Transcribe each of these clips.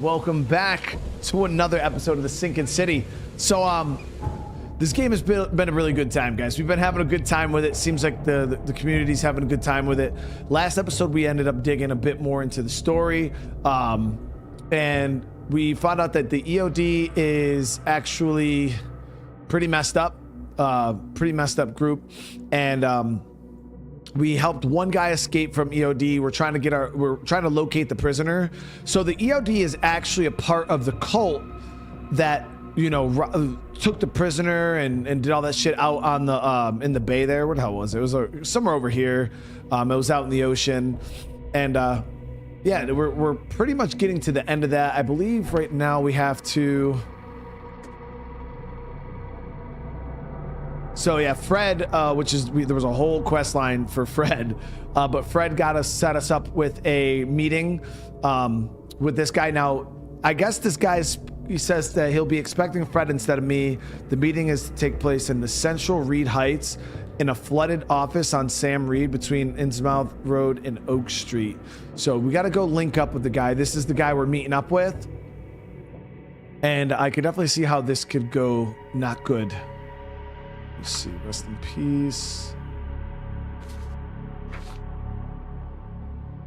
Welcome back to another episode of the Sinking City. So this game has been a really good time, guys. We've been having a good time with it. Seems like the community's having a good time with it. Last episode we ended up digging a bit more into the story, and we found out that the EOD is actually pretty messed up group, and we helped one guy escape from EOD. We're trying to locate the prisoner. So the EOD is actually a part of the cult that, you know, took the prisoner and did all that shit out on the in the bay there. What the hell was it? It was somewhere over here. It was out in the ocean, and yeah, we're pretty much getting to the end of that. I believe right now we have to. So yeah, Fred, there was a whole quest line for Fred, but Fred set us up with a meeting with this guy. Now, I guess he says that he'll be expecting Fred instead of me. The meeting is to take place in the Central Reed Heights in a flooded office on Sam Reed between Innsmouth Road and Oak Street. So we got to go link up with the guy. This is the guy we're meeting up with. And I could definitely see how this could go not good. Let's see, rest in peace.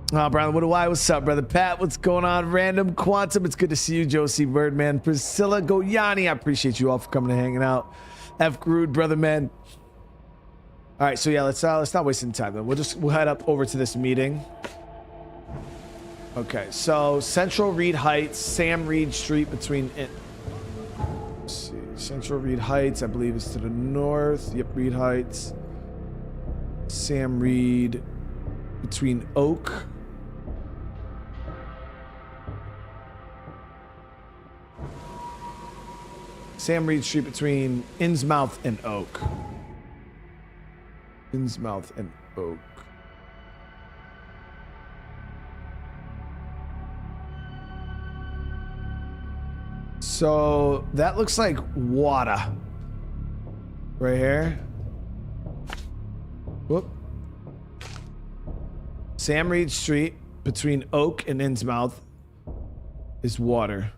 Brian, what do I? What's up, brother Pat? What's going on? Random Quantum, it's good to see you. Josie Birdman, Priscilla Goyani, I appreciate you all for coming and hanging out. F. Grood, brother man. All right, so yeah, let's not waste any time then. We'll head up over to this meeting. Okay, so Central Reed Heights, Sam Reed Street between it. Let's see. Central Reed Heights, I believe is to the north. Yep, Reed Heights. Sam Reed between Oak. Sam Reed Street between Innsmouth and Oak. Innsmouth and Oak. So that looks like water right here. Whoop. Sam Reed Street between Oak and Innsmouth is water.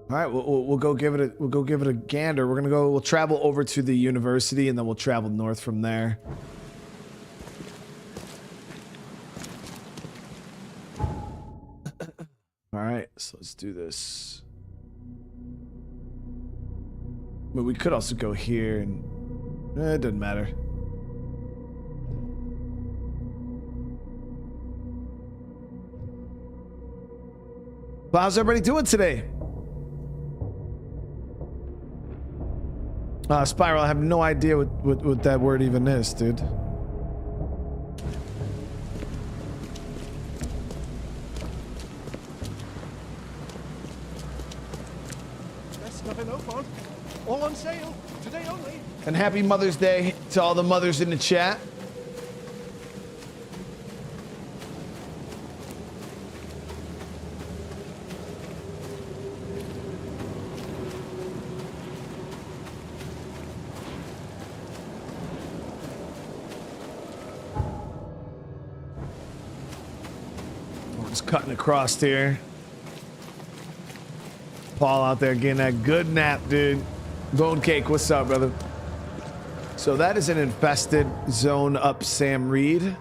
All right, we'll go give it a gander. We'll travel over to the university and then we'll travel north from there. All right, so let's do this. But we could also go here and it doesn't matter. Well, how's everybody doing today? Spiral, I have no idea what that word even is, dude. Best stuff in Oakmont. All on sale. Today only. And happy Mother's Day to all the mothers in the chat. Cutting across here. Paul out there getting that good nap, dude. Bone Cake, what's up, brother? So that is an infested zone up Sam Reed.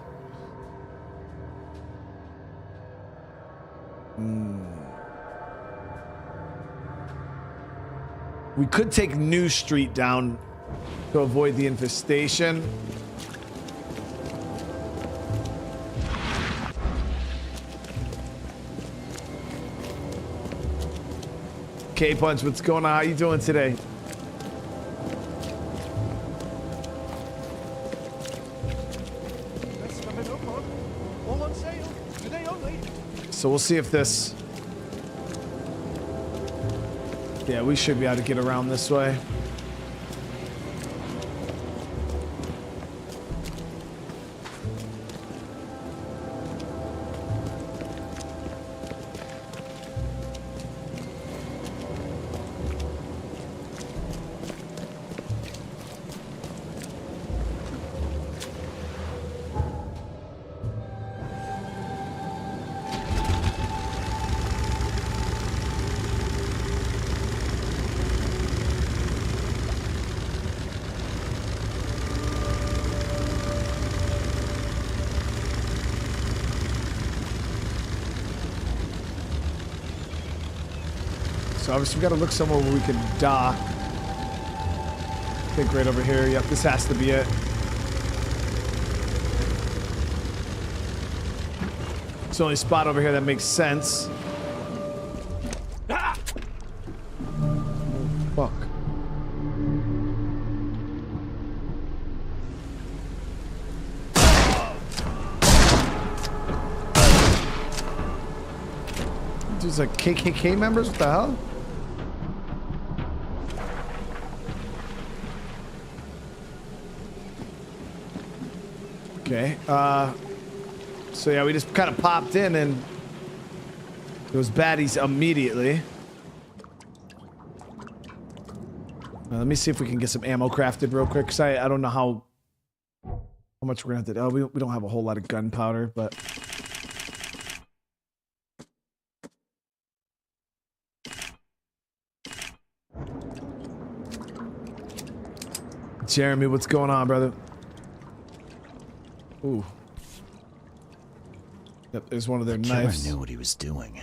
We could take New Street down to avoid the infestation. K-Punch, what's going on? How you doing today? All on sale. Today only. So we'll see if this... Yeah, we should be able to get around this way. So obviously we gotta look somewhere where we can dock. I think right over here. Yep, this has to be it. It's the only spot over here that makes sense. Ah! Oh, fuck. Dude's like KKK members? What the hell? Okay, so yeah, we just kind of popped in and those baddies immediately. Let me see if we can get some ammo crafted real quick, because I don't know how much we're gonna have to. Oh, we don't have a whole lot of gunpowder, but Jeremy, what's going on, brother? Ooh. Yep, there's one of their knives. The killer knew what he was doing.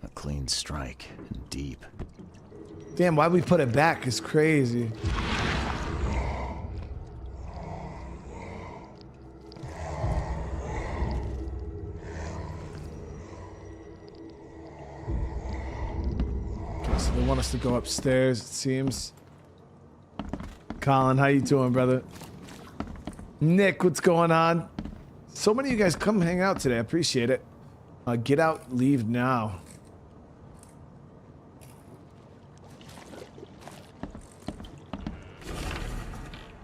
A clean strike, and deep. Damn, why'd we put it back? It's crazy. Okay, so they want us to go upstairs, it seems. Colin, how you doing, brother? Nick, what's going on? So many of you guys come hang out today. I appreciate it. Get out, leave now.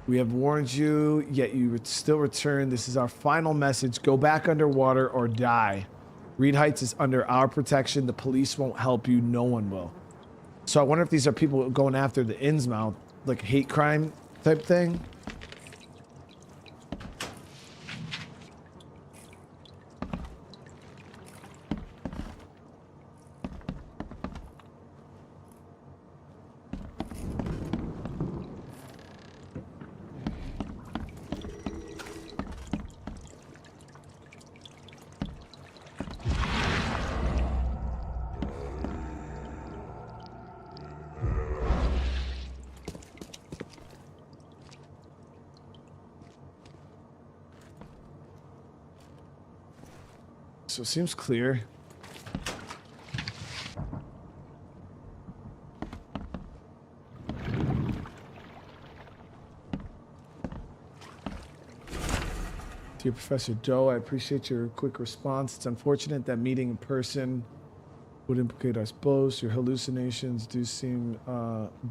We have warned you, yet you would still return. This is our final message. Go back underwater or die. Reed Heights is under our protection. The police won't help you. No one will. So I wonder if these are people going after the Innsmouth, like hate crime type thing. So it seems clear. Dear Professor Doe, I appreciate your quick response. It's unfortunate that meeting in person would implicate us both. Your hallucinations do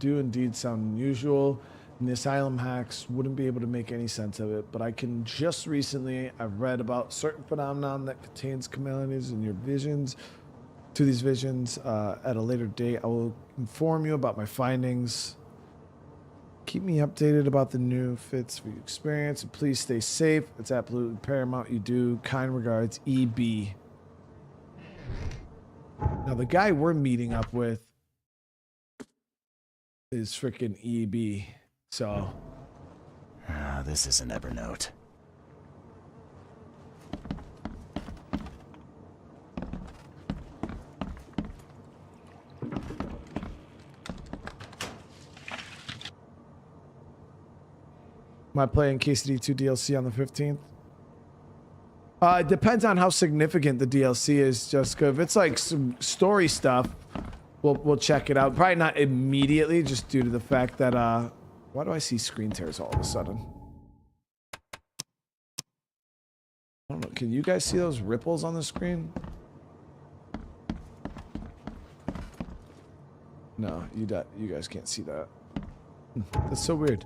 indeed sound unusual. And the asylum hacks wouldn't be able to make any sense of it, but I can just recently, I've read about certain phenomenon that contains commonalities in your visions. To these visions, at a later date, I will inform you about my findings. Keep me updated about the new fits for your experience, and please stay safe. It's absolutely paramount you do. Kind regards, EB. Now, the guy we're meeting up with is freaking EB. So, This is an Ebernote. Am I playing KCD2 DLC on the 15th? It depends on how significant the DLC is, Jessica. If it's like some story stuff, we'll check it out. Probably not immediately, just due to the fact that why do I see screen tears all of a sudden? I don't know. Can you guys see those ripples on the screen? No, you guys can't see that. That's so weird.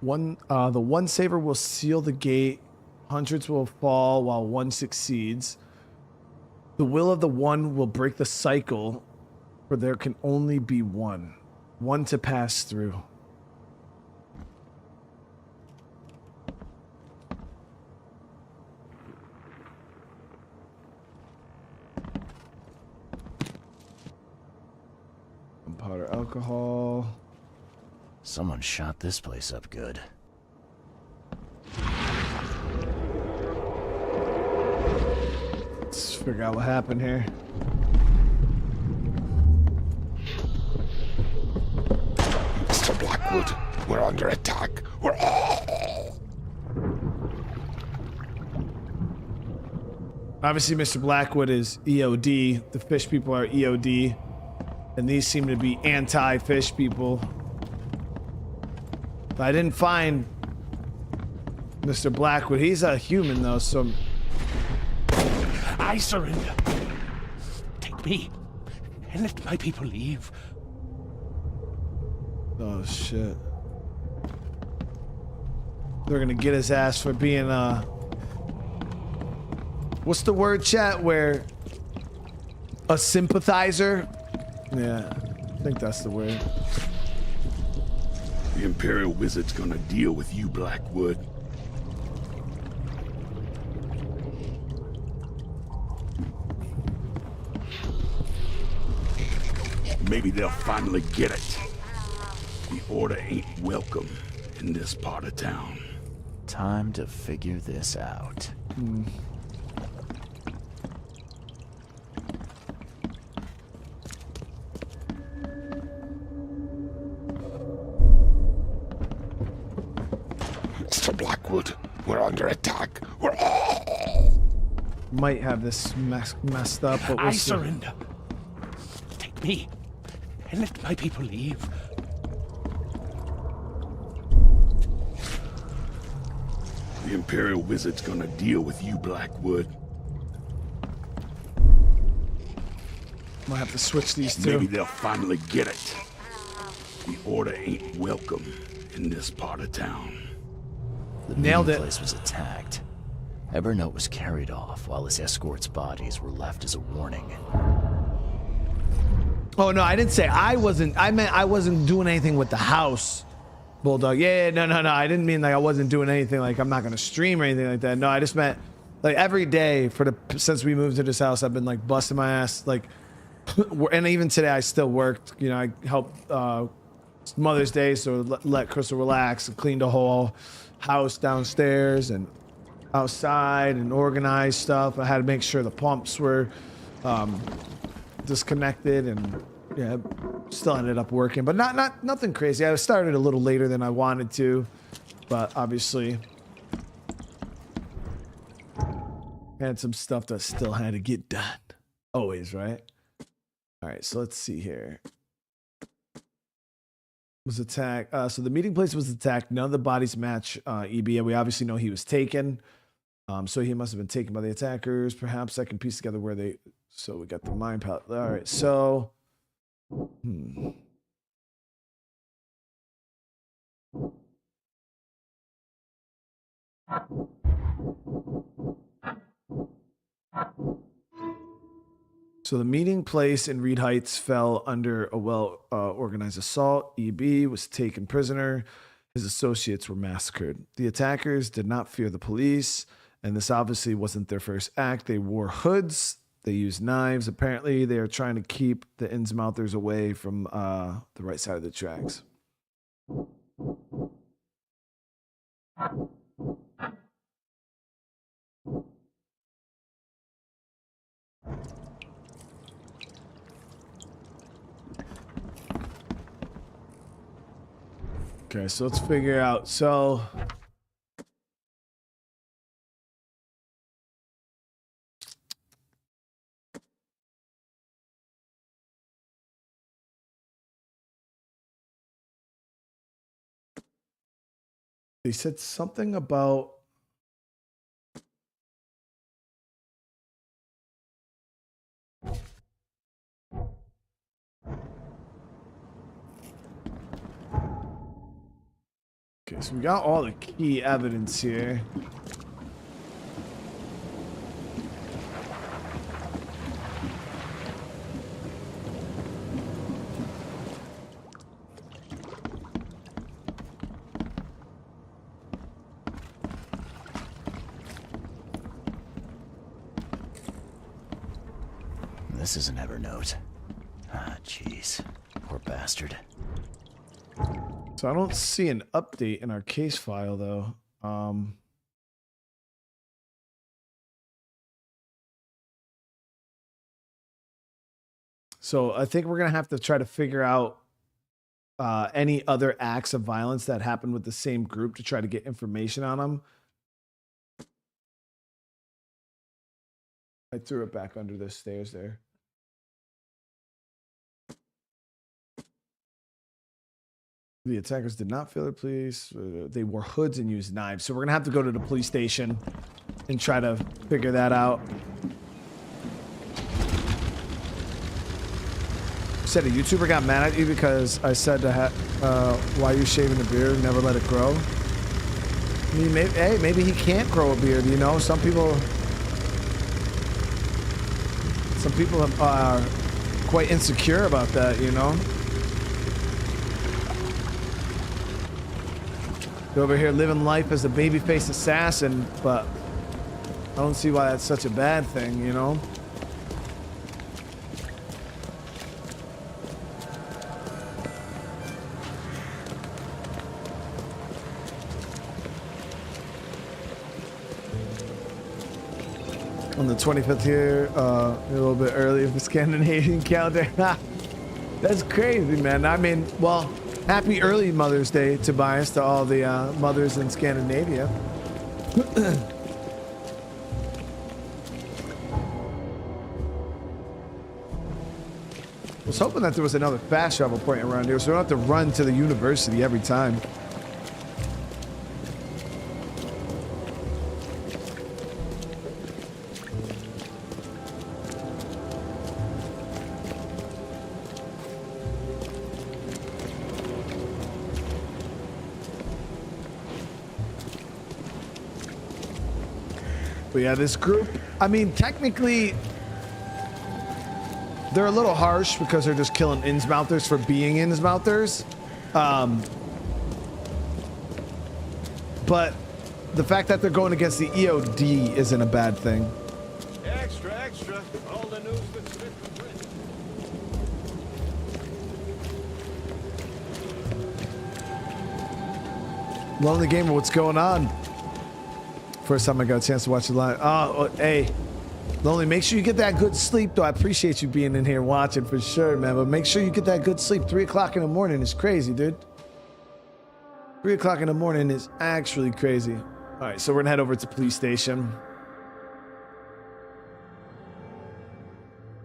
The one saver will seal the gate. Hundreds will fall while one succeeds. The will of the one will break the cycle, for there can only be one. One to pass through. Powder alcohol. Someone shot this place up good. Let's figure out what happened here. Mr. Blackwood, we're under attack. Obviously, Mr. Blackwood is EOD. The fish people are EOD. And these seem to be anti-fish people. But I didn't find Mr. Blackwood. He's a human, though, so... I surrender. Take me and let my people leave. Oh, shit. They're gonna get his ass for being, what's the word, chat, where... a sympathizer? Yeah, I think that's the word. The Imperial Wizard's gonna deal with you, Blackwood. Maybe they'll finally get it. The Order ain't welcome in this part of town. Time to figure this out. Mr. Blackwood, we're under attack. Might have this messed up, but we'll I see. surrender. Take me and let my people leave. The Imperial Wizard's gonna deal with you, Blackwood. Might have to switch these two. Maybe they'll finally get it. The Order ain't welcome in this part of town. The Nailed meeting it. place was attacked. Ebernote was carried off while his escort's bodies were left as a warning. Oh no, I didn't say I wasn't. I meant I wasn't doing anything with the house, Bulldog. Yeah, no. I didn't mean like I wasn't doing anything. Like I'm not gonna stream or anything like that. No, I just meant like every day since we moved to this house, I've been like busting my ass. Like, and even today I still worked. You know, I helped Mother's Day, so let Crystal relax and cleaned the whole house downstairs and outside and organize stuff. I had to make sure the pumps were disconnected, and yeah, still ended up working, but nothing crazy. I started a little later than I wanted to, but obviously had some stuff that still had to get done. Always, right? All right, so let's see here. Was attacked. So the meeting place was attacked. None of the bodies match EB. We obviously know he was taken. So he must have been taken by the attackers. Perhaps I can piece together where they... So we got the mine pallet. All right, so... So the meeting place in Reed Heights fell under a well-organized assault. EB was taken prisoner. His associates were massacred. The attackers did not fear the police, and this obviously wasn't their first act. They wore hoods. They used knives. Apparently, they are trying to keep the Innsmouthers away from the right side of the tracks. Okay, so let's figure out. So they said something about Okay, so we got all the key evidence here. This is an Ebernote. Ah, jeez. Poor bastard. So I don't see an update in our case file, though. So I think we're going to have to try to figure out any other acts of violence that happened with the same group to try to get information on them. I threw it back under the stairs there. The attackers did not fail the police. They wore hoods and used knives. So we're going to have to go to the police station and try to figure that out. Said a YouTuber got mad at you because I said to why are you shaving the beard? Never let it grow. I mean, maybe he can't grow a beard, you know? Some people are quite insecure about that, you know? Over here living life as a babyface assassin, but I don't see why that's such a bad thing, you know? On the 25th here, a little bit early for Scandinavian calendar. That's crazy, man. I mean, well, happy early Mother's Day, Tobias, to all the mothers in Scandinavia. I was hoping that there was another fast travel point around here, so we don't have to run to the university every time. But yeah, this group, I mean, technically, they're a little harsh because they're just killing Innsmouthers for being Innsmouthers. But the fact that they're going against the EOD isn't a bad thing. Extra, extra. All the news that's fit for print. Lonely Gamer, what's going on? First time I got a chance to watch the live. Oh, hey. Lonely, make sure you get that good sleep, though. I appreciate you being in here watching for sure, man. But make sure you get that good sleep. 3 o'clock in the morning is crazy, dude. 3 o'clock in the morning is actually crazy. All right, so we're gonna head over to the police station.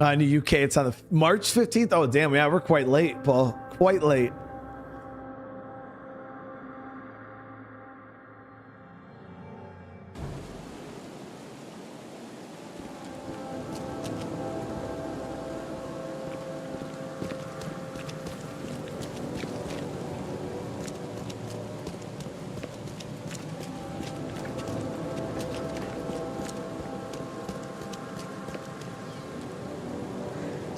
In the UK, it's on the March 15th. Oh, damn, yeah, we're quite late, Paul. Quite late.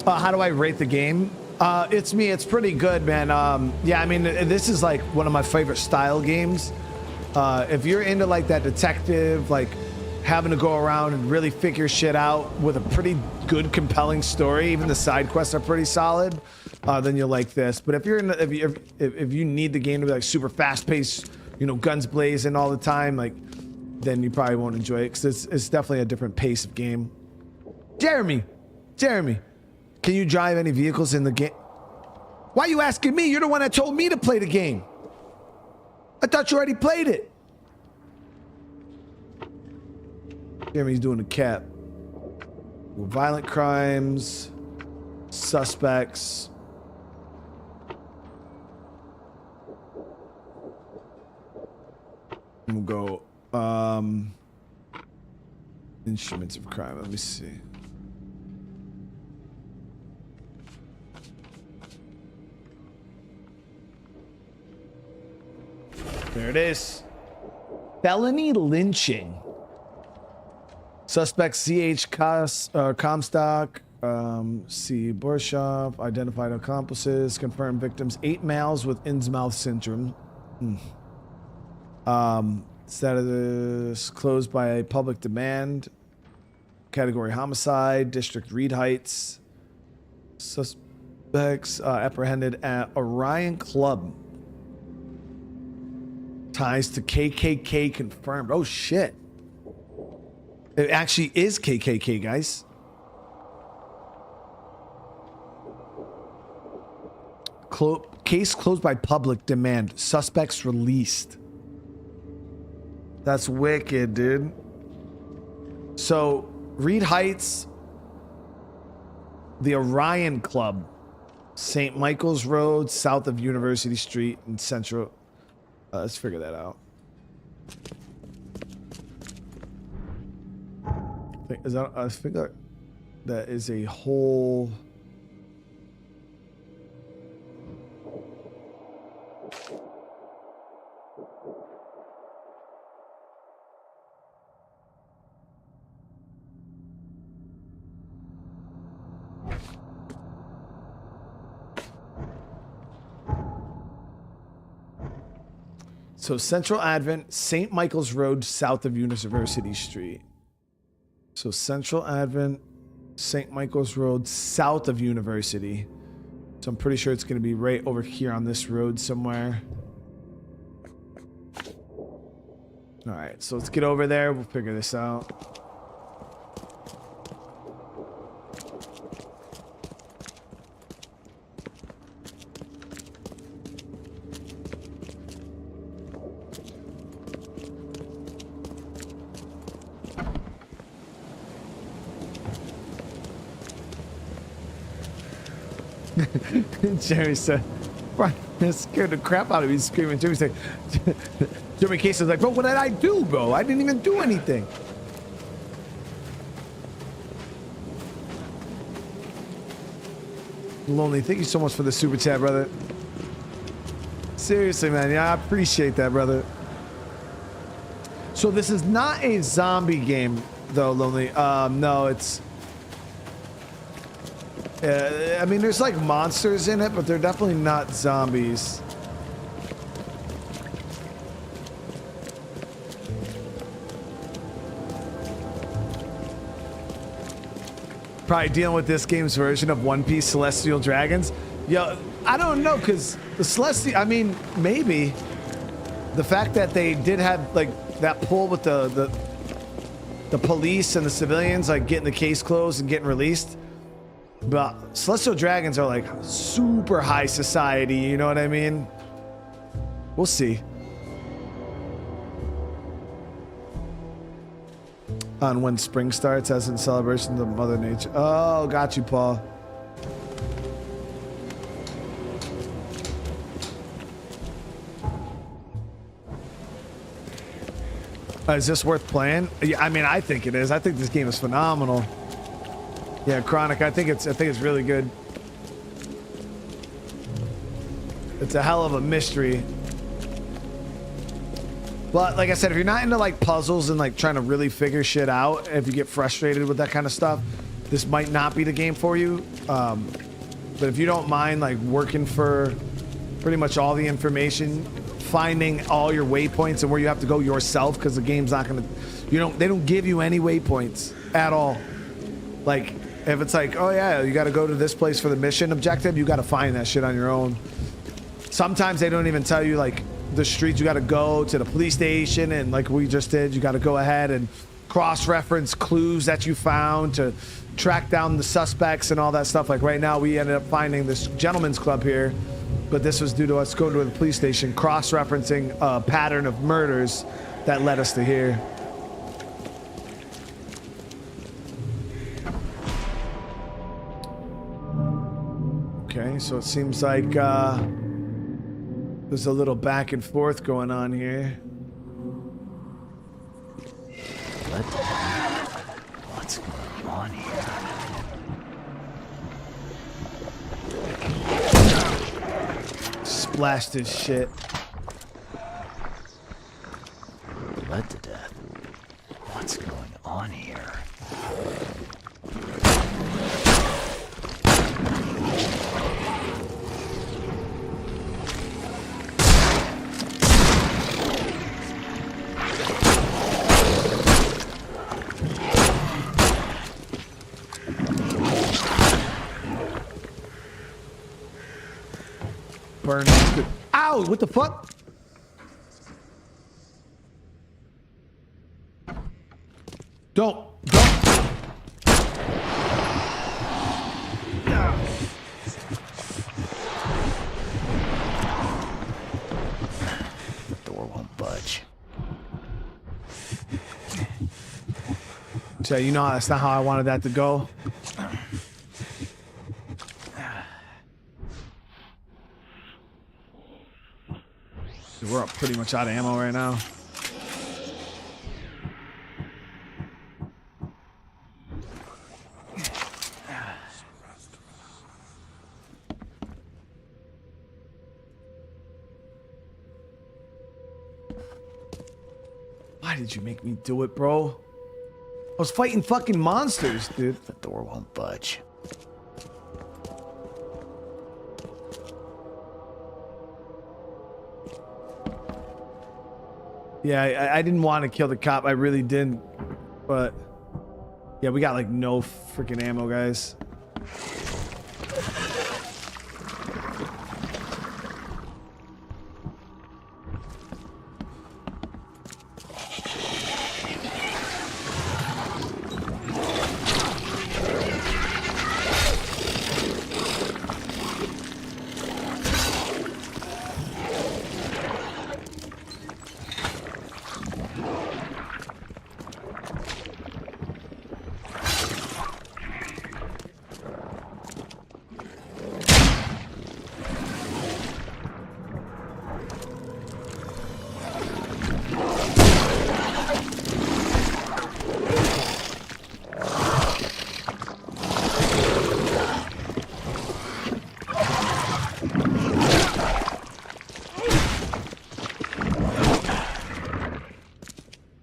How do I rate the game? It's me. It's pretty good, man. Yeah, I mean, this is like one of my favorite style games. If you're into like that detective, like having to go around and really figure shit out with a pretty good, compelling story, even the side quests are pretty solid, then you'll like this. But if you're in, if you need the game to be like super fast paced, you know, guns blazing all the time, like, then you probably won't enjoy it because it's definitely a different pace of game. Jeremy. Can you drive any vehicles in the game? Why are you asking me? You're the one that told me to play the game. I thought you already played it. Jeremy's doing a cap. Violent crimes, suspects. We'll go, instruments of crime. Let me see. There it is. Felony lynching. Suspect CH Comstock. C. Borshoff. Identified accomplices. Confirmed victims. 8 males with Innsmouth syndrome. Status closed by public demand. Category homicide. District Reed Heights. Suspects apprehended at Orion Club. Ties to KKK confirmed. Oh shit. It actually is KKK, guys. Case closed by public demand. Suspects released. That's wicked, dude. So, Reed Heights, the Orion Club, St. Michael's Road, south of University Street in Central. Let's figure that out. I think that is a whole. So Central Advent, St. Michael's Road, south of University Street. So Central Advent, St. Michael's Road, south of University. So I'm pretty sure it's going to be right over here on this road somewhere. All right, so let's get over there. We'll figure this out. Jerry said, that scared the crap out of me, screaming. Jerry said, Jeremy Case was like, bro, what did I do, bro? I didn't even do anything. Lonely, thank you so much for the super chat, brother. Seriously, man. Yeah, I appreciate that, brother. So this is not a zombie game, though, Lonely. No, it's... I mean, there's like monsters in it, but they're definitely not zombies. Probably dealing with this game's version of One Piece Celestial Dragons. Yo, I don't know, because the Celestial, I mean, maybe. The fact that they did have like that pull with the police and the civilians, like getting the case closed and getting released. But Celestial Dragons are like super high society, you know what I mean? We'll see. On when spring starts, as in celebration of Mother Nature. Oh, got you, Paul. Is this worth playing? Yeah, I mean, I think it is. I think this game is phenomenal. Yeah, Chronic. I think it's really good. It's a hell of a mystery. But like I said, if you're not into like puzzles and like trying to really figure shit out, if you get frustrated with that kind of stuff, this might not be the game for you. But if you don't mind like working for pretty much all the information, finding all your waypoints and where you have to go yourself, because the game's not gonna, they don't give you any waypoints at all. Like, if it's like, oh yeah, you got to go to this place for the mission objective, you got to find that shit on your own. Sometimes they don't even tell you like the streets you got to go to, the police station, and like we just did, you got to go ahead and cross-reference clues that you found to track down the suspects and all that stuff. Like right now, we ended up finding this gentleman's club here, but this was due to us going to the police station, cross-referencing a pattern of murders that led us to here. Okay, so it seems like there's a little back and forth going on here. What's going on here? Splashed his shit. What's going on here? Burn. Ow! What the fuck? Don't. The door won't budge. So you know that's not how I wanted that to go. We're pretty much out of ammo right now. Why did you make me do it, bro? I was fighting fucking monsters, dude. The door won't budge. Yeah, I didn't want to kill the cop. I really didn't. But yeah, we got like no freaking ammo, guys.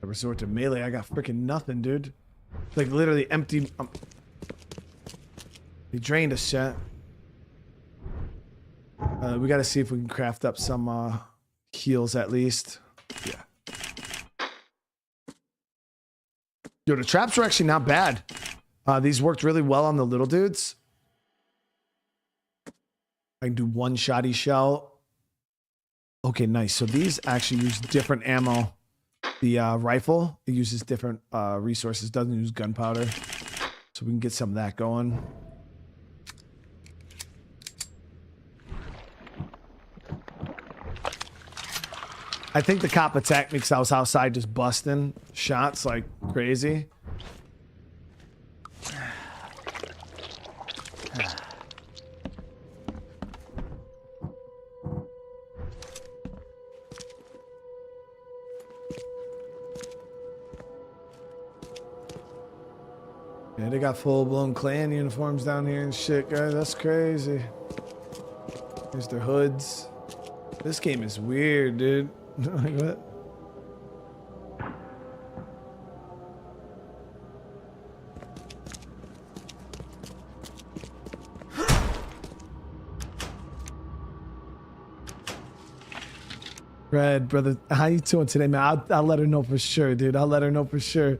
Resort to melee. I got freaking nothing, dude. Like literally empty. He drained us, chat. We got to see if we can craft up some heals at least. Yeah. Yo, the traps were actually not bad. These worked really well on the little dudes. I can do one shotty shell. Okay, nice. So these actually use different ammo. The rifle, it uses different resources, doesn't use gunpowder. So we can get some of that going. I think the cop attacked me because I was outside just busting shots like crazy. Yeah, they got full-blown clan uniforms down here and shit, guys. That's crazy. Here's their hoods. This game is weird, dude. Like, what? Red, brother, how you doing today, man? I'll let her know for sure, dude. I'll let her know for sure.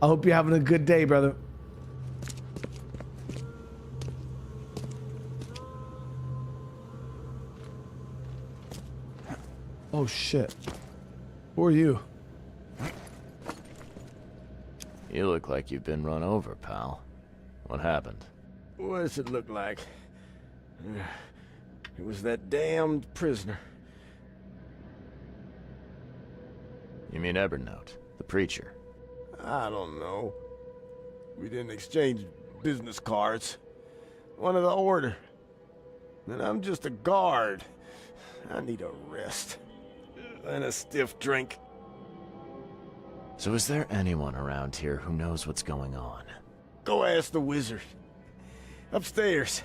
I hope you're having a good day, brother. Oh shit. Who are you? You look like you've been run over, pal. What happened? What does it look like? It was that damned prisoner. You mean Ebernote, the preacher? I don't know. We didn't exchange business cards. One of the order. And I'm just a guard. I need a rest. And a stiff drink. So is there anyone around here who knows what's going on? Go ask the wizard. Upstairs.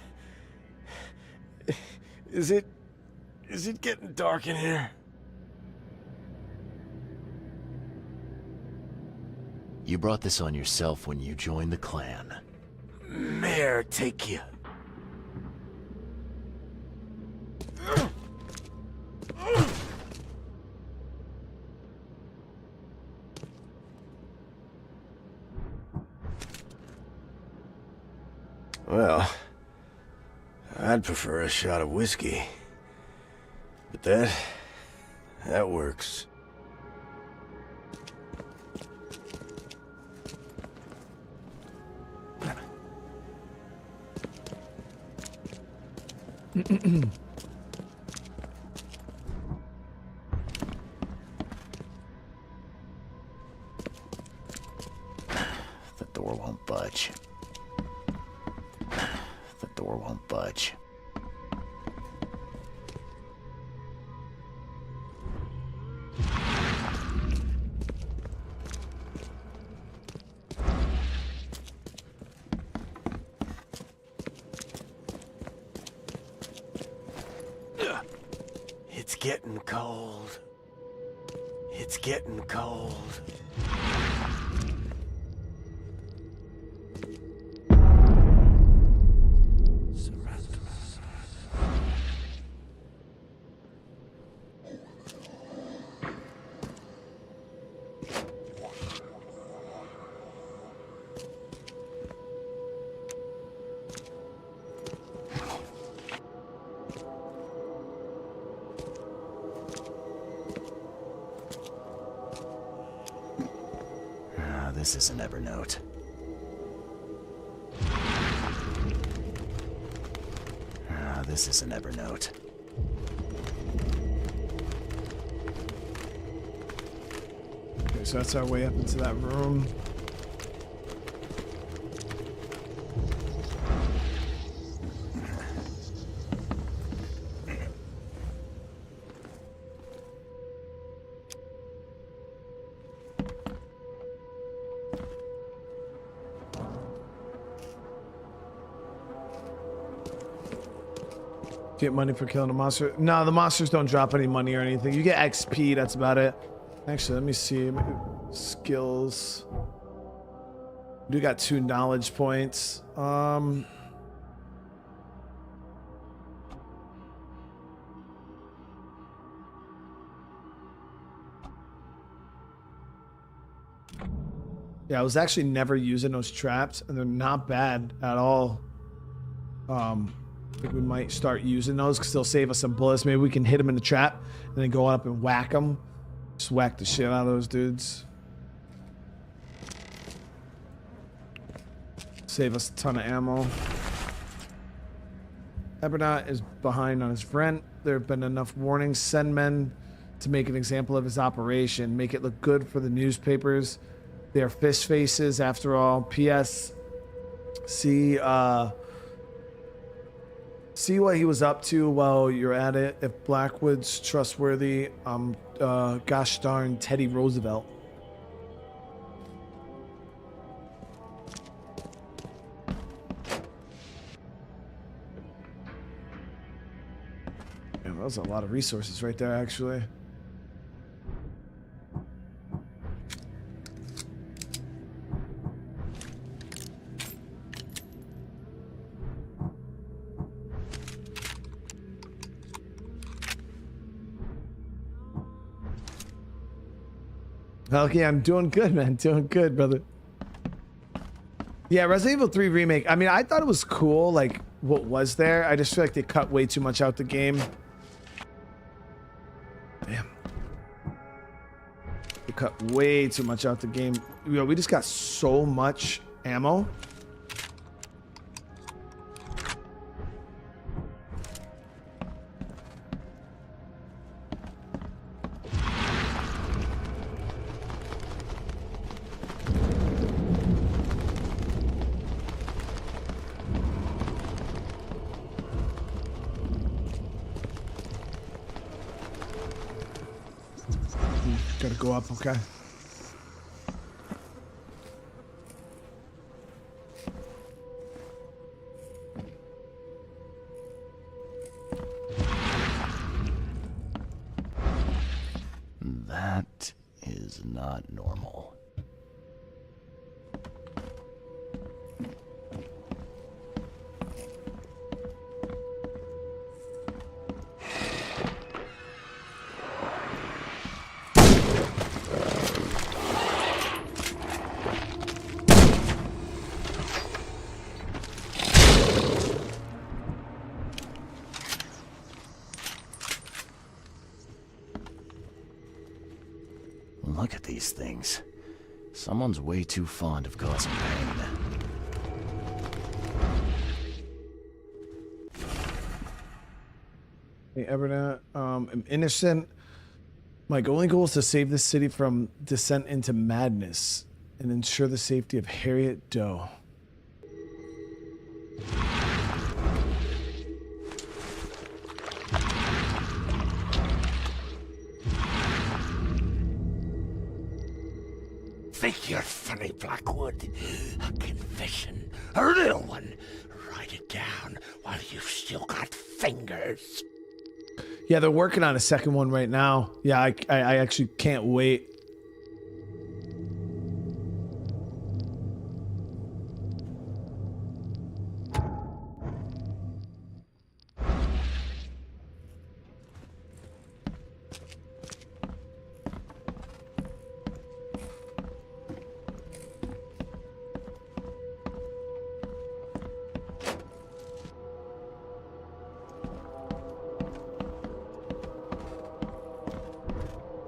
Is it getting dark in here? You brought this on yourself when you joined the clan. Mayor, take you. Well, I'd prefer a shot of whiskey. But that works. The door won't budge. The door won't budge. It's getting cold. It's getting cold. This is an Ebernote. This is an Ebernote. Okay, so that's our way up into that room. Get money for killing a monster. No, the monsters don't drop any money or anything. You get XP, that's about it. Actually, let me see. Skills. We got 2 knowledge points. Yeah, I was actually never using those traps, and they're not bad at all. I think we might start using those because they'll save us some bullets. Maybe we can hit them in the trap and then go up and whack them. Just whack the shit out of those dudes. Save us a ton of ammo. Ebernote is behind on his rent. There have been enough warnings. Send men to make an example of his operation. Make it look good for the newspapers. They are fish faces after all. P.S. See what he was up to while you're at it. If Blackwood's trustworthy, gosh darn Teddy Roosevelt. Yeah, that was a lot of resources right there, actually. Okay, I'm doing good, man. Doing good, brother. Yeah, Resident Evil 3 Remake. I mean, I thought it was cool, like, what was there. I just feel like they cut way too much out the game. Damn. They cut way too much out the game. Yo, we just got so much ammo. Gotta go up, okay. That is not normal. Look at these things. Someone's way too fond of causing pain. Hey, Ebernote, I'm innocent. My only goal is to save this city from descent into madness and ensure the safety of Harriet Doe. Think you're funny, Blackwood? A confession, a real one. Write it down while you've still got fingers. Yeah, they're working on a second one right now. Yeah, I actually can't wait.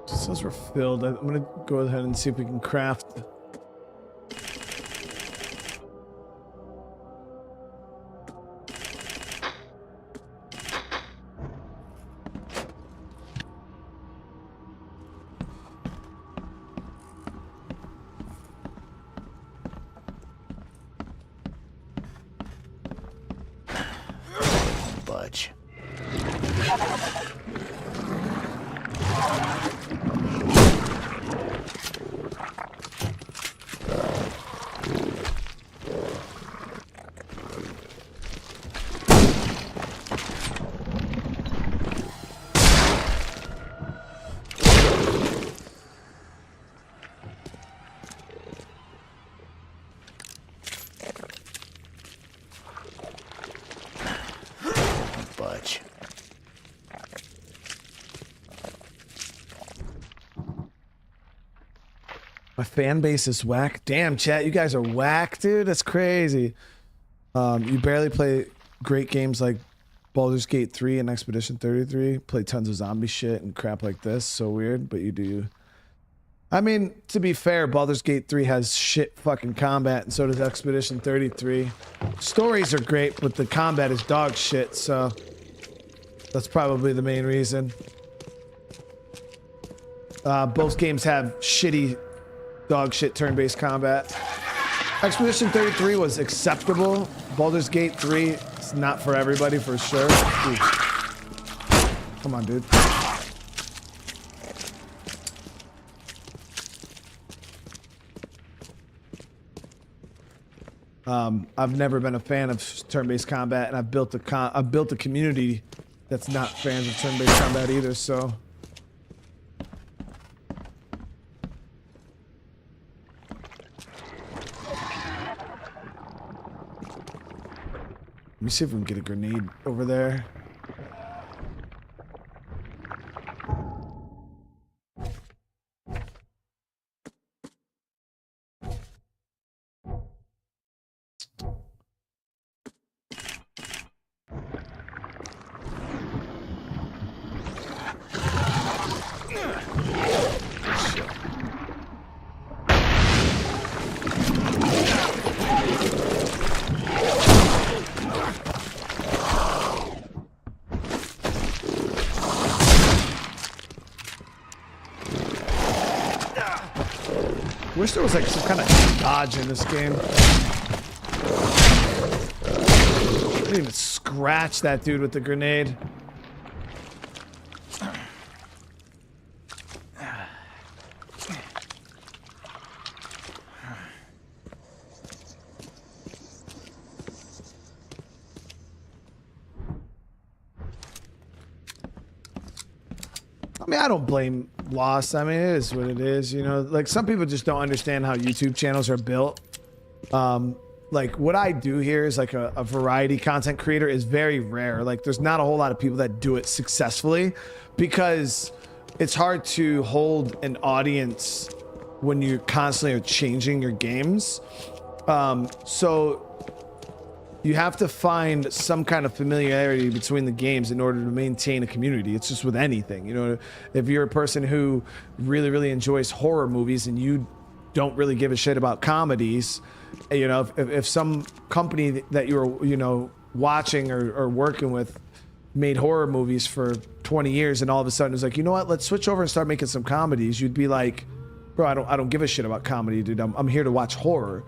Says we're filled. I'm gonna go ahead and see if we can craft. Budge. My fan base is whack. Damn, chat, you guys are whack, dude. That's crazy. You barely play great games like Baldur's Gate 3 and Expedition 33. Play tons of zombie shit and crap like this. So weird, but you do. I mean, to be fair, Baldur's Gate 3 has shit fucking combat, and so does Expedition 33. Stories are great, but the combat is dog shit, so that's probably the main reason. Both games have shitty dog shit turn-based combat. Expedition 33 was acceptable. Baldur's Gate 3 is not for everybody for sure. Ooh. Come on, dude. I've never been a fan of turn-based combat, and I've built a community that's not fans of turn-based combat either, so. Let me see if we can get a grenade over there. Wish there was like some kind of dodge in this game. I didn't even scratch that dude with the grenade. I mean, I don't blame Lost. I mean, it is what it is, you know. Like, some people just don't understand how YouTube channels are built. Like, what I do here is like a variety content creator is very rare. Like, there's not a whole lot of people that do it successfully because it's hard to hold an audience when you constantly are changing your games. So you have to find some kind of familiarity between the games in order to maintain a community. It's just with anything, you know. If you're a person who really, really enjoys horror movies and you don't really give a shit about comedies, you know, if some company that you're, you know, watching or working with made horror movies for 20 years and all of a sudden it's like, you know what, let's switch over and start making some comedies, you'd be like, bro, I don't give a shit about comedy, dude. I'm here to watch horror.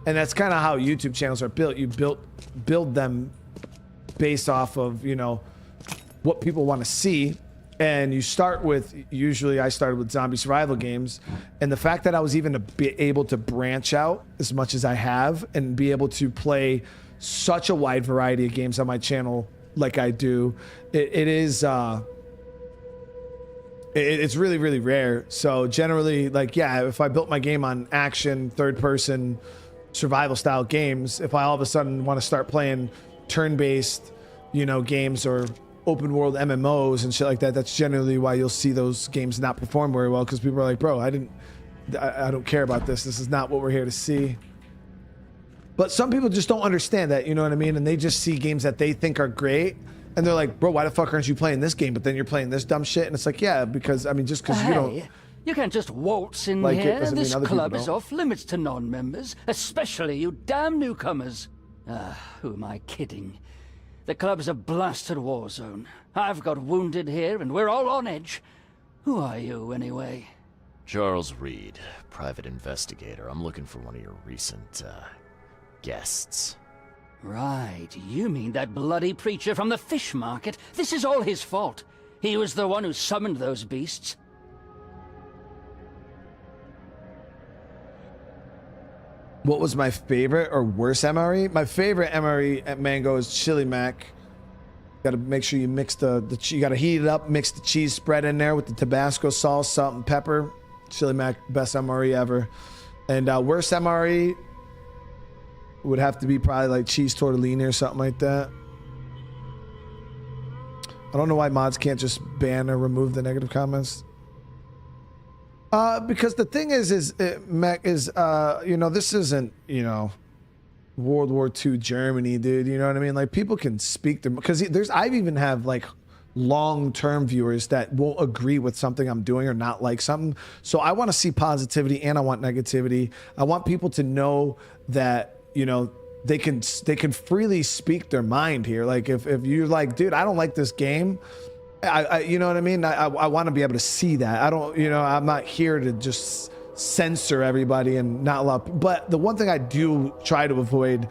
And that's kind of how YouTube channels are built. You build them based off of, you know, what people want to see. And you start with, usually I started with zombie survival games. And the fact that I was even to be able to branch out as much as I have and be able to play such a wide variety of games on my channel like I do, it's really, really rare. So generally, like, yeah, if I built my game on action, third person, survival style games, if I all of a sudden want to start playing turn-based, you know, games or open world MMOs and shit like that, that's generally why you'll see those games not perform very well, because people are like, bro, I don't care about this. This is not what we're here to see. But some people just don't understand that, you know what I mean? And they just see games that they think are great and they're like, bro, why the fuck aren't you playing this game? But then you're playing this dumb shit. And it's like, yeah, because, I mean, just because you don't... You can't just waltz in like here. This club is don't. off limits to non-members, especially you damn newcomers. Who am I kidding? The club's a blasted war zone. I've got wounded here, and we're all on edge. Who are you, anyway? Charles Reed, private investigator. I'm looking for one of your recent, guests. Right, you mean that bloody preacher from the fish market? This is all his fault. He was the one who summoned those beasts. What was my favorite or worst MRE? My favorite MRE at Mango is Chili Mac. Got to make sure you mix you got to heat it up, mix the cheese spread in there with the Tabasco sauce, salt and pepper. Chili Mac, best MRE ever. And worst MRE would have to be probably like cheese tortellini or something like that. I don't know why mods can't just ban or remove the negative comments. Because the thing is Mac is, you know, this isn't, you know, World War II Germany, dude. You know what I mean? Like, people can speak to, because I've even have like long-term viewers that won't agree with something I'm doing or not like something. So I want to see positivity and I want negativity. I want people to know that, you know, they can freely speak their mind here. Like, if you're like, dude, I don't like this game, you know what I mean? I want to be able to see that. I don't, you know, I'm not here to just censor everybody and not allow. But the one thing I do try to avoid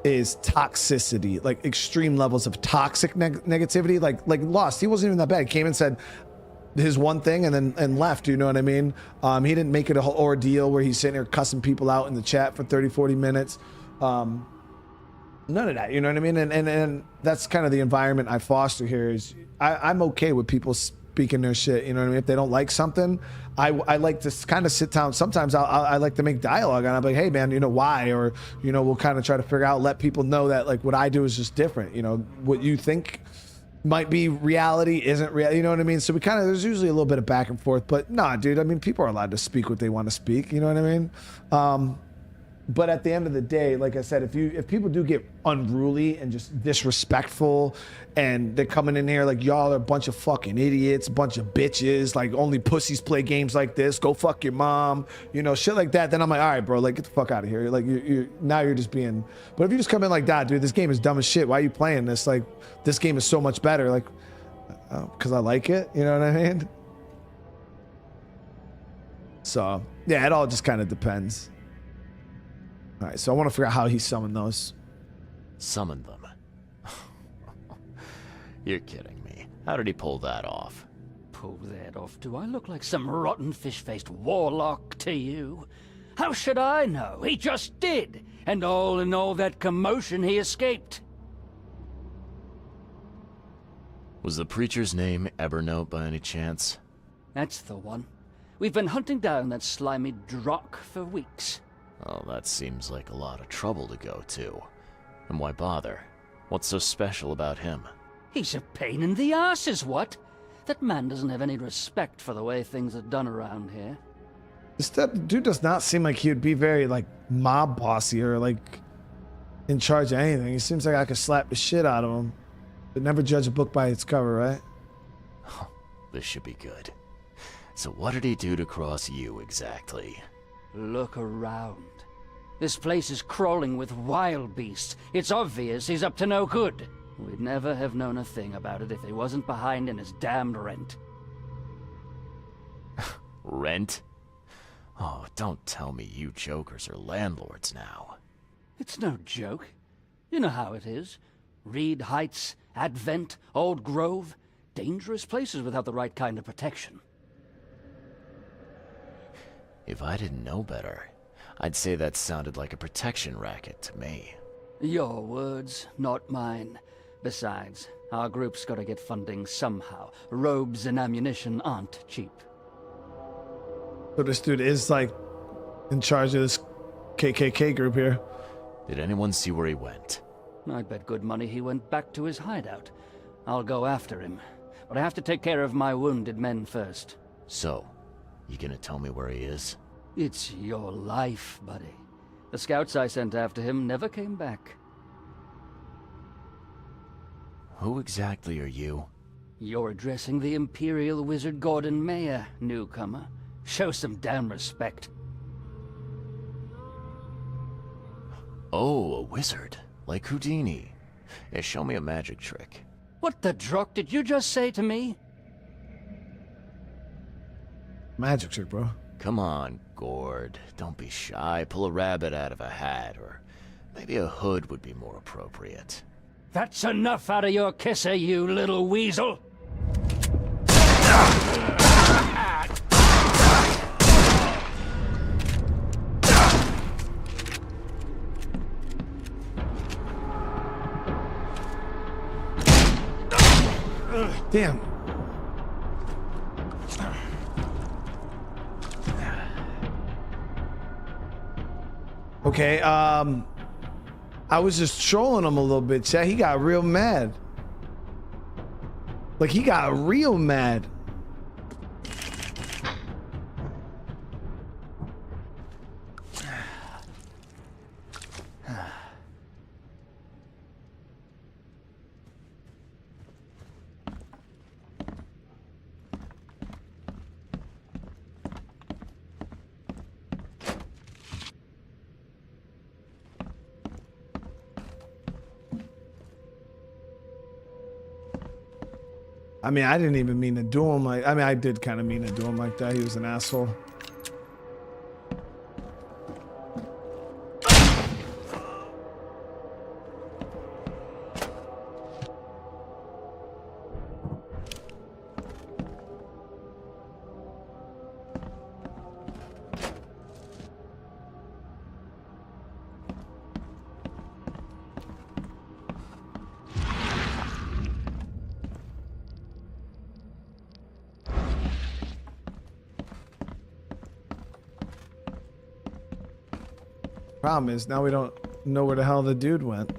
is toxicity, like extreme levels of toxic negativity. Like Lost, he wasn't even that bad. He came and said his one thing and left. You know what I mean? He didn't make it a whole ordeal where he's sitting there cussing people out in the chat for 30-40 minutes. None of that, you know what I mean? And that's kind of the environment I foster here. Is I'm okay with people speaking their shit, you know what I mean? If they don't like something, I like to kind of sit down. Sometimes I like to make dialogue, and I'm like, hey man, you know, why? Or, you know, we'll kind of try to figure out, let people know that like what I do is just different. You know, what you think might be reality isn't real, you know what I mean? So we kind of, there's usually a little bit of back and forth, but nah, dude, I mean, people are allowed to speak what they want to speak, you know what I mean? But at the end of the day, like I said, if people do get unruly and just disrespectful, and they're coming in here like, y'all are a bunch of fucking idiots, a bunch of bitches, like only pussies play games like this, go fuck your mom, you know, shit like that, then I'm like, all right, bro, like get the fuck out of here. Like now you're just being, but if you just come in like that, dude, this game is dumb as shit, why are you playing this? Like, this game is so much better, like, because I like it, you know what I mean? So yeah, it all just kind of depends. All right, so I want to figure out how he summoned those. Summoned them? You're kidding me. How did he pull that off? Pull that off? Do I look like some rotten fish-faced warlock to you? How should I know? He just did. And all in all that commotion, he escaped. Was the preacher's name Ebernote by any chance? That's the one. We've been hunting down that slimy drock for weeks. Oh, that seems like a lot of trouble to go to. And why bother? What's so special about him? He's a pain in the ass is what? That man doesn't have any respect for the way things are done around here. This dude does not seem like he would be very, like, mob bossy or, like, in charge of anything. He seems like I could slap the shit out of him. But never judge a book by its cover, right? This should be good. So what did he do to cross you exactly? Look around. This place is crawling with wild beasts. It's obvious he's up to no good. We'd never have known a thing about it if he wasn't behind in his damned rent. Rent? Oh, don't tell me you jokers are landlords now. It's no joke. You know how it is. Reed Heights, Advent, Old Grove. Dangerous places without the right kind of protection. If I didn't know better, I'd say that sounded like a protection racket to me. Your words, not mine. Besides, our group's gotta get funding somehow. Robes and ammunition aren't cheap. So this dude is like in charge of this KKK group here. Did anyone see where he went? I'd bet good money he went back to his hideout. I'll go after him, but I have to take care of my wounded men first. So, you gonna tell me where he is? It's your life, buddy. The scouts I sent after him never came back. Who exactly are you? You're addressing the Imperial Wizard Gordon Mayer, newcomer. Show some damn respect. Oh, a wizard. Like Houdini. Yeah, show me a magic trick. What the drock did you just say to me? Magic trick, bro. Come on, Gord. Don't be shy. Pull a rabbit out of a hat, or maybe a hood would be more appropriate. That's enough out of your kisser, you little weasel! Damn. Okay, I was just trolling him a little bit, chat. He got real mad. Like, he got real mad. I mean, I didn't even mean to do him like... I mean, I did kind of mean to do him like that. He was an asshole. Problem is, now we don't know where the hell the dude went.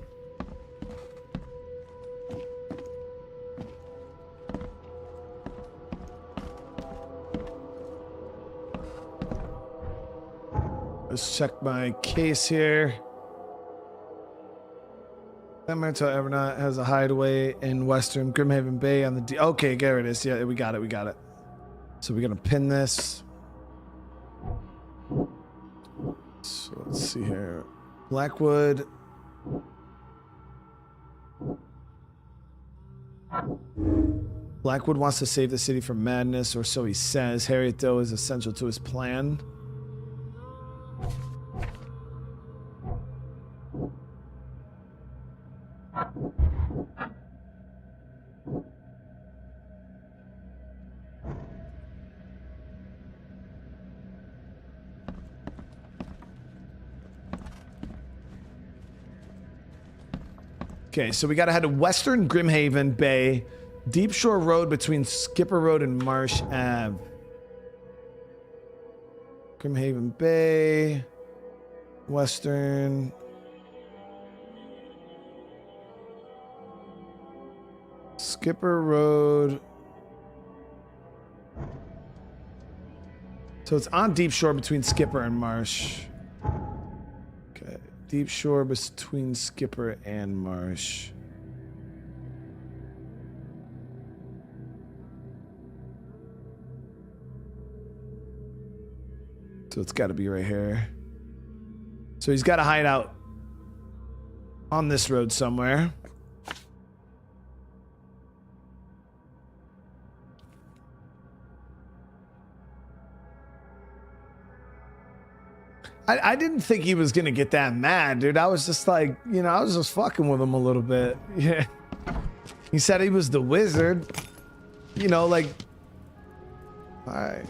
Let's check my case here. Ebernote Ebernote has a hideaway in Western Grimhaven Bay on the okay, there it is. Yeah, we got it. We got it. So we're gonna pin this. So let's see here. Blackwood. Blackwood wants to save the city from madness, or so he says. Harriet Doe is essential to his plan. Okay, so we gotta head to Western Grimhaven Bay, Deep Shore Road between Skipper Road and Marsh Ave. Grimhaven Bay, Western. Skipper Road. So it's on Deep Shore between Skipper and Marsh. Okay. Deep shore between Skipper and Marsh. So it's got to be right here. So he's got a hideout on this road somewhere. I didn't think he was gonna get that mad, dude. I was just like, you know, I was just fucking with him a little bit. Yeah. He said he was the wizard. You know, like, all right.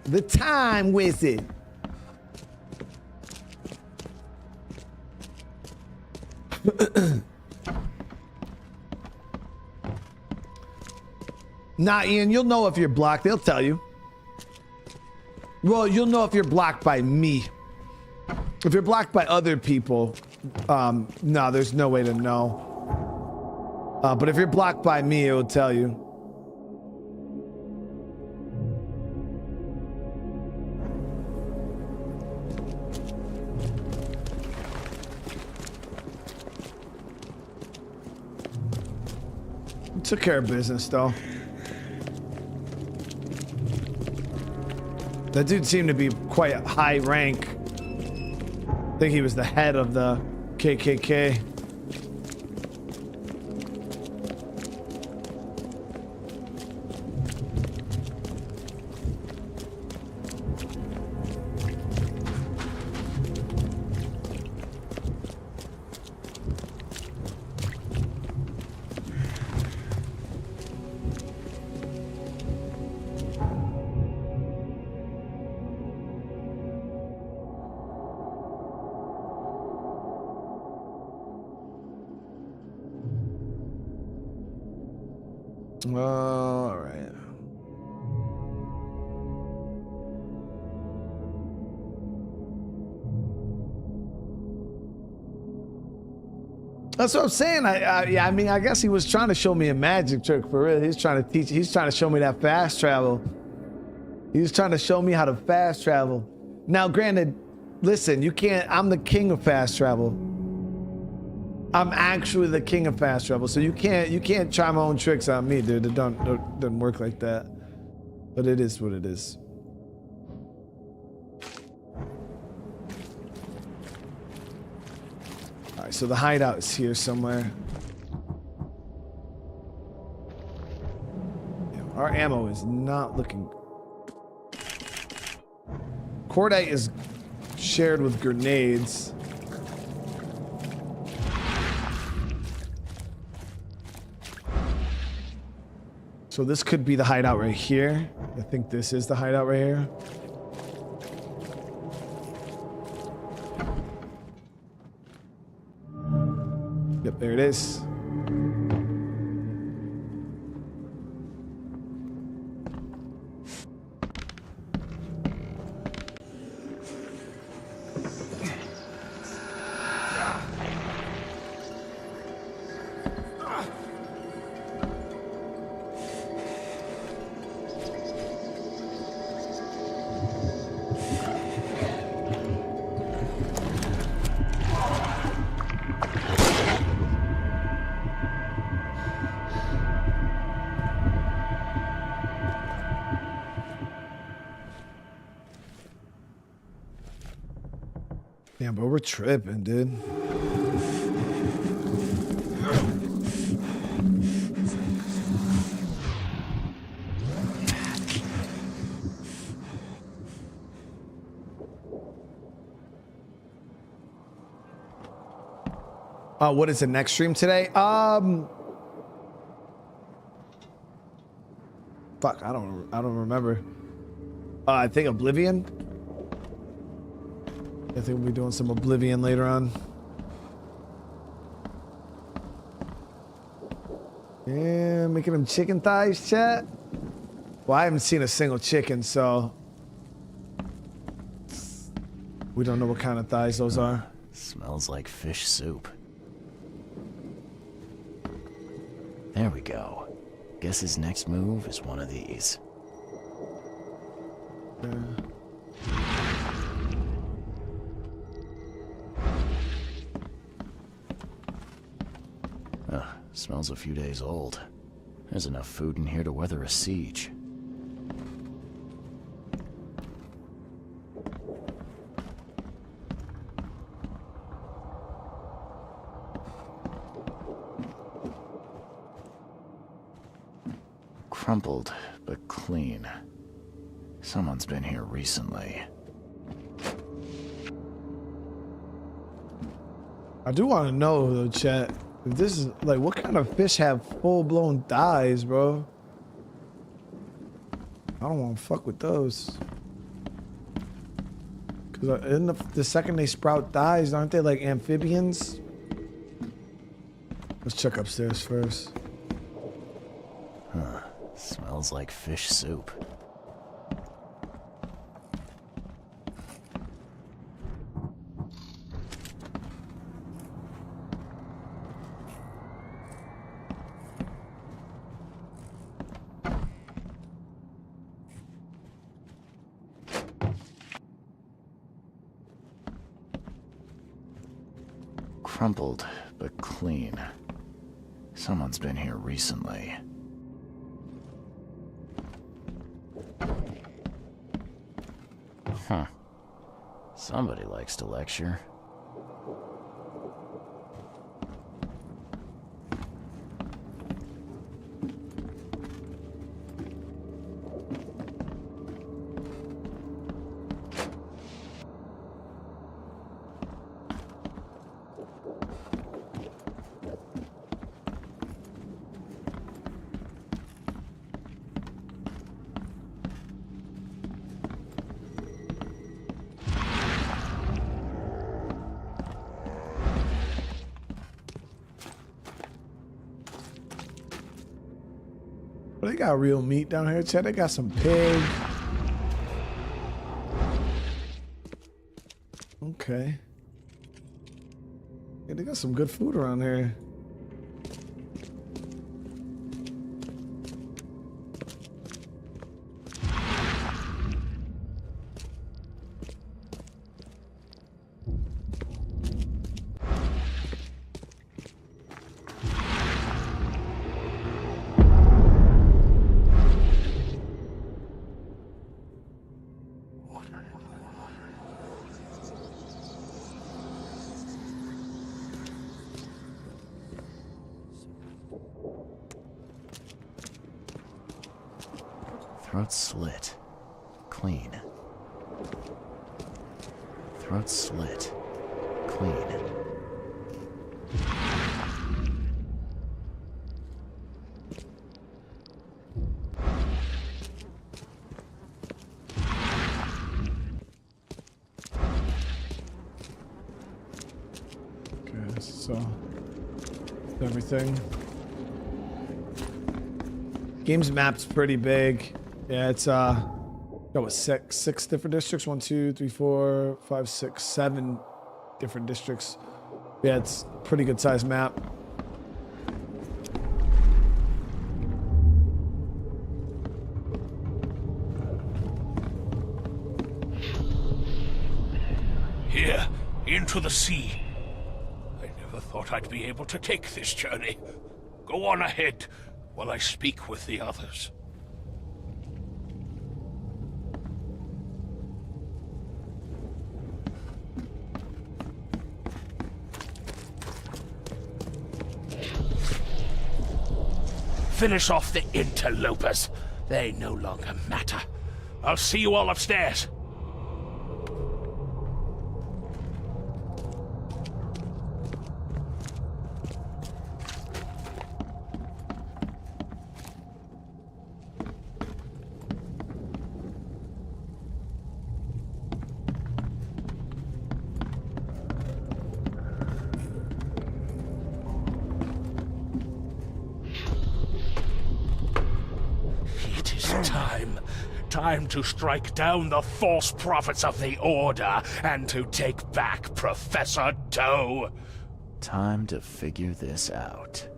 The time wizard. Nah, Ian, you'll know if you're blocked. They'll tell you. Well, you'll know if you're blocked by me. If you're blocked by other people, no, there's no way to know. But if you're blocked by me, it will tell you. Took care of business, though. That dude seemed to be quite high rank. I think he was the head of the KKK. All right. That's what I'm saying. I mean, I guess he was trying to show me a magic trick for real. He's trying to teach. He's trying to show me that fast travel. He's trying to show me how to fast travel. Now, granted, listen, you can't. I'm the king of fast travel. I'm actually the king of fast travel, so you can't try my own tricks on me, dude. It doesn't work like that. But it is what it is. All right, so the hideout is here somewhere. Yeah, our ammo is not looking. Cordite is shared with grenades. So this could be the hideout right here. I think this is the hideout right here. Yep, there it is. Damn, bro, we're tripping, dude. What is the next stream today? Fuck, I don't remember. I think Oblivion. I think we'll be doing some Oblivion later on. Yeah, making them chicken thighs, chat. Well, I haven't seen a single chicken, so we don't know what kind of thighs those are. Smells like fish soup. There we go. Guess his next move is one of these. Smells a few days old. There's enough food in here to weather a siege. Crumpled, but clean. Someone's been here recently. I do want to know though, chat, if this is like, what kind of fish have full-blown thighs, bro? I don't want to fuck with those. Cause in the second they sprout thighs, aren't they like amphibians? Let's check upstairs first. Huh. Smells like fish soup. Crumpled, but clean. Someone's been here recently. Huh. Somebody likes to lecture. But they got real meat down here, Chad. They got some pig. Okay. Yeah, they got some good food around here. Throat slit. Clean. Throat slit. Clean. Okay, so everything. Game's map's pretty big. Yeah, it's what, six different districts? 1, 2, 3, 4, 5, 6, 7 different districts. Yeah, it's a pretty good sized map. Here, into the sea. I never thought I'd be able to take this journey. Go on ahead while I speak with the others. Finish off the interlopers. They no longer matter. I'll see you all upstairs. Time to strike down the false prophets of the Order and to take back Professor Doe. Time to figure this out.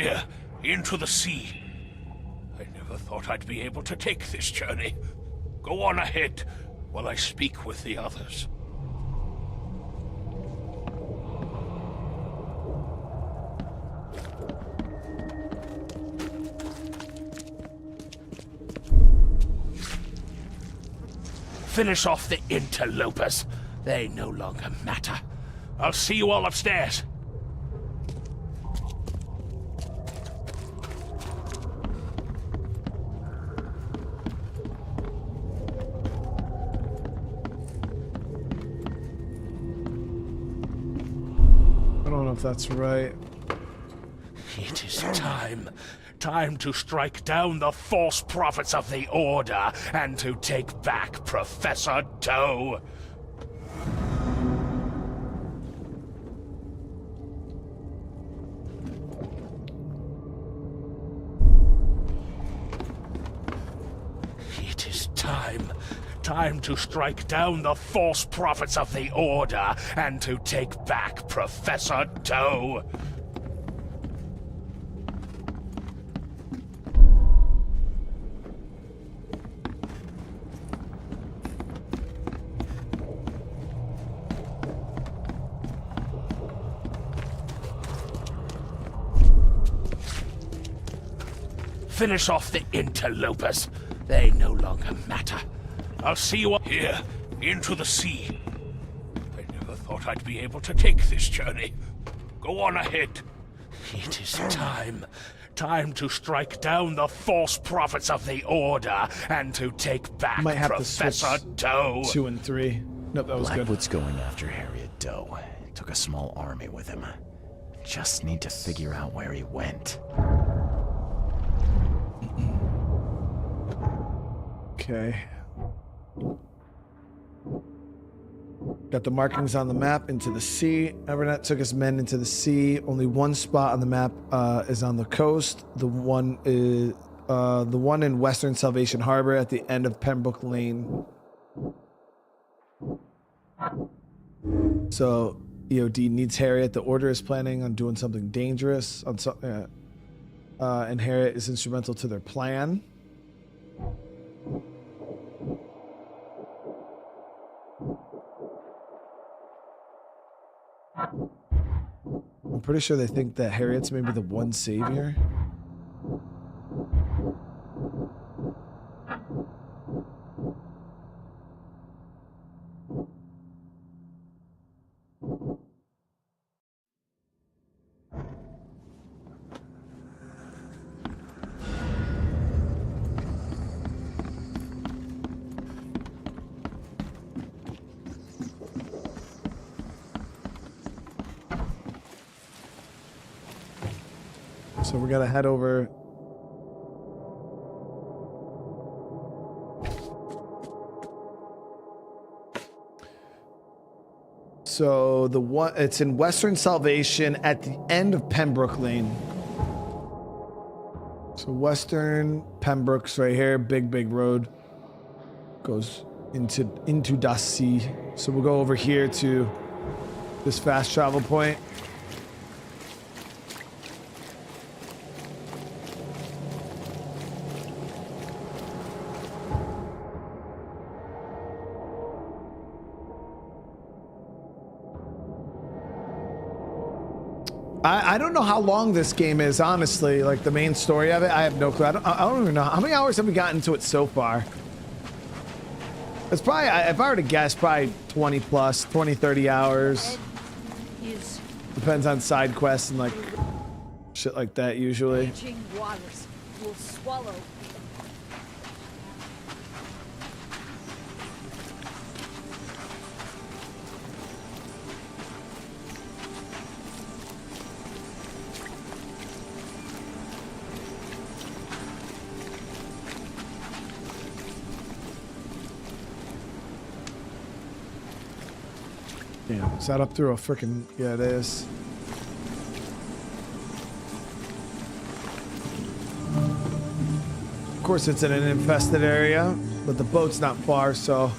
Here, into the sea. I never thought I'd be able to take this journey. Go on ahead while I speak with the others. Finish off the interlopers. They no longer matter. I'll see you all upstairs. I don't know if that's right. It is time. Time to strike down the false prophets of the Order and to take back Professor Doe. It is time. Time to strike down the false prophets of the Order and to take back Professor Doe. Finish off the interlopers. They no longer matter. I'll see you up here, into the sea. I never thought I'd be able to take this journey. Go on ahead. It is time. Time to strike down the false prophets of the Order and to take back Might have Professor to Doe. 2 and 3. Nope, that was Blackwood's good. going after Harriet Doe. Took a small army with him. Just need to figure out where he went. Okay. Got the markings on the map into the sea. Ebernote took his men into the sea. Only one spot on the map is on the coast. The one in Western Salvation Harbor at the end of Pembroke Lane. So EOD needs Harriet. The Order is planning on doing something dangerous. And Harriet is instrumental to their plan. I'm pretty sure they think that Harriet's maybe the one savior. So we gotta head over. So it's in Western Salvation at the end of Pembroke Lane. So Western Pembroke's right here, big road. Goes into Das Sea. So we'll go over here to this fast travel point. I don't know how long this game is, honestly. Like the main story of it, I have no clue. I don't even know. How many hours have we gotten into it so far? It's probably, if I were to guess, probably 20 plus, 20, 30 hours. Depends on side quests and like shit like that usually. Raging waters will swallow. Damn, is that up through a freaking... Yeah, it is. Of course, it's in an infested area, but the boat's not far, so...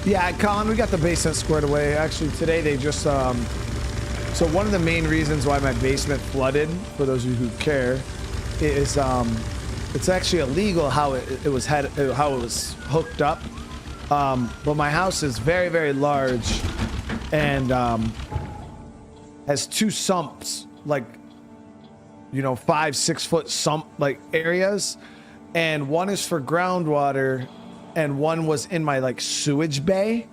Yeah, Colin, we got the basement squared away. Actually, today they just so one of the main reasons why my basement flooded, for those of you who care, is it's actually illegal how it was hooked up. But my house is very, very large and has 2 sumps, like, you know, 5-6 foot sump like areas, and one is for groundwater and one was in my like sewage bay.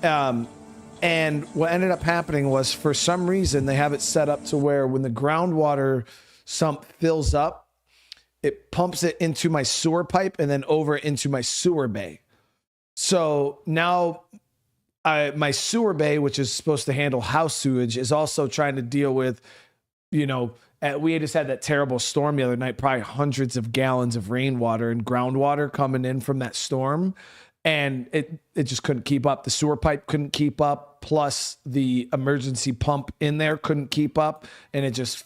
And what ended up happening was, for some reason, they have it set up to where when the groundwater sump fills up, it pumps it into my sewer pipe and then over into my sewer bay. So now my sewer bay, which is supposed to handle house sewage, is also trying to deal with, you know, we just had that terrible storm the other night, probably hundreds of gallons of rainwater and groundwater coming in from that storm. And it just couldn't keep up. The sewer pipe couldn't keep up. Plus the emergency pump in there couldn't keep up. And it just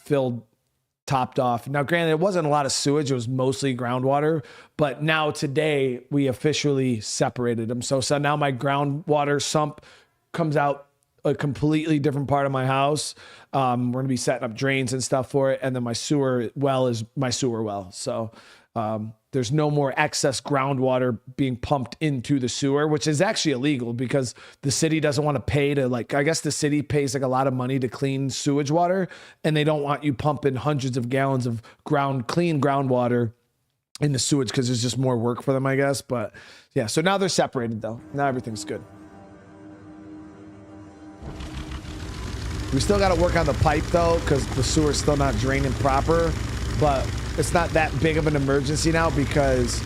topped off. Now, granted, it wasn't a lot of sewage. It was mostly groundwater. But now today we officially separated them. So now my groundwater sump comes out a completely different part of my house. We're going to be setting up drains and stuff for it. And then my sewer well is my sewer well. So there's no more excess groundwater being pumped into the sewer, which is actually illegal because the city doesn't want to pay to, like, I guess the city pays like a lot of money to clean sewage water, and they don't want you pumping hundreds of gallons of clean groundwater in the sewage because there's just more work for them, I guess. But yeah, so now they're separated though. Now everything's good. We still got to work on the pipe though, because the sewer's still not draining proper, but it's not that big of an emergency now because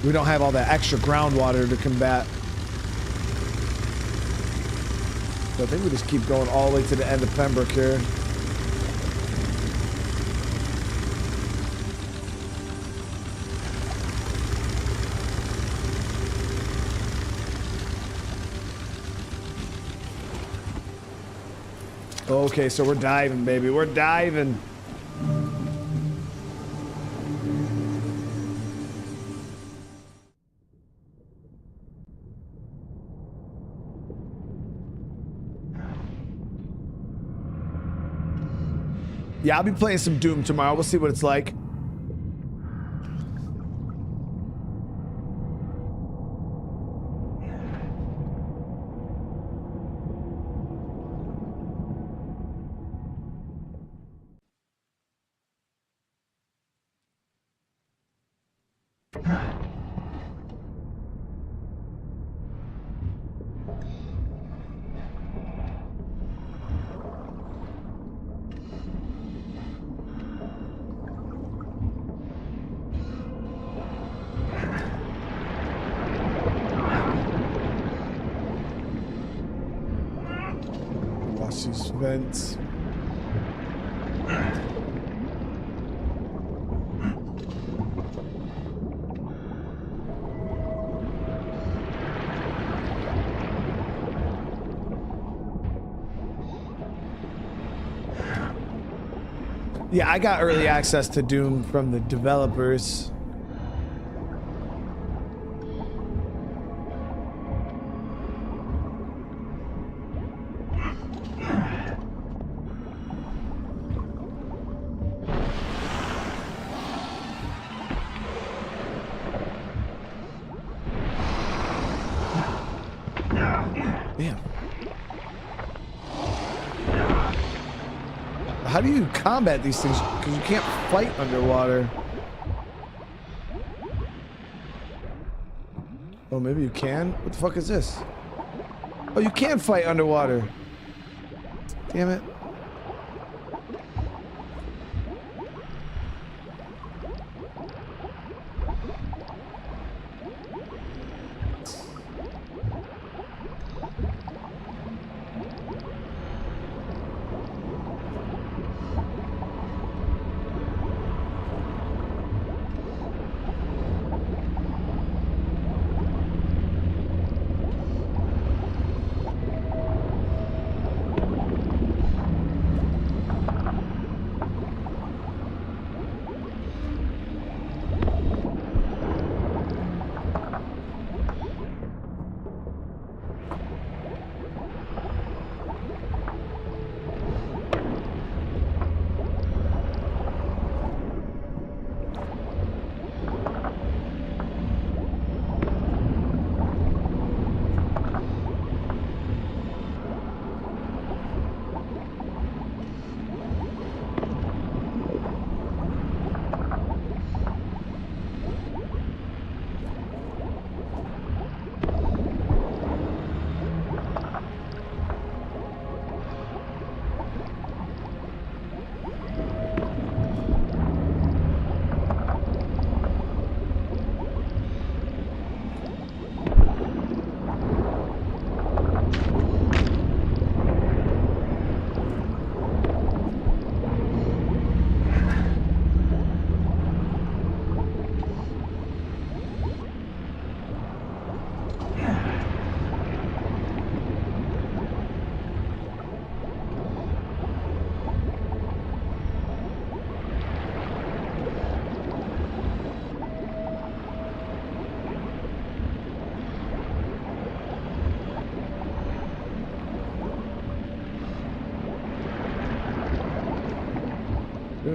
we don't have all that extra groundwater to combat. So I think we just keep going all the way to the end of Pembroke here. Okay, so we're diving, baby. We're diving. Yeah, I'll be playing some Doom tomorrow. We'll see what it's like. These vents. Yeah, I got early access to Doom from the developers. How do you combat these things? Because you can't fight underwater. Oh, maybe you can? What the fuck is this? Oh, you can fight underwater. Damn it.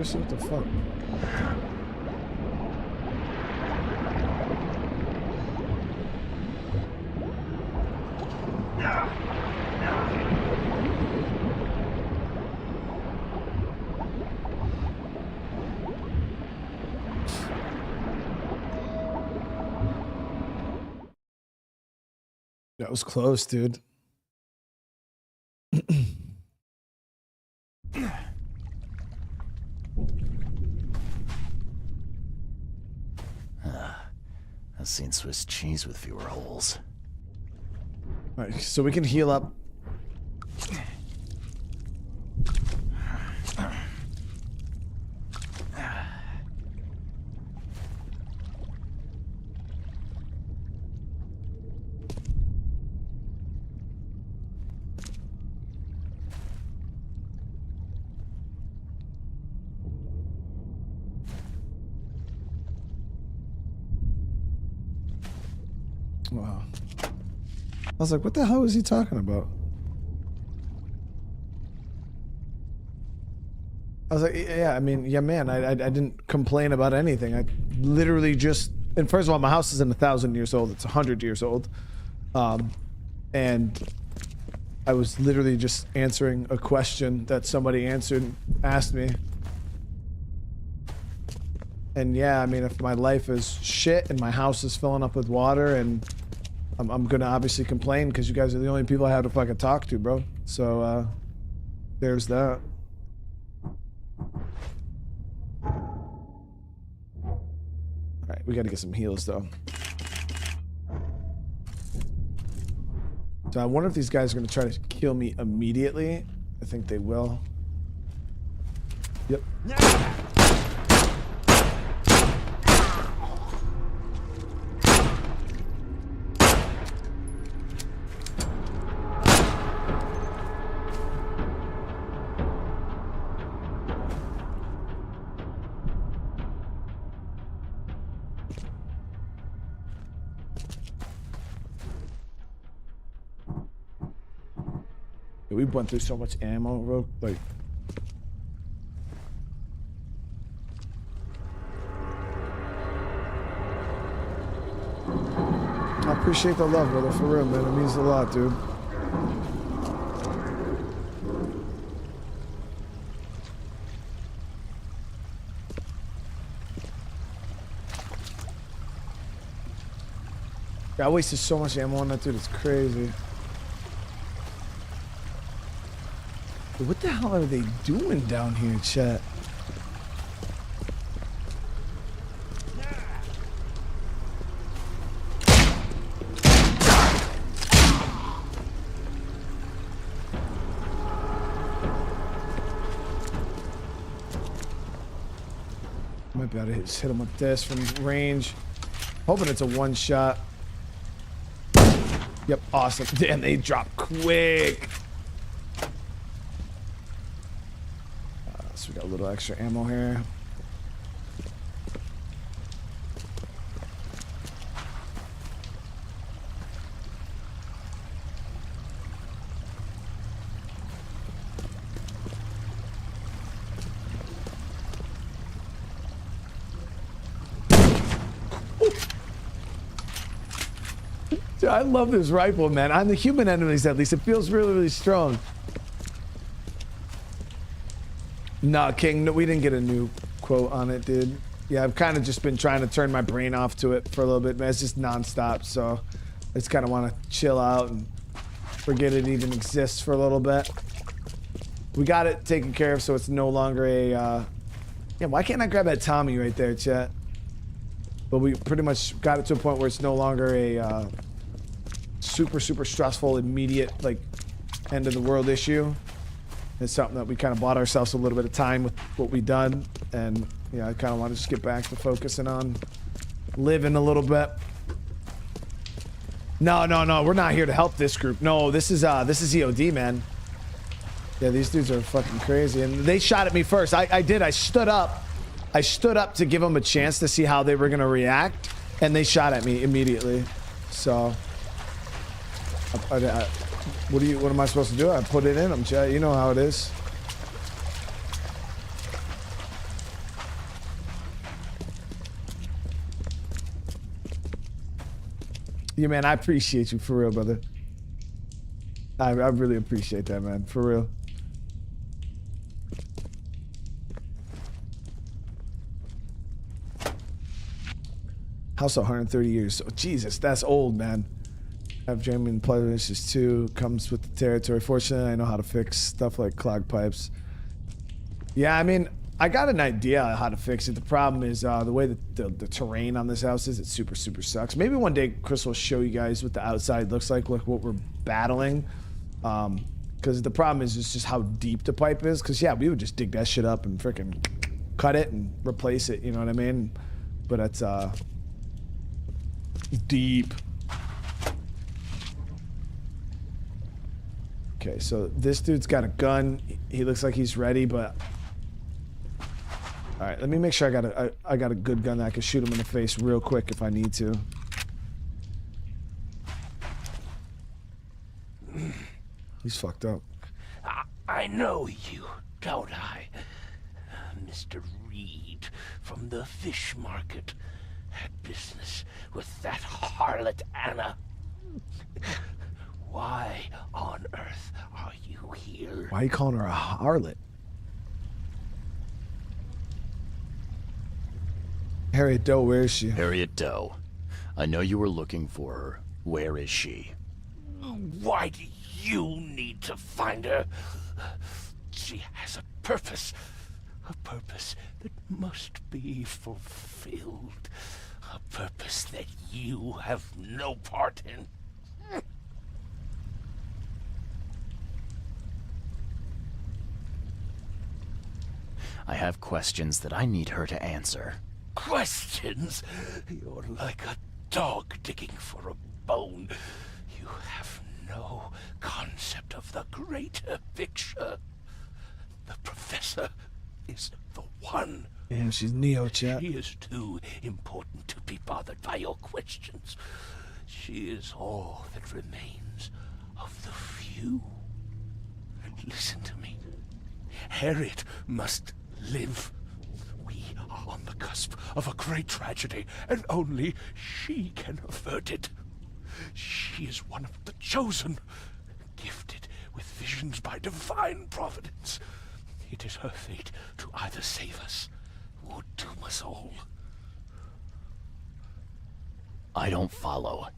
Seriously, what the fuck? That was close, dude. I've seen Swiss cheese with fewer holes. All right, so we can heal up. Wow. I was like, what the hell is he talking about? I was like, yeah, I mean, yeah, man, I didn't complain about anything. I literally just, and first of all, my house isn't 1,000 years old. It's 100 years old. And I was literally just answering a question that somebody asked me. And yeah, I mean, if my life is shit and my house is filling up with water, and I'm gonna obviously complain because you guys are the only people I have to fucking talk to, bro. So, there's that. Alright, we gotta get some heals, though. So I wonder if these guys are gonna try to kill me immediately. I think they will. Yep. We went through so much ammo, bro. Like, I appreciate the love, brother. For real, man. It means a lot, dude. Yeah, I wasted so much ammo on that dude. It's crazy. What the hell are they doing down here, chat? Might be able to just hit him with this from range. Hoping it's a one shot. Yep, awesome. Damn, they drop quick. So we got a little extra ammo here. Dude, I love this rifle, man. On the human enemies, at least, it feels really, really strong. Nah, King, no, we didn't get a new quote on it, dude. Yeah, I've kind of just been trying to turn my brain off to it for a little bit, man. It's just nonstop, so I just kind of want to chill out and forget it even exists for a little bit. We got it taken care of, so it's no longer a, yeah, why can't I grab that Tommy right there, chat? But we pretty much got it to a point where it's no longer a, super, super stressful, immediate, like, end of the world issue. It's something that we kind of bought ourselves a little bit of time with what we done, and yeah, I kind of want to just get back to focusing on living a little bit. No, we're not here to help this group. No, this is EOD, man. Yeah, these dudes are fucking crazy, and they shot at me first. I stood up to give them a chance to see how they were gonna react, and they shot at me immediately. So, what am I supposed to do? I put it in them, chat. You know how it is. Yeah, man, I appreciate you for real, brother. I really appreciate that, man, for real. House 130 years. So, Jesus, that's old, man. I have German pleasures too. Comes with the territory. Fortunately, I know how to fix stuff like clogged pipes. Yeah, I mean, I got an idea how to fix it. The problem is the way that the terrain on this house is. It super sucks. Maybe one day Chris will show you guys what the outside looks like what we're battling. Because the problem is just how deep the pipe is. Because yeah, we would just dig that shit up and freaking cut it and replace it. You know what I mean? But it's deep. Okay, so this dude's got a gun. He looks like he's ready, but all right, let me make sure I got a good gun that I can shoot him in the face real quick if I need to. He's fucked up. I know you, don't I? Mr. Reed from the fish market had business with that harlot Anna. Why on earth are you here? Why are you calling her a harlot? Harriet Doe, where is she? Harriet Doe. I know you were looking for her. Where is she? Why do you need to find her? She has a purpose that must be fulfilled. A purpose that you have no part in. I have questions that I need her to answer. Questions? You're like a dog digging for a bone. You have no concept of the greater picture. The professor is the one. Damn, she's Neo, chat. She is too important to be bothered by your questions. She is all that remains of the few. Listen to me. Harriet must live. We are on the cusp of a great tragedy, and only she can avert it. She is one of the chosen, gifted with visions by divine providence. It is her fate to either save us or doom us all. I don't follow.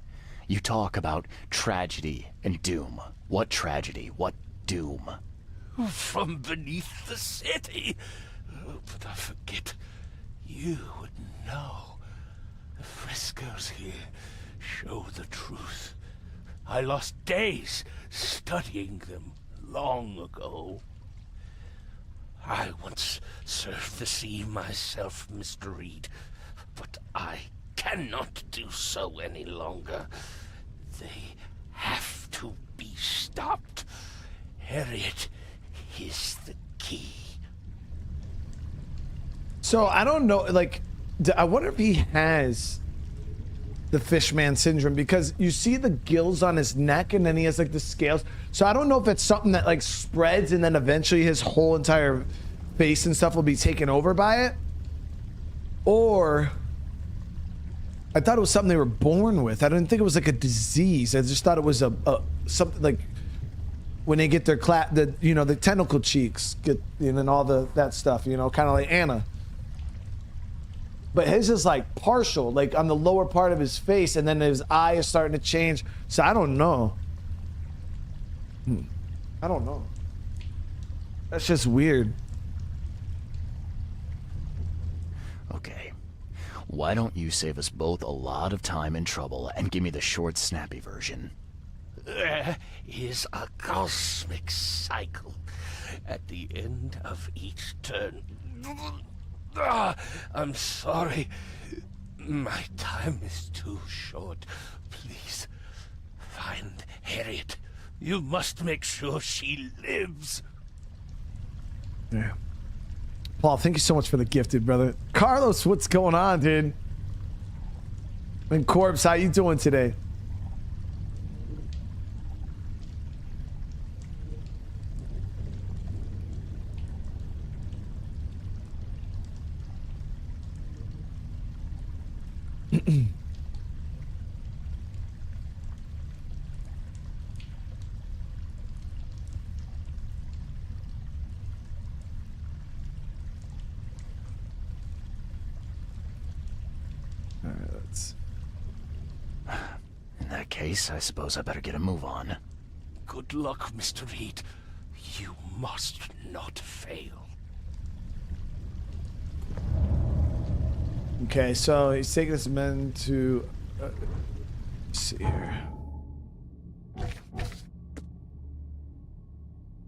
You talk about tragedy and doom. What tragedy? What doom? From beneath the city. But I forget, you would know. The frescoes here show the truth. I lost days studying them long ago. I once surfed the sea myself, Mr. Reed, but I cannot do so any longer. They have to be stopped. Harriet is the key. So I don't know, like, I wonder if he has the Fishman syndrome, because you see the gills on his neck and then he has like the scales. So I don't know if it's something that like spreads and then eventually his whole entire face and stuff will be taken over by it. Or I thought it was something they were born with. I didn't think it was like a disease. I just thought it was a something like when they get their the tentacle cheeks get, and then all that stuff, kind of like Anna. But his is like partial, like on the lower part of his face, and then his eye is starting to change. So I don't know. I don't know. That's just weird. Okay. Why don't you save us both a lot of time and trouble and give me the short, snappy version? There is a cosmic cycle at the end of each turn. I'm sorry. My time is too short. Please, find Harriet. You must make sure she lives. Yeah. Paul, thank you so much for the gifted, brother. Carlos, what's going on, dude? And Corpse, how you doing today? All right, let's. In that case, I suppose I better get a move on. Good luck, Mr. Reed. You must not fail. Okay, so he's taking his men to. Let's see here.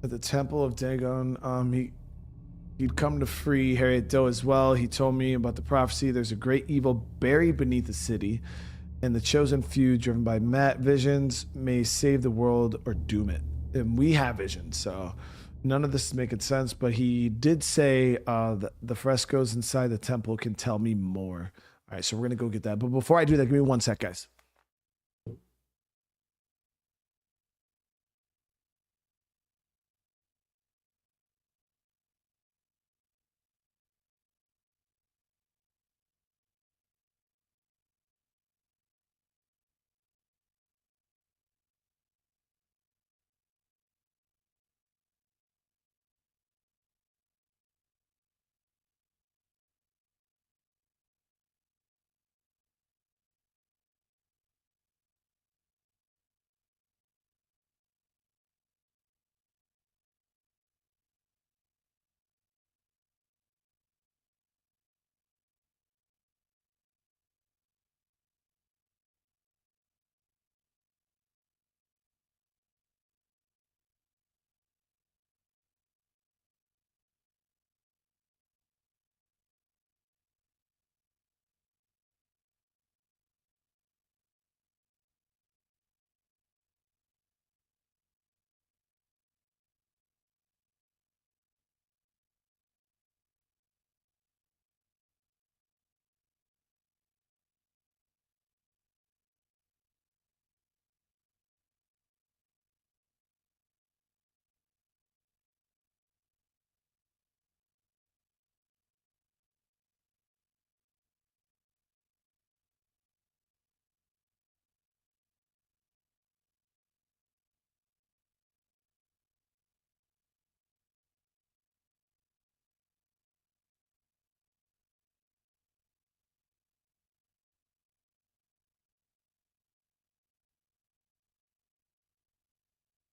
At the Temple of Dagon, he'd come to free Harriet Doe as well. He told me about the prophecy. There's a great evil buried beneath the city, and the chosen few, driven by visions, may save the world or doom it. And we have visions, so none of this is making sense. But he did say that the frescoes inside the temple can tell me more. All right, so we're gonna go get that. But before I do that, give me 1 sec, guys.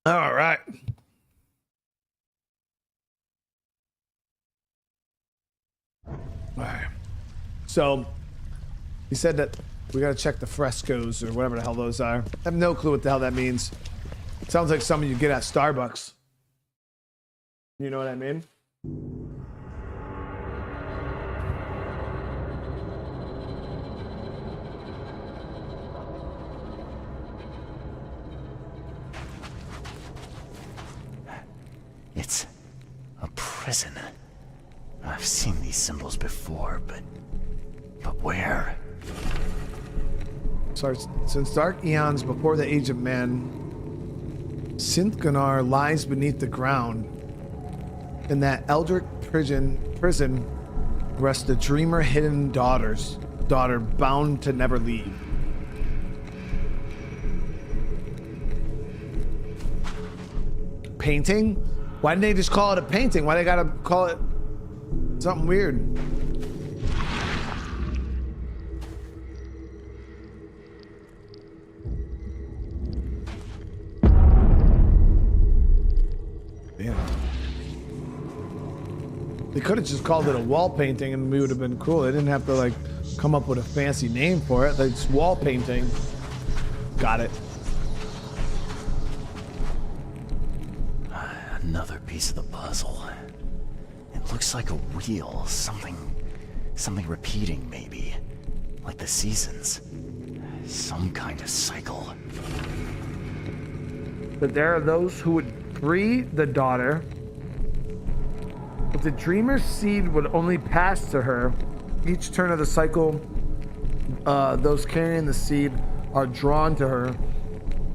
All right. All right. So he said that we gotta check the frescoes or whatever the hell those are. I have no clue what the hell that means. It sounds like something you get at Starbucks. You know what I mean? It's a prison. I've seen these symbols before, but where? So since dark eons before the age of man, Synthganar lies beneath the ground. In that eldritch prison rests the dreamer hidden daughter bound to never leave. Painting? Why didn't they just call it a painting? Why they gotta call it something weird? Damn. They could have just called it a wall painting and we would have been cool. They didn't have to like come up with a fancy name for it. Like, it's wall painting. Got it. Another piece of the puzzle. It looks like a wheel, something repeating maybe, like the seasons. Some kind of cycle. But there are those who would free the daughter, but the dreamer's seed would only pass to her. Each turn of the cycle, those carrying the seed are drawn to her,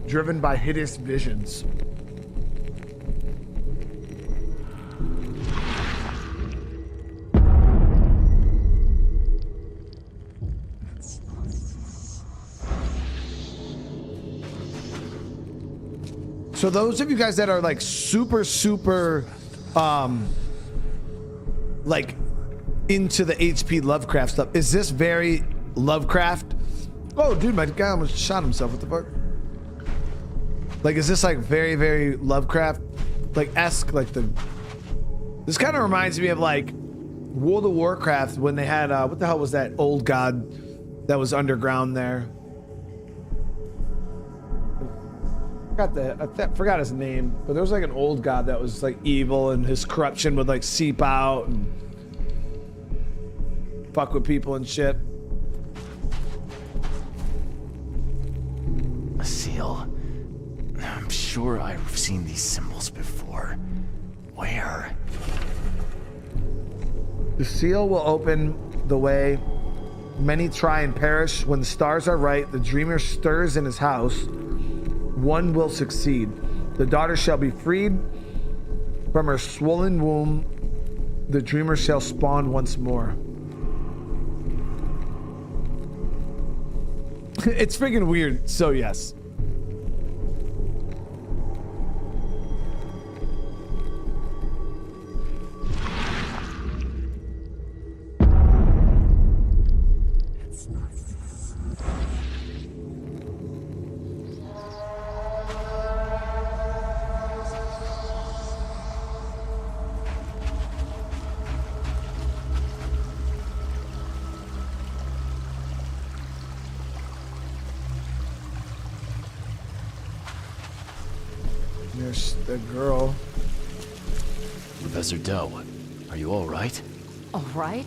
driven by hideous visions. So those of you guys that are like super like into the HP Lovecraft stuff, is this very Lovecraft. Oh, dude, my guy almost shot himself. What the fuck? Like, is this like very, very Lovecraft, like esque? Like this kind of reminds me of like World of Warcraft when they had what the hell was that old god that was underground there? Forgot his name, but there was like an old god that was like evil and his corruption would like seep out and fuck with people and shit. A seal. I'm sure I've seen these symbols before. Where? The seal will open the way. Many try and perish. When the stars are right, the dreamer stirs in his house. One will succeed. The daughter shall be freed from her swollen womb. The dreamer shall spawn once more. It's freaking weird, so yes. There's the girl. Professor Doe, are you all right? All right.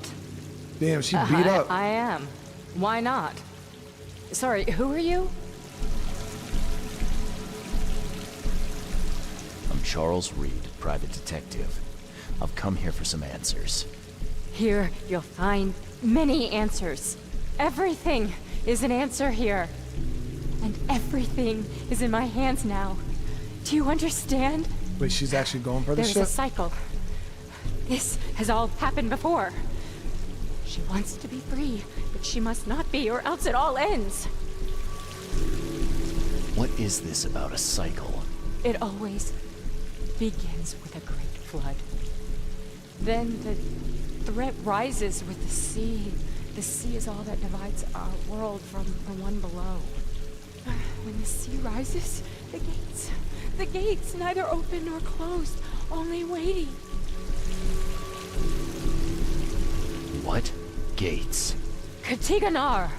Damn, she beat up. I am. Why not? Sorry, who are you? I'm Charles Reed, private detective. I've come here for some answers. Here, you'll find many answers. Everything is an answer here. And everything is in my hands now. Do you understand? Wait, she's actually going for this shit? There's a cycle. This has all happened before. She wants to be free, but she must not be, or else it all ends. What is this about a cycle? It always begins with a great flood. Then the threat rises with the sea. The sea is all that divides our world from the one below. When the sea rises, the gates neither open nor closed, only waiting. What? Gates? Katiganar!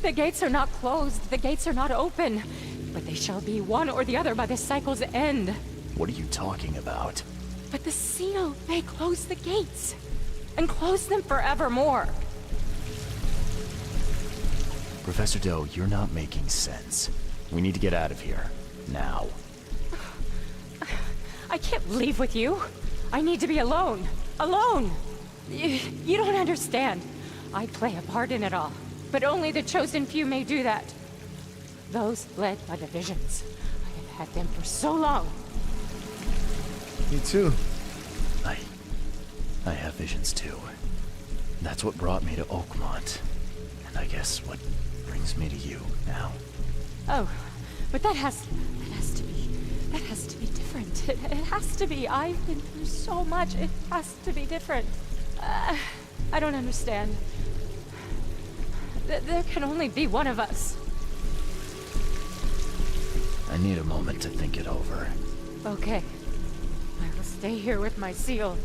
The gates are not closed, the gates are not open, but they shall be one or the other by the cycle's end. What are you talking about? But the seal may close the gates, and close them forevermore. Professor Doe, you're not making sense. We need to get out of here. Now. I can't leave with you. I need to be alone. Alone! You don't understand. I play a part in it all, but only the chosen few may do that. Those led by the visions. I have had them for so long. Me too. I have visions too. That's what brought me to Oakmont. And I guess what brings me to you now. Oh, but that has to be different. It has to be. I've been through so much. It has to be different. I don't understand. There can only be one of us. I need a moment to think it over. Okay. I will stay here with my seal.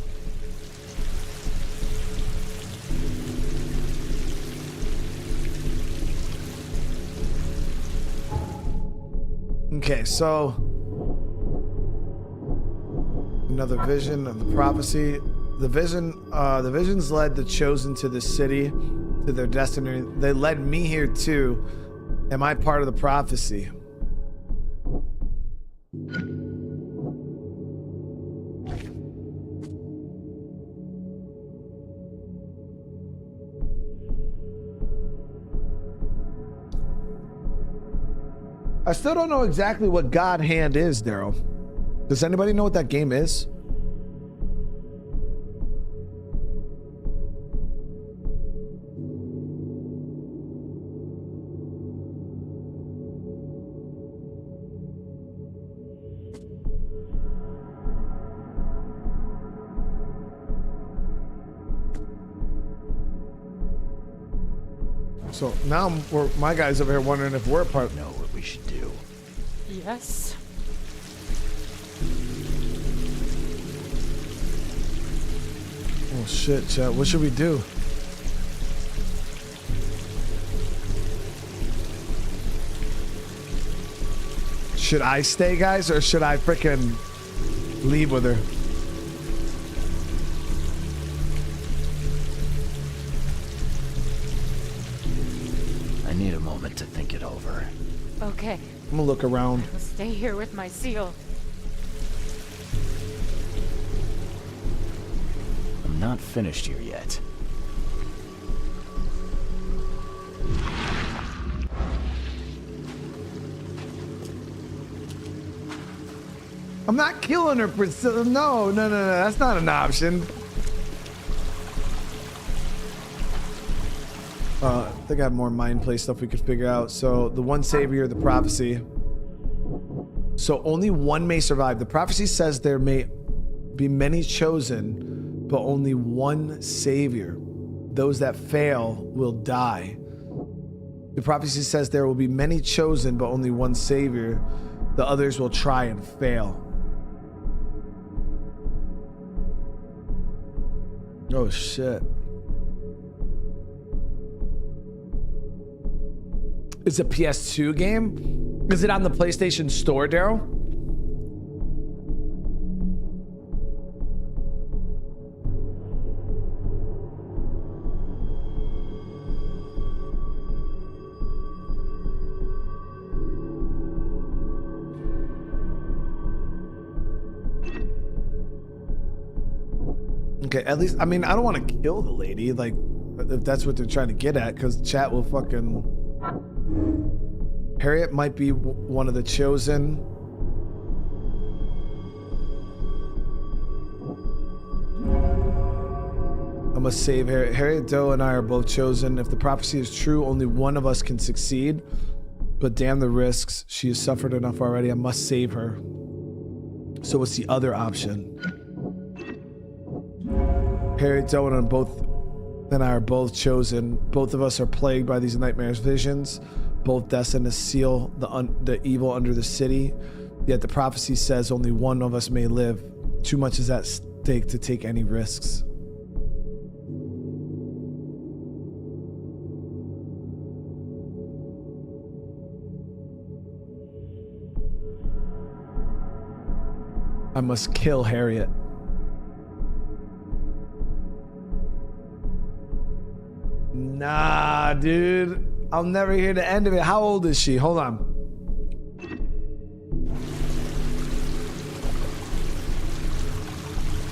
Okay, so another vision of the prophecy. The visions led the chosen to the city, to their destiny. They led me here too. Am I part of the prophecy? I still don't know exactly what God Hand is, Daryl. Does anybody know what that game is? So now my guy's over here wondering if we're part. Know what we should do. Yes. Oh shit, chat. What should we do? Should I stay, guys, or should I frickin' leave with her? I need a moment to think it over. Okay. I'm gonna look around. I'll stay here with my seal. I'm not finished here yet. I'm not killing her, Priscilla. No, that's not an option. I think I have more mind play stuff we could figure out. So the one savior, the prophecy. So only one may survive. The prophecy says there may be many chosen, but only one savior. Those that fail will die. The prophecy says there will be many chosen, but only one savior. The others will try and fail. Oh shit. It's a PS2 game? Is it on the PlayStation Store, Daryl? Okay, at least, I mean, I don't want to kill the lady, like, if that's what they're trying to get at, because chat will fucking... Harriet might be one of the chosen. I must save Harriet. Harriet Doe and I are both chosen. If the prophecy is true, only one of us can succeed. But damn the risks. She has suffered enough already. I must save her. So what's the other option? Harriet Doe and I are both chosen. Both of us are plagued by these nightmares visions, both destined to seal the evil under the city. Yet the prophecy says only one of us may live. Too much is at stake to take any risks. I must kill Harriet. Nah, dude. I'll never hear the end of it. How old is she? Hold on.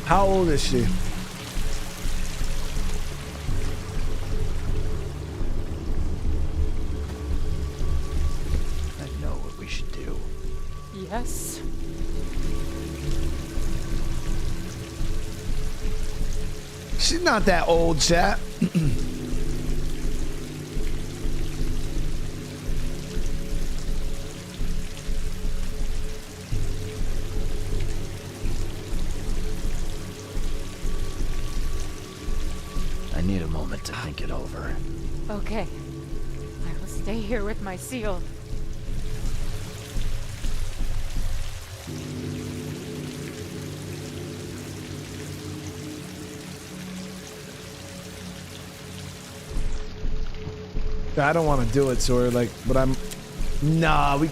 How old is she? I know what we should do. Yes. She's not that old, chat. I need a moment to think it over. Okay. I will stay here with my seal. I don't want to do it, so like, but I'm... Nah, we...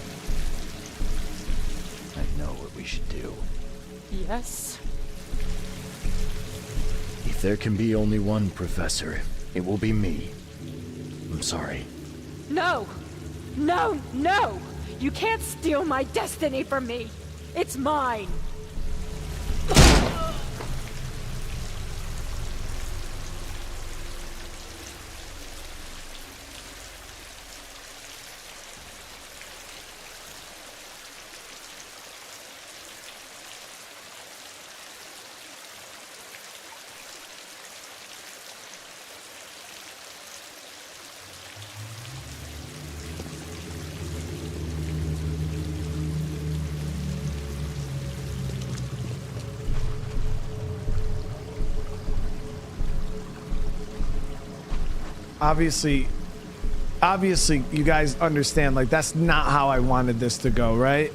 I know what we should do. Yes. If there can be only one professor, it will be me. I'm sorry. No! No, no! You can't steal my destiny from me! It's mine! Obviously, obviously you guys understand, like, that's not how I wanted this to go, right?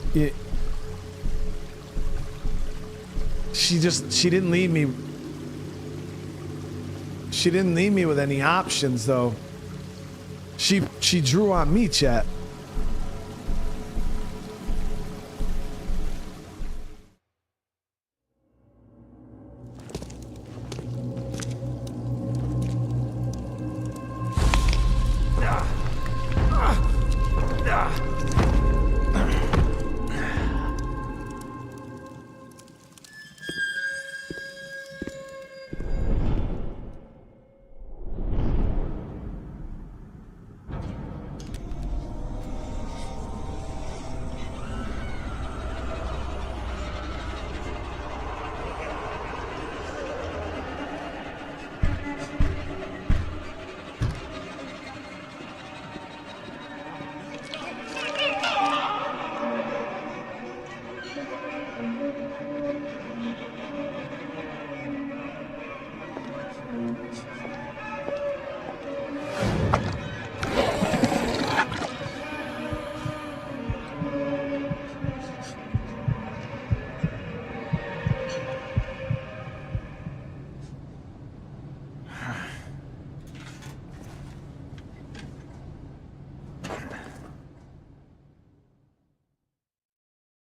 She didn't leave me. She didn't leave me with any options, though. She drew on me, chat.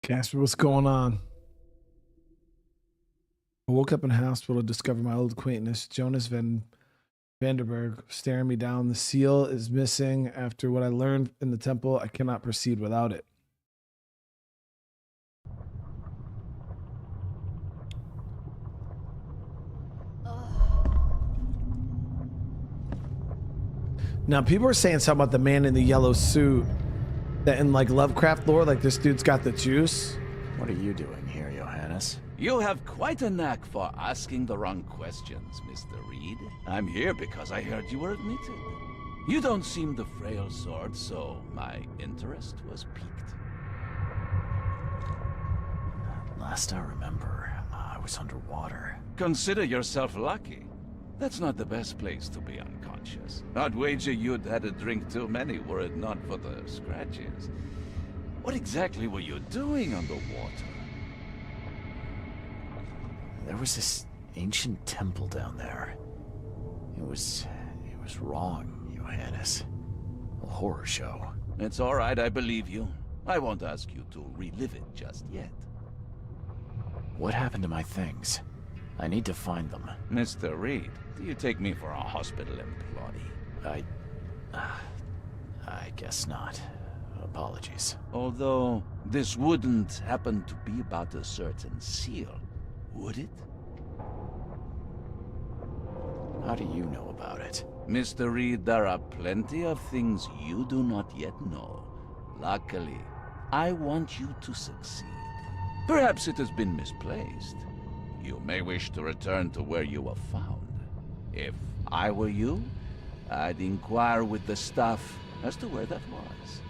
Casper, what's going on? I woke up in a hospital to discover my old acquaintance, Jonas Vanderberg, staring me down. The seal is missing. After what I learned in the temple, I cannot proceed without it. Now, people are saying something about the man in the yellow suit. That in like Lovecraft lore, like this dude's got the juice. What are you doing here, Johannes? You have quite a knack for asking the wrong questions, Mr. Reed. I'm here because I heard you were admitted. You don't seem the frail sort, so my interest was piqued. Last I remember, I was underwater. Consider yourself lucky. That's not the best place to be unconscious. I'd wager you'd had a drink too many were it not for the scratches. What exactly were you doing underwater? There was this ancient temple down there. It was wrong, Johannes. A horror show. It's all right, I believe you. I won't ask you to relive it just yet. What happened to my things? I need to find them. Mr. Reed, do you take me for a hospital employee? I guess not. Apologies. Although, this wouldn't happen to be about a certain seal, would it? How do you know about it? Mr. Reed, there are plenty of things you do not yet know. Luckily, I want you to succeed. Perhaps it has been misplaced. You may wish to return to where you were found. If I were you, I'd inquire with the staff as to where that was.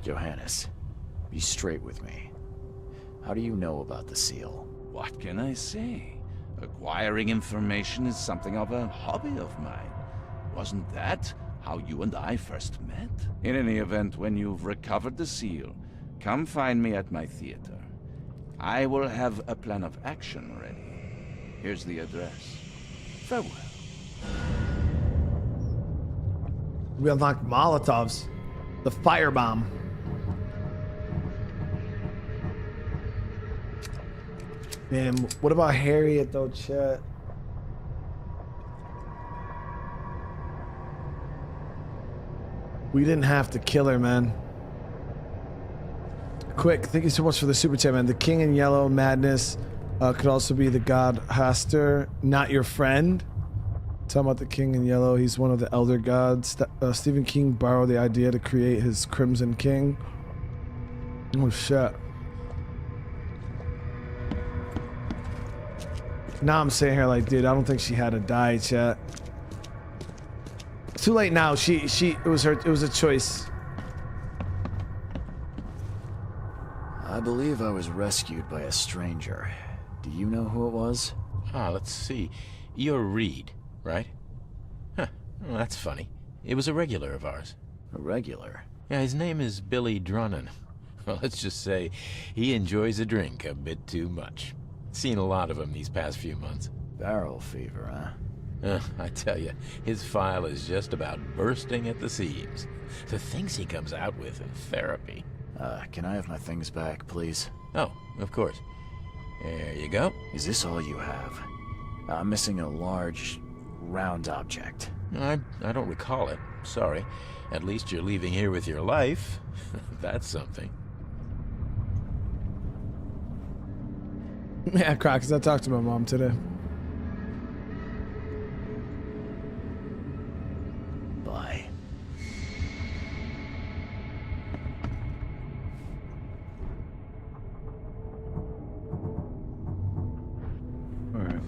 Johannes, be straight with me. How do you know about the seal? What can I say? Acquiring information is something of a hobby of mine. Wasn't that how you and I first met? In any event, when you've recovered the seal, come find me at my theater. I will have a plan of action ready. Here's the address. Farewell. We unlocked Molotovs. The firebomb. Man, what about Harriet Doe, chat? We didn't have to kill her, man. Quick, thank you so much for the super chat, man. The King in Yellow, Madness, could also be the god Hastur, not your friend. Talking about the King in Yellow, he's one of the elder gods. Stephen King borrowed the idea to create his Crimson King. Oh shit. Now I'm saying here like, dude, I don't think she had to die, chat. It's too late now. It was a choice. I believe I was rescued by a stranger. Do you know who it was? Let's see. You're Reed, right? Huh, Well, that's funny. It was a regular of ours. A regular? Yeah, his name is Billy Drunnen. Well, let's just say he enjoys a drink a bit too much. Seen a lot of him these past few months. Barrel fever, huh? I tell you, his file is just about bursting at the seams. The things he comes out with in therapy. Can I have my things back, please? Oh, of course. There you go. Is this all you have? I'm missing a large, round object. I don't recall it. Sorry. At least you're leaving here with your life. That's something. Yeah, Croc, 'cause I talked to my mom today. Bye. Alright.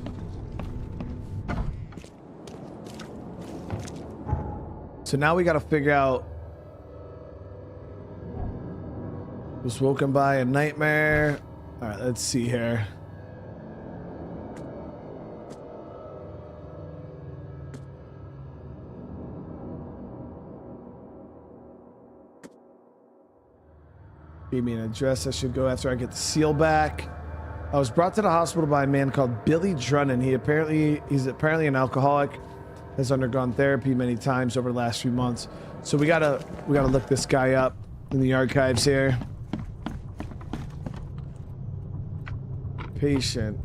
So now we gotta figure out. Was woken by a nightmare. Alright, let's see here. Give me an address I should go after I get the seal back. I was brought to the hospital by a man called Billy Drunnen. He's apparently an alcoholic, has undergone therapy many times over the last few months. So we gotta look this guy up in the archives here. Patient.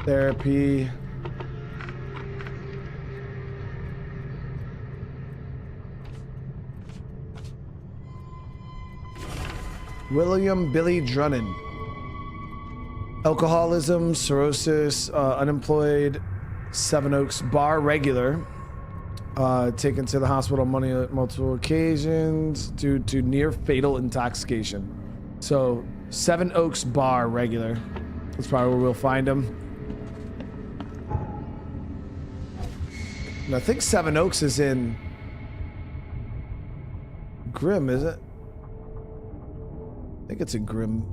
Therapy. William Billy Drunnen. Alcoholism, cirrhosis, unemployed, Seven Oaks bar regular. Taken to the hospital on multiple occasions due to near fatal intoxication. So, Seven Oaks bar regular. That's probably where we'll find him. And I think Seven Oaks is in Grimm, is it? I think it's in Grimm.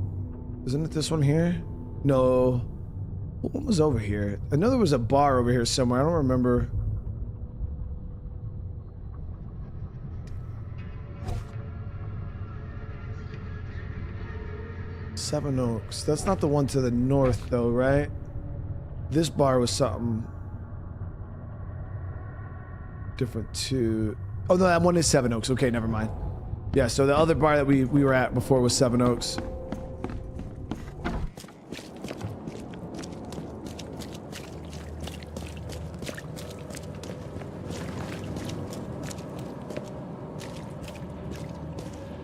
Isn't it this one here? No. What one was over here? I know there was a bar over here somewhere. I don't remember. Seven Oaks. That's not the one to the north, though, right? This bar was something different too. Oh no, that one is Seven Oaks. Okay, never mind. Yeah, so the other bar that we were at before was Seven Oaks.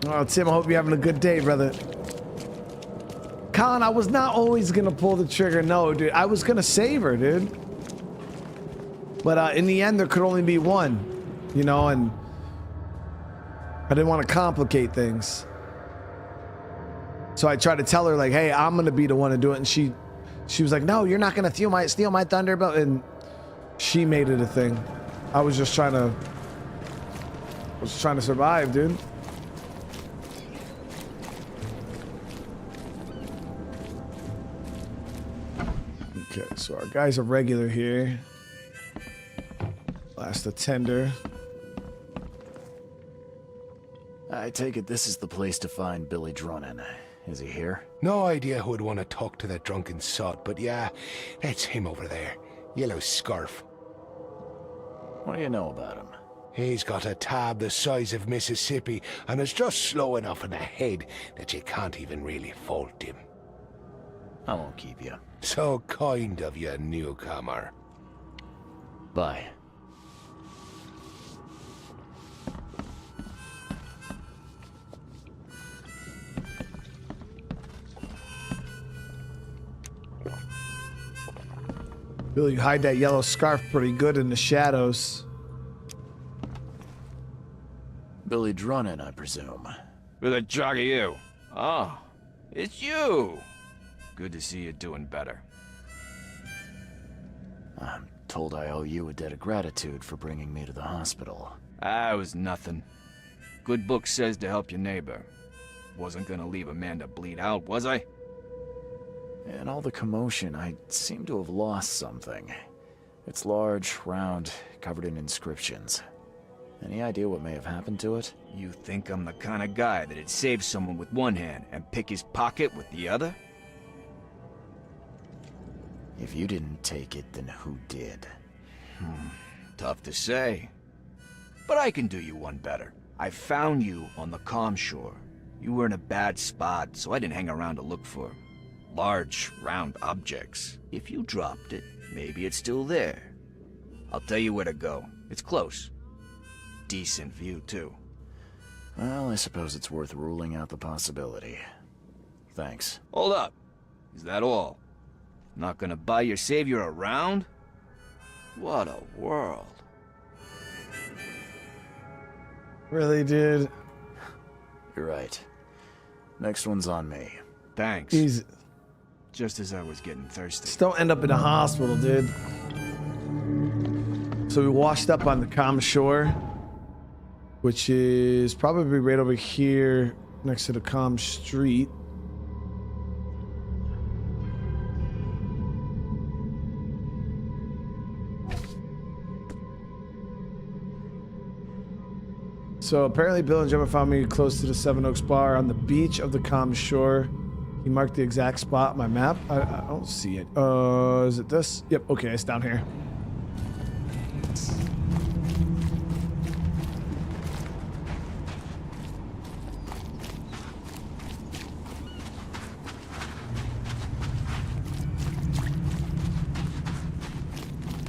Oh, Tim, I hope you're having a good day, brother. Colin, I was not always gonna pull the trigger. No, dude, I was gonna save her, dude. But in the end, there could only be one, you know, and I didn't want to complicate things. So I tried to tell her, like, hey, I'm gonna be the one to do it, and she was like, no, you're not gonna steal my thunder, but and she made it a thing. I was just trying to survive, dude. Okay, so our guy's a regular here. Last attender. I take it this is the place to find Billy Drunnen. Is he here? No idea who'd want to talk to that drunken sot, but yeah, that's him over there. Yellow scarf. What do you know about him? He's got a tab the size of Mississippi, and is just slow enough in the head that you can't even really fault him. I won't keep you. So kind of you, newcomer. Bye. Billy, you hide that yellow scarf pretty good in the shadows. Billy Drunnen, I presume. Who the jog are you? Oh, it's you. Good to see you doing better. I'm told I owe you a debt of gratitude for bringing me to the hospital. Ah, it was nothing. Good book says to help your neighbor. Wasn't gonna leave a man to bleed out, was I? In all the commotion, I seem to have lost something. It's large, round, covered in inscriptions. Any idea what may have happened to it? You think I'm the kind of guy that'd save someone with one hand and pick his pocket with the other? If you didn't take it, then who did? Tough to say. But I can do you one better. I found you on the calm shore. You were in a bad spot, so I didn't hang around to look for large, round objects. If you dropped it, maybe it's still there. I'll tell you where to go. It's close. Decent view, too. Well, I suppose it's worth ruling out the possibility. Thanks. Hold up. Is that all? Not gonna buy your savior around? What a world. Really, dude? You're right. Next one's on me. Thanks. Easy. Just as I was getting thirsty. Just don't end up in a hospital, dude. So we washed up on the calm shore, which is probably right over here next to the calm street. So apparently Bill and Gemma found me close to the Seven Oaks bar on the beach of the calm shore. He marked the exact spot on my map. I don't see it. Is it this? Yep, okay, it's down here.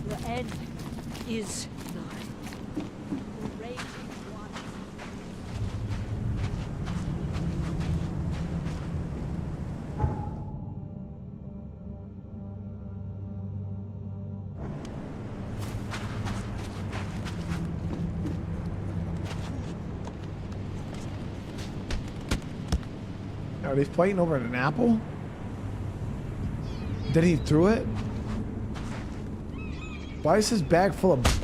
The end is nigh. The raging waters. Are they fighting over an apple? Did he threw it? Why is his bag full of...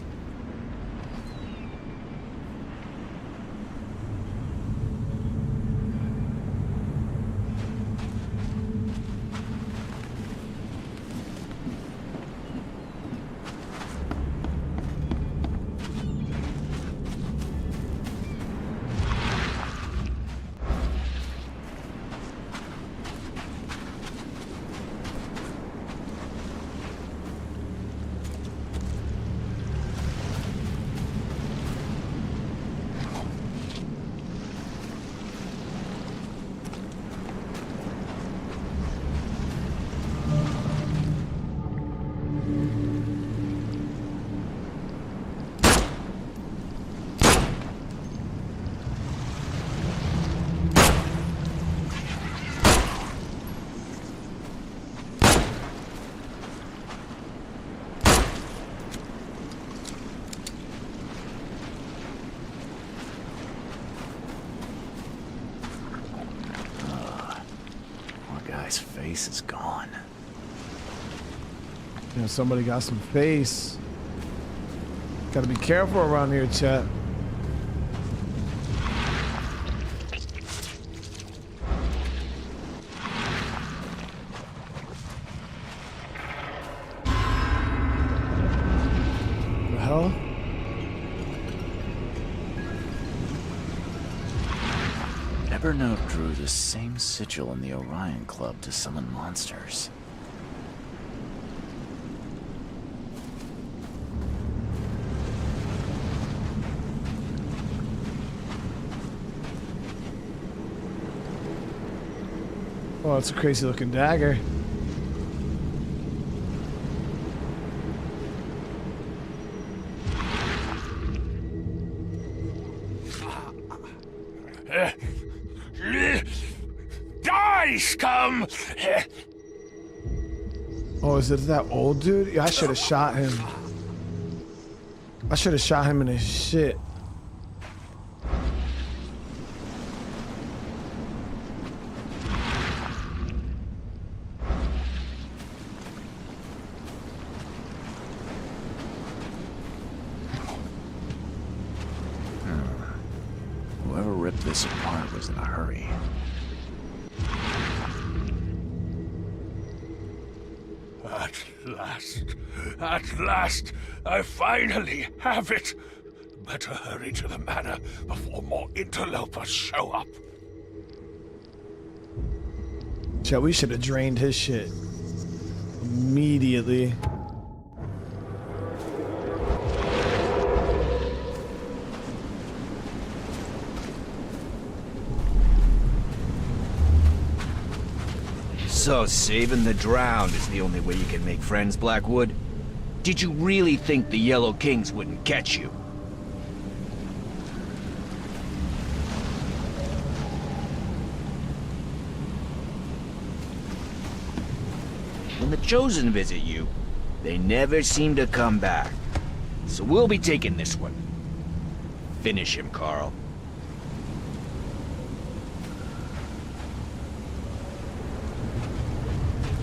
Guy's face is gone. You know, somebody got some face. Gotta be careful around here, chat. The hell? Ebernote drew the same sigil in the Orion Club to summon monsters. Oh, it's a crazy looking dagger. Die, scum! Oh, is it that old dude? Yeah, I should have shot him. I should have shot him in his shit. Whoever ripped this apart was in a hurry. At At last, I finally have it. Better hurry to the manor before more interlopers show up. Chat, we should have drained his shit immediately. So saving the drowned is the only way you can make friends, Blackwood? Did you really think the Yellow Kings wouldn't catch you? When the Chosen visit you, they never seem to come back. So we'll be taking this one. Finish him, Carl.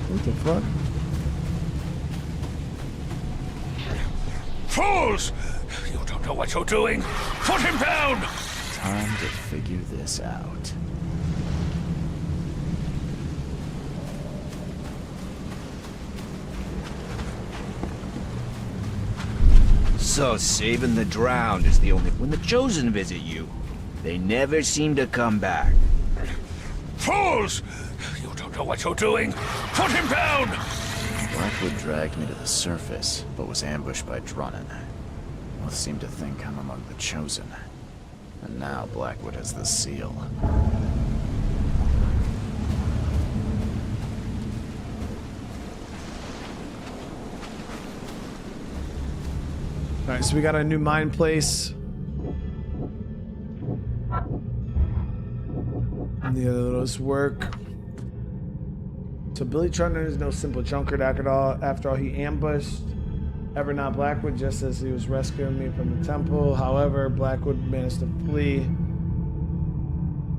What the fuck? Fools! You don't know what you're doing. Put him down! Time to figure this out. So saving the drowned is the only... When the Chosen visit you, they never seem to come back. Fools! You don't know what you're doing. Put him down! Blackwood dragged me to the surface, but was ambushed by Drunnen. Both seemed to think I'm among the Chosen. And now Blackwood has the seal. Alright, so we got a new mine place. And the other those work. So Billy Drunnen is no simple drunkard after all. He ambushed Ebernote Blackwood just as he was rescuing me from the temple. However, Blackwood managed to flee.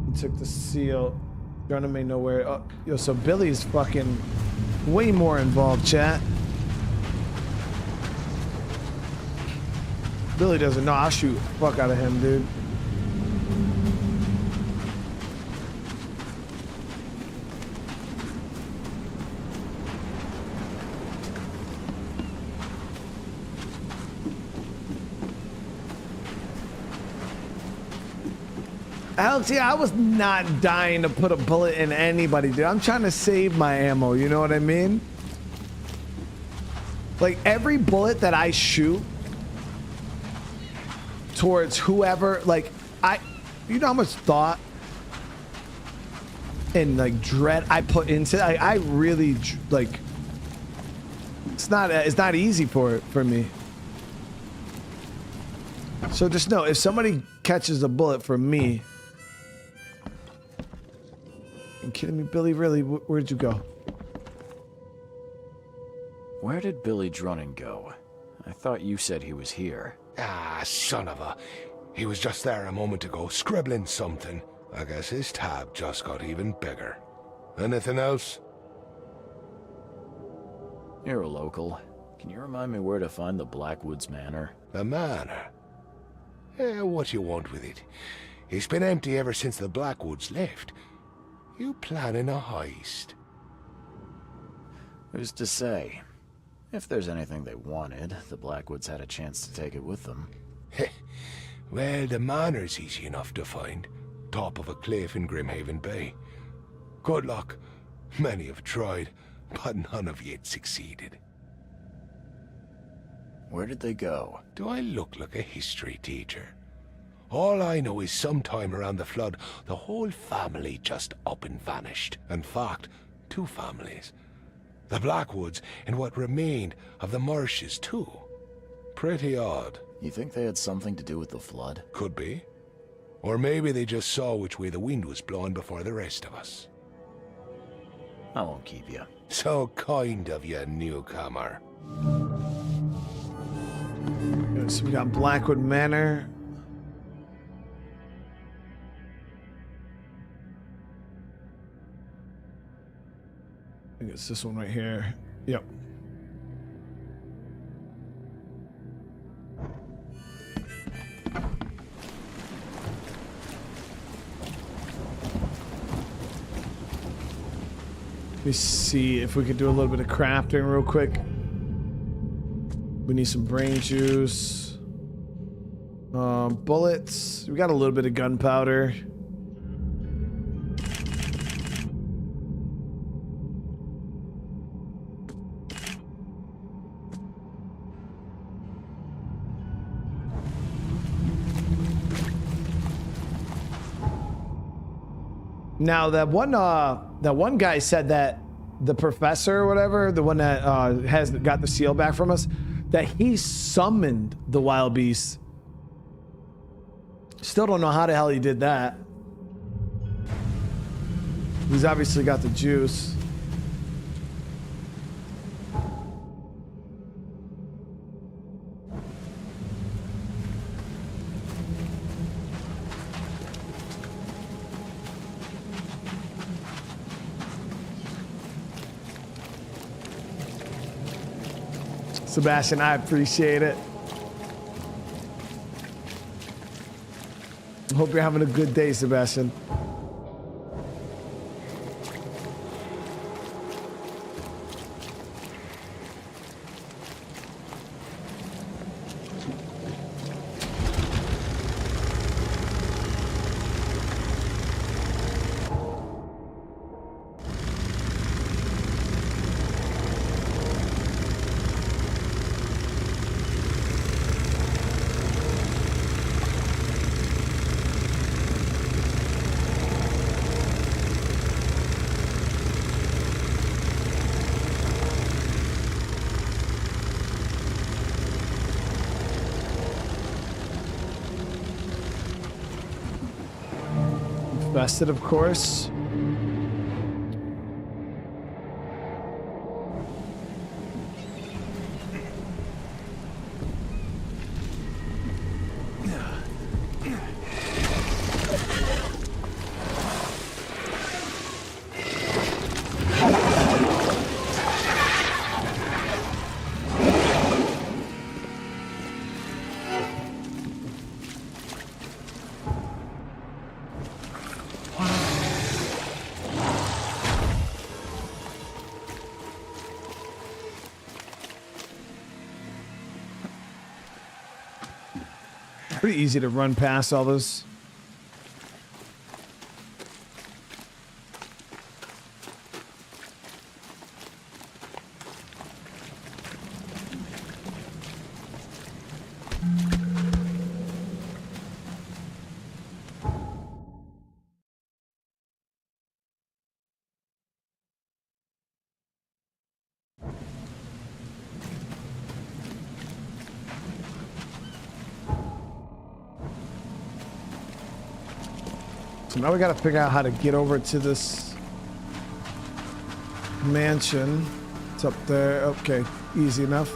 He took the seal. Drunnen may know where. Oh, yo, so Billy's fucking way more involved, chat. Billy doesn't know. I'll shoot the fuck out of him, dude. I was not dying to put a bullet in anybody, dude. I'm trying to save my ammo, you know what I mean? Like, every bullet that I shoot towards whoever, like, you know how much thought and, like, dread I put into it? I really, like, it's not easy for me. So just know, if somebody catches a bullet from me, are you kidding me, Billy? Really? Where'd you go? Where did Billy Drunnen go? I thought you said he was here. Ah, son of a... He was just there a moment ago, scribbling something. I guess his tab just got even bigger. Anything else? You're a local. Can you remind me where to find the Blackwood's Manor? The manor? What you want with it? It's been empty ever since the Blackwoods left. You planning a heist? Who's to say? If there's anything they wanted, the Blackwoods had a chance to take it with them. Well, the manor's easy enough to find. Top of a cliff in Grimhaven Bay. Good luck. Many have tried, but none have yet succeeded. Where did they go? Do I look like a history teacher? All I know is sometime around the flood, the whole family just up and vanished. In fact, 2 families. The Blackwoods and what remained of the Marshes, too. Pretty odd. You think they had something to do with the flood? Could be. Or maybe they just saw which way the wind was blowing before the rest of us. I won't keep you. So kind of you, newcomer. So we got Blackwood Manor. I think it's this one right here. Yep. Let me see if we could do a little bit of crafting real quick. We need some brain juice. Bullets. We got a little bit of gunpowder. Now that one guy said that the professor or whatever, the one that has got the seal back from us, that he summoned the wild beast. Still don't know how the hell he did that. He's obviously got the juice. Sebastian, I appreciate it. I hope you're having a good day, Sebastian. Vested, of course. Pretty easy to run past all those. So now we gotta figure out how to get over to this mansion. It's up there. Okay, easy enough.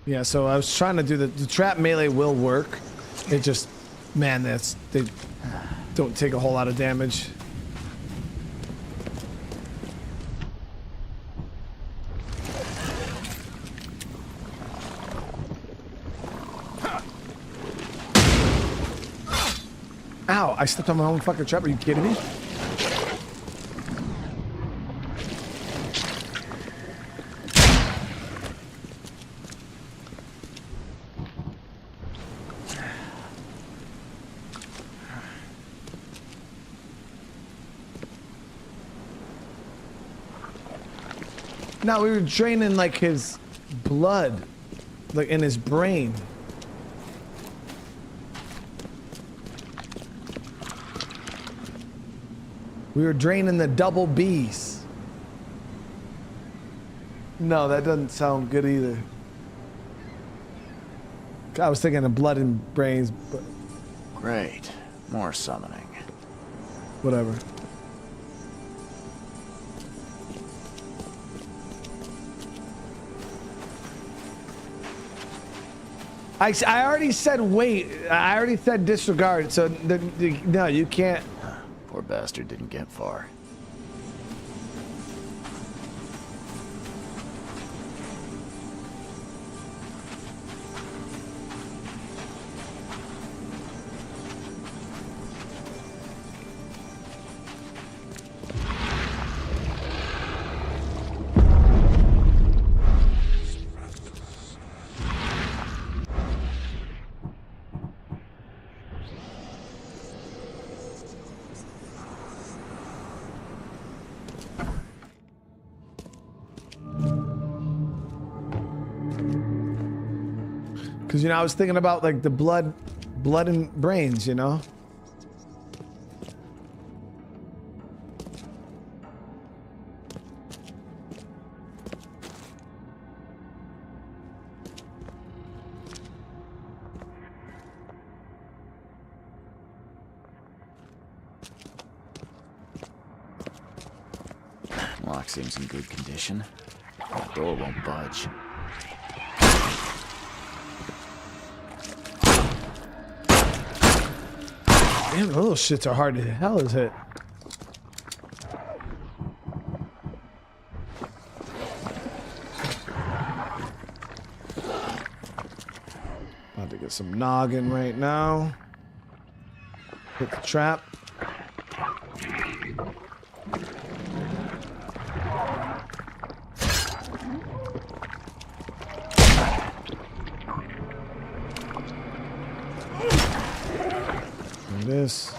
Yeah, so I was trying to do the trap melee will work. It just, man, they don't take a whole lot of damage. Ow, I stepped on my own fucking trap. Are you kidding me? Now we were draining like his blood, like in his brain. We were draining the double B's. No, that doesn't sound good either. I was thinking of blood and brains, but Great. More summoning. whatever. I already said wait. I already said disregard. So no, you can't. Poor bastard didn't get far. Because, you know, I was thinking about like the blood and brains, you know? Lock seems in good condition. The door won't budge. Damn, those shits are hard to hell as hit. About to get some noggin right now. Hit the trap. This.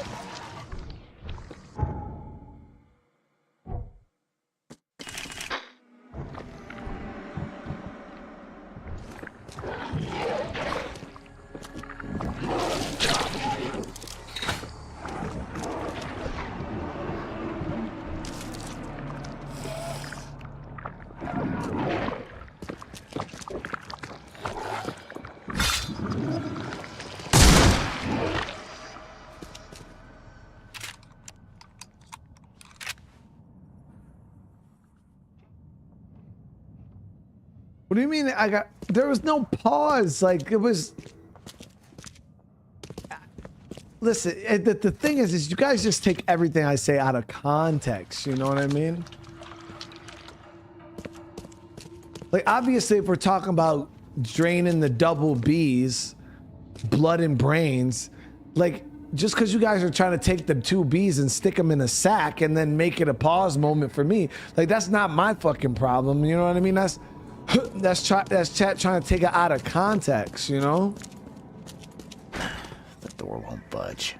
What do you mean there was no pause, like it was. Listen, the thing is you guys just take everything I say out of context, you know what I mean? Like obviously if we're talking about draining the double B's, blood and brains, like just because you guys are trying to take the two B's and stick them in a sack and then make it a pause moment for me, like that's not my fucking problem, you know what I mean? That's chat trying to take it out of context, you know? The door won't budge.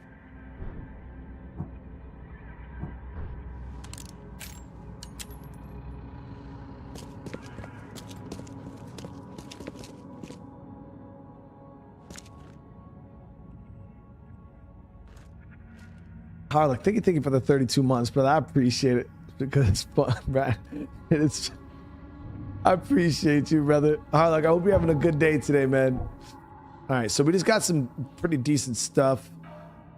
Harlock, thank you for the 32 months, brother. I appreciate it because it's fun, right? I appreciate you, brother. Harlock, I hope you're having a good day today, man. All right, so we just got some pretty decent stuff.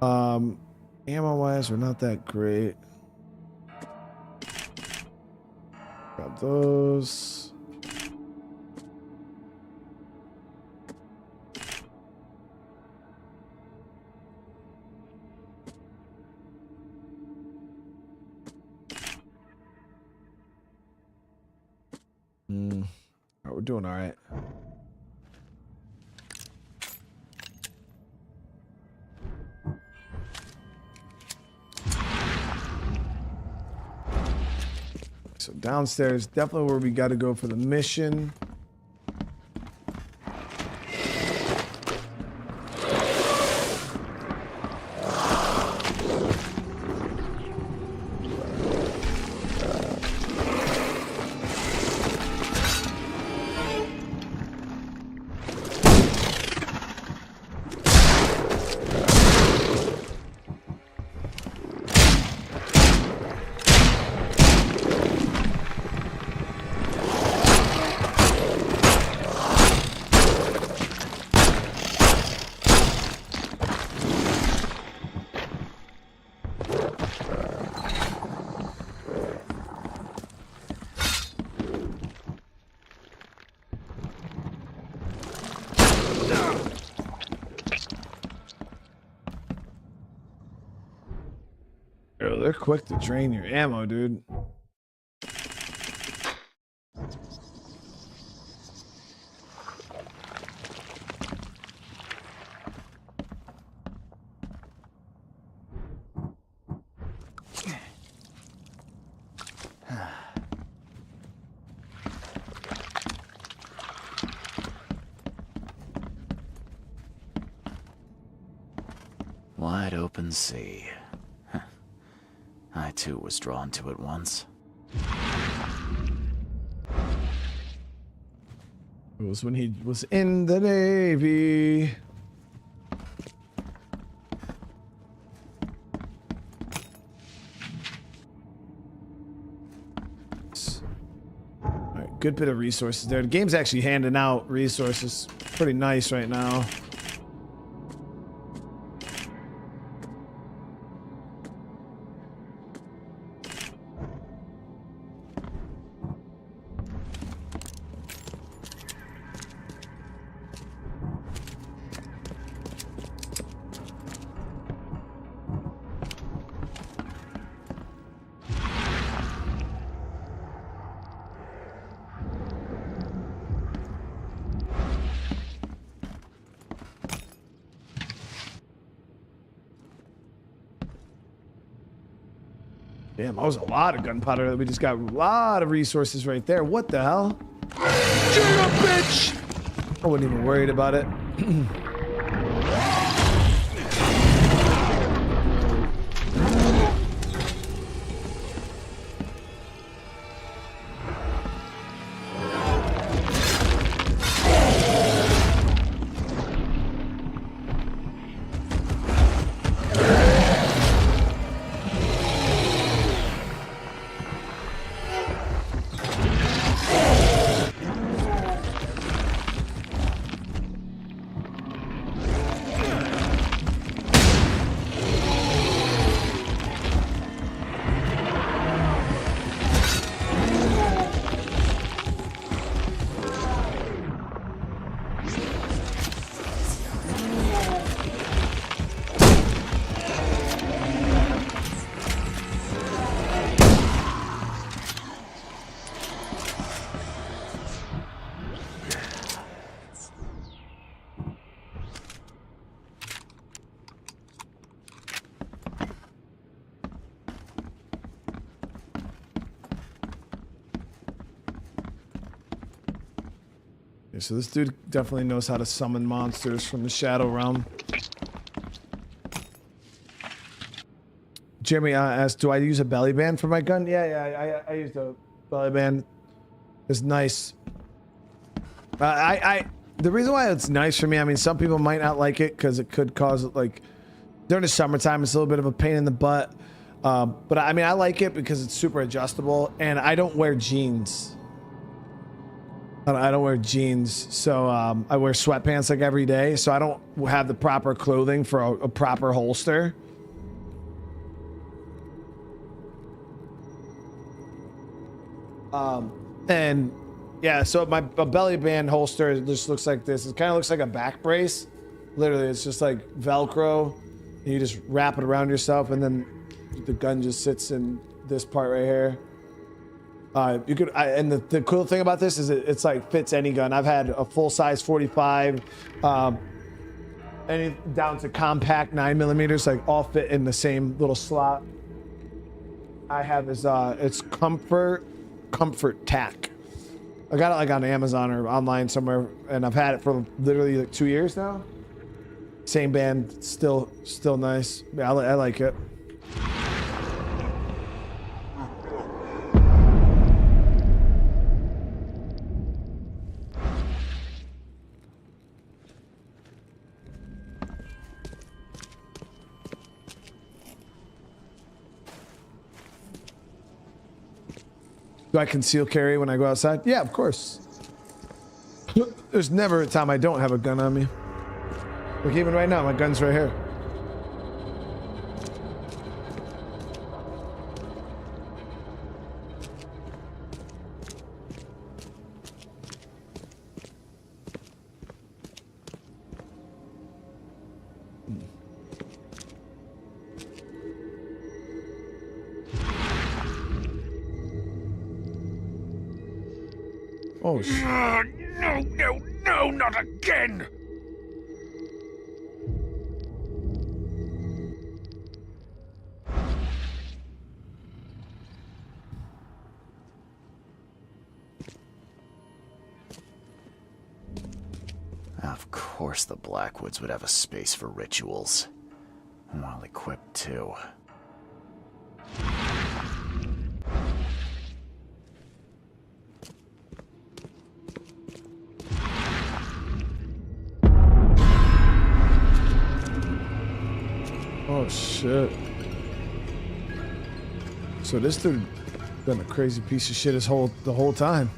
Ammo-wise, we're not that great. Got those. All right, we're doing all right. So downstairs, definitely where we got to go for the mission. they're quick to drain your ammo, dude. Wide open sea. Huh. I too was drawn to it once. It was when he was in the Navy. Alright, good bit of resources there. The game's actually handing out resources pretty nice right now. Damn, that was a lot of gunpowder. We just got a lot of resources right there. What the hell? Shut up, bitch! I wasn't even worried about it. So this dude definitely knows how to summon monsters from the Shadow Realm. Jeremy asked, do I use a belly band for my gun? Yeah, I used a belly band. It's nice. The reason why it's nice for me, I mean, some people might not like it because it could cause, like, during the summertime, it's a little bit of a pain in the butt. But I mean, I like it because it's super adjustable, and I don't wear jeans. I don't wear jeans, so I wear sweatpants like every day, so I don't have the proper clothing for a proper holster. And yeah, so my belly band holster just looks like this. It kind of looks like a back brace. Literally, it's just like Velcro, and you just wrap it around yourself, and then the gun just sits in this part right here. You could, and the cool thing about this is it's like fits any gun. I've had a full size 45, any down to compact 9mm, like all fit in the same little slot. I have is it's Comfort Tac. I got it like on Amazon or online somewhere, and I've had it for literally like 2 years now. Same band, still nice. Yeah, I like it. Do I conceal carry when I go outside? Yeah, of course. There's never a time I don't have a gun on me. Like even right now, my gun's right here. Oh, shit. No, no, no, not again! Of course the Blackwoods would have a space for rituals. Well equipped, too. Oh, shit. So this dude been a crazy piece of shit the whole time.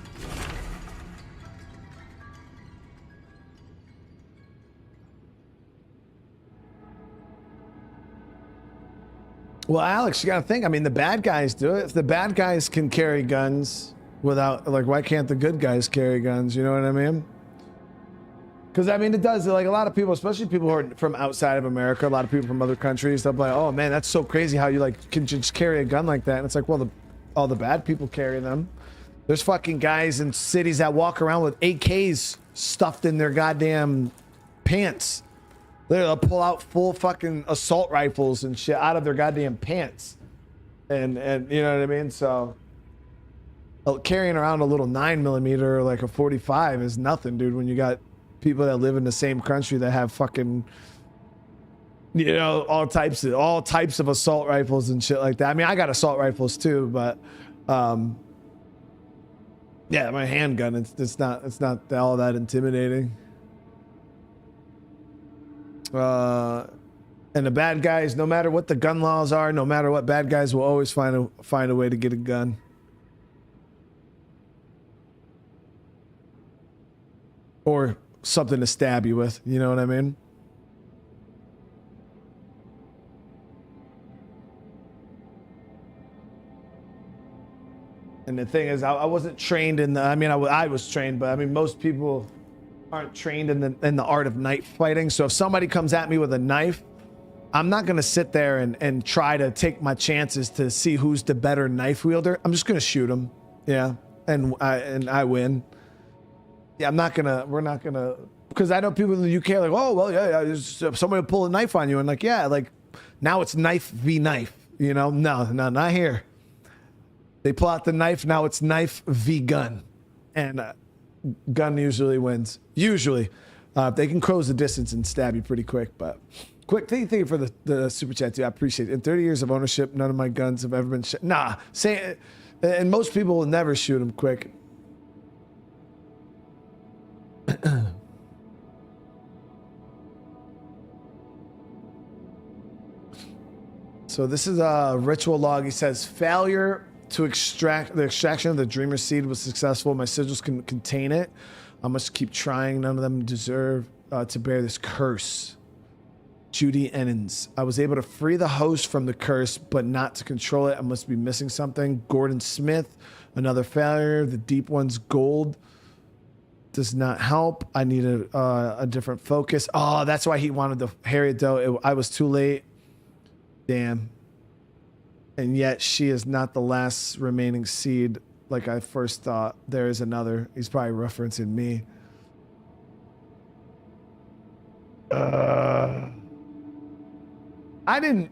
Well, Alex, you gotta think. I mean, the bad guys do it. If the bad guys can carry guns without, like, why can't the good guys carry guns? You know what I mean? Because, I mean, it does. Like, a lot of people, especially people who are from outside of America, a lot of people from other countries, they'll be like, oh, man, that's so crazy how you, like, can just carry a gun like that. And it's like, well, all the bad people carry them. There's fucking guys in cities that walk around with AKs stuffed in their goddamn pants. They'll pull out full fucking assault rifles and shit out of their goddamn pants. And you know what I mean? So carrying around a little 9mm or like a 45 is nothing, dude, when you got people that live in the same country that have fucking, you know, all types of assault rifles and shit like that. I mean, I got assault rifles too, but yeah, my handgun, it's not all that intimidating. And the bad guys, no matter what the gun laws are, no matter what, bad guys will always find a way to get a gun. Or something to stab you with, you know what I mean? And the thing is, I wasn't trained in the, I mean, I was trained, but I mean, most people aren't trained in the art of knife fighting. So if somebody comes at me with a knife, I'm not going to sit there and try to take my chances to see who's the better knife wielder. I'm just going to shoot him. Yeah. And I win. Yeah, we're not going to, because I know people in the UK are like, oh, well, yeah, somebody will pull a knife on you. And like, yeah, like now it's knife v knife, you know? No, not here. They pull out the knife. Now it's knife v gun. And gun usually wins. Usually. They can close the distance and stab you pretty quick, but quick. Thank you for the super chat, too. I appreciate it. In 30 years of ownership, none of my guns have ever been shot. Nah, and most people will never shoot them quick. So this is a ritual log. He says, failure to extract, the extraction of the dreamer seed was successful. My sigils can contain it. I must keep trying. None of them deserve to bear this curse. Judy Ennins. I was able to free the host from the curse, but not to control it. I must be missing something. Gordon Smith. Another failure. The deep one's gold does not help. I need a different focus. Oh, that's why he wanted the Harriet Doe. I was too late. Damn. And yet she is not the last remaining seed like I first thought. There is another. He's probably referencing me. I didn't.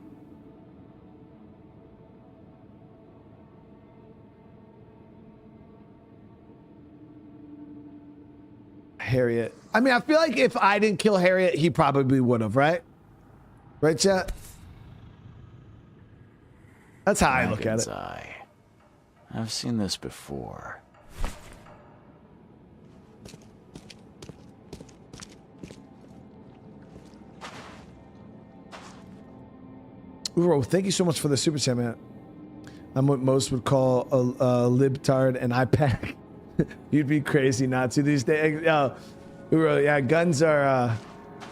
Harriet. I mean, I feel like if I didn't kill Harriet, he probably would have, right? Right, chat? That's how I look at it. I've seen this before. Uro, thank you so much for the super chat, man. I'm what most would call a libtard and iPad. You'd be crazy not to these days. Uro, yeah, guns are.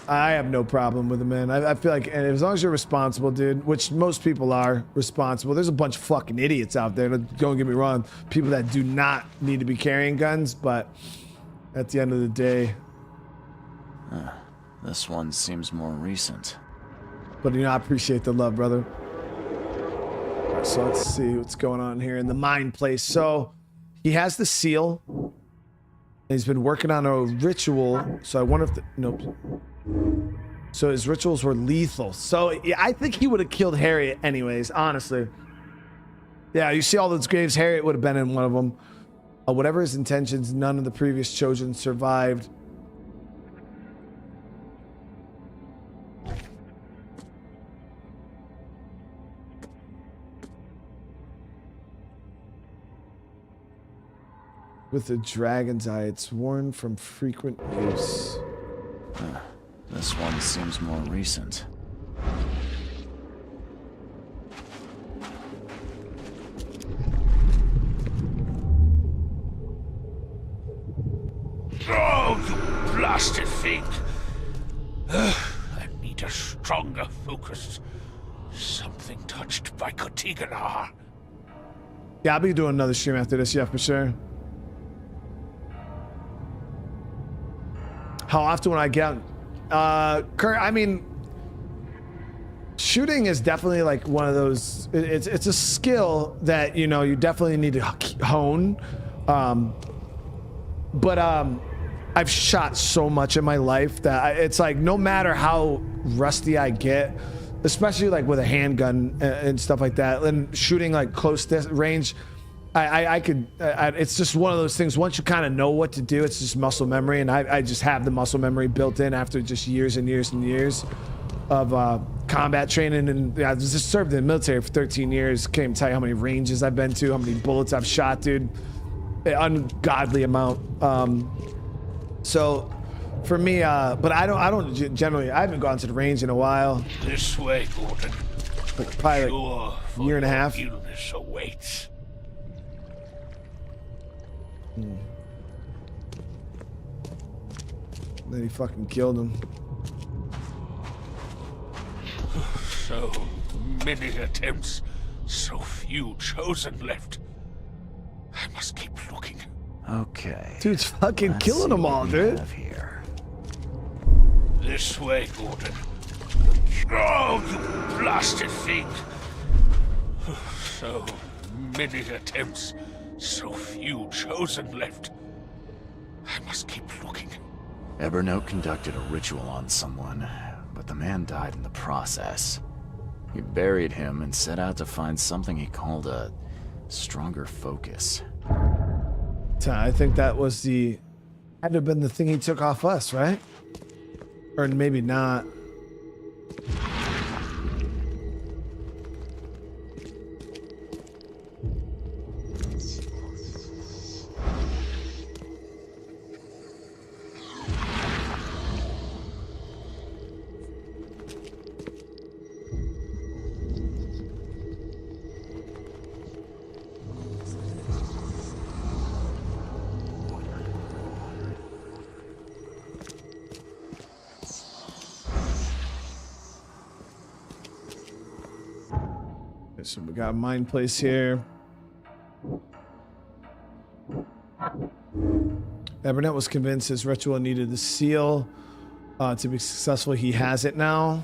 I have no problem with them, man. I feel like, and as long as you're responsible, dude, which most people are responsible. There's a bunch of fucking idiots out there. Don't get me wrong. People that do not need to be carrying guns, but at the end of the day. This one seems more recent. But, you know, I appreciate the love, brother. All right, so let's see what's going on here in the mine place. So he has the seal. He's been working on a ritual, so I wonder if nope. So his rituals were lethal. So yeah, I think he would have killed Harriet anyways, honestly. Yeah, you see all those graves, Harriet would have been in one of them. Whatever his intentions, none of the previous chosen survived. With the dragon's eye, it's worn from frequent use. This one seems more recent. Oh, you blasted thing! I need a stronger focus. Something touched by Kotiganar. Yeah, I'll be doing another stream after this, yeah, for sure. How often when I get out? Kurt, I mean, shooting is definitely like one of those, it's a skill that, you know, you definitely need to hone. But I've shot so much in my life that it's like, no matter how rusty I get, especially like with a handgun and stuff like that, and shooting like close range, it's just one of those things. Once you kind of know what to do, it's just muscle memory, and I just have the muscle memory built in after just years and years and years of combat training. And yeah, I just served in the military for 13 years. Can't even tell you how many ranges I've been to, how many bullets I've shot, dude. An ungodly amount. So for me, but I don't generally, I haven't gone to the range in a while. This way, Gordon. Like probably like a year and a half. Illness awaits. Then he fucking killed him. So many attempts, so few chosen left. I must keep looking. Okay. Dude's fucking killing them all, dude. Here. This way, Gordon. Oh, you blasted thing! So many attempts, so few chosen left. I must keep looking. Ebernote conducted a ritual on someone, but the man died in the process. He buried him and set out to find something he called a stronger focus. I think that was had to have been the thing he took off us, right? Or maybe not. So we got a mine place here. Ebernote was convinced his ritual needed the seal to be successful. He has it now.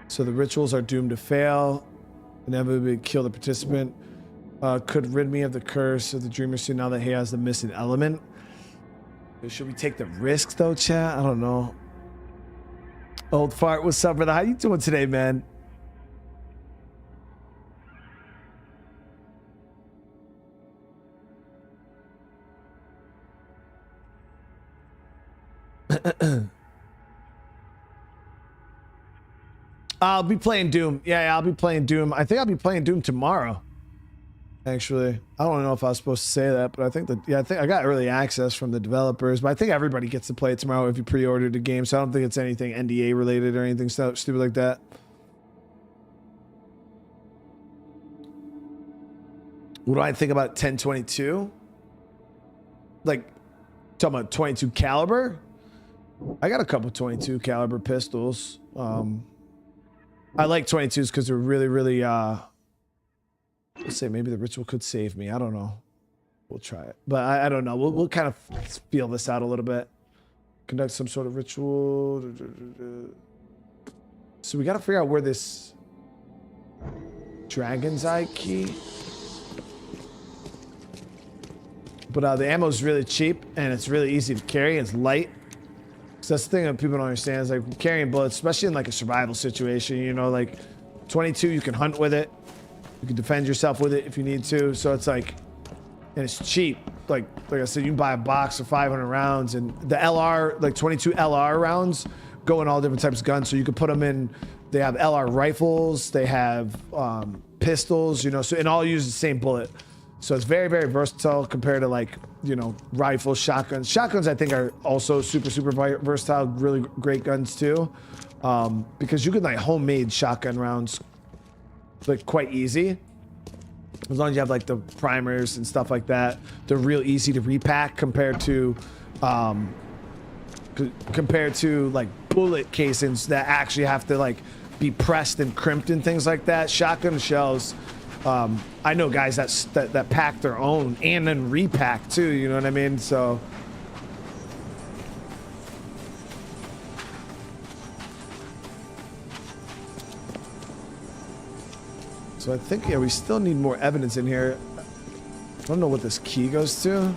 So the rituals are doomed to fail. Inevitably kill the participant. Could rid me of the curse of the dreamer soon now that he has the missing element. Should we take the risk though, chat? I don't know. Old fart, what's up, brother? How you doing today, man? I'll be playing Doom. Yeah, I'll be playing Doom. I think I'll be playing Doom tomorrow. Actually, I don't know if I was supposed to say that, but I think that, yeah, I think I got early access from the developers, but I think everybody gets to play it tomorrow if you pre-ordered the game. So I don't think it's anything NDA related or anything stupid like that. What do I think about 1022? Like, talking about 22 caliber? I got a couple 22 caliber pistols. I like 22s because they're really, let's say maybe the ritual could save me. I don't know. We'll try it. But I don't know. We'll kind of feel this out a little bit. Conduct some sort of ritual. So we got to figure out where this dragon's eye key. But the ammo's really cheap and it's really easy to carry. It's light. So that's the thing that people don't understand is like carrying bullets, especially in like a survival situation, you know, like 22, you can hunt with it. You can defend yourself with it if you need to. So it's like, and it's cheap. Like I said, you can buy a box of 500 rounds and the LR, like 22 LR rounds go in all different types of guns. So you can put them in, they have LR rifles, they have pistols, you know, so, and all use the same bullet. So it's very, very versatile compared to like, you know, rifles, shotguns. Shotguns, I think, are also super, super versatile, really great guns too. Because you can like homemade shotgun rounds like quite easy. As long as you have like the primers and stuff like that. They're real easy to repack compared to like bullet casings that actually have to like be pressed and crimped and things like that. Shotgun shells, I know guys that pack their own and then repack too, you know what I mean? So I think, yeah, we still need more evidence in here. I don't know what this key goes to.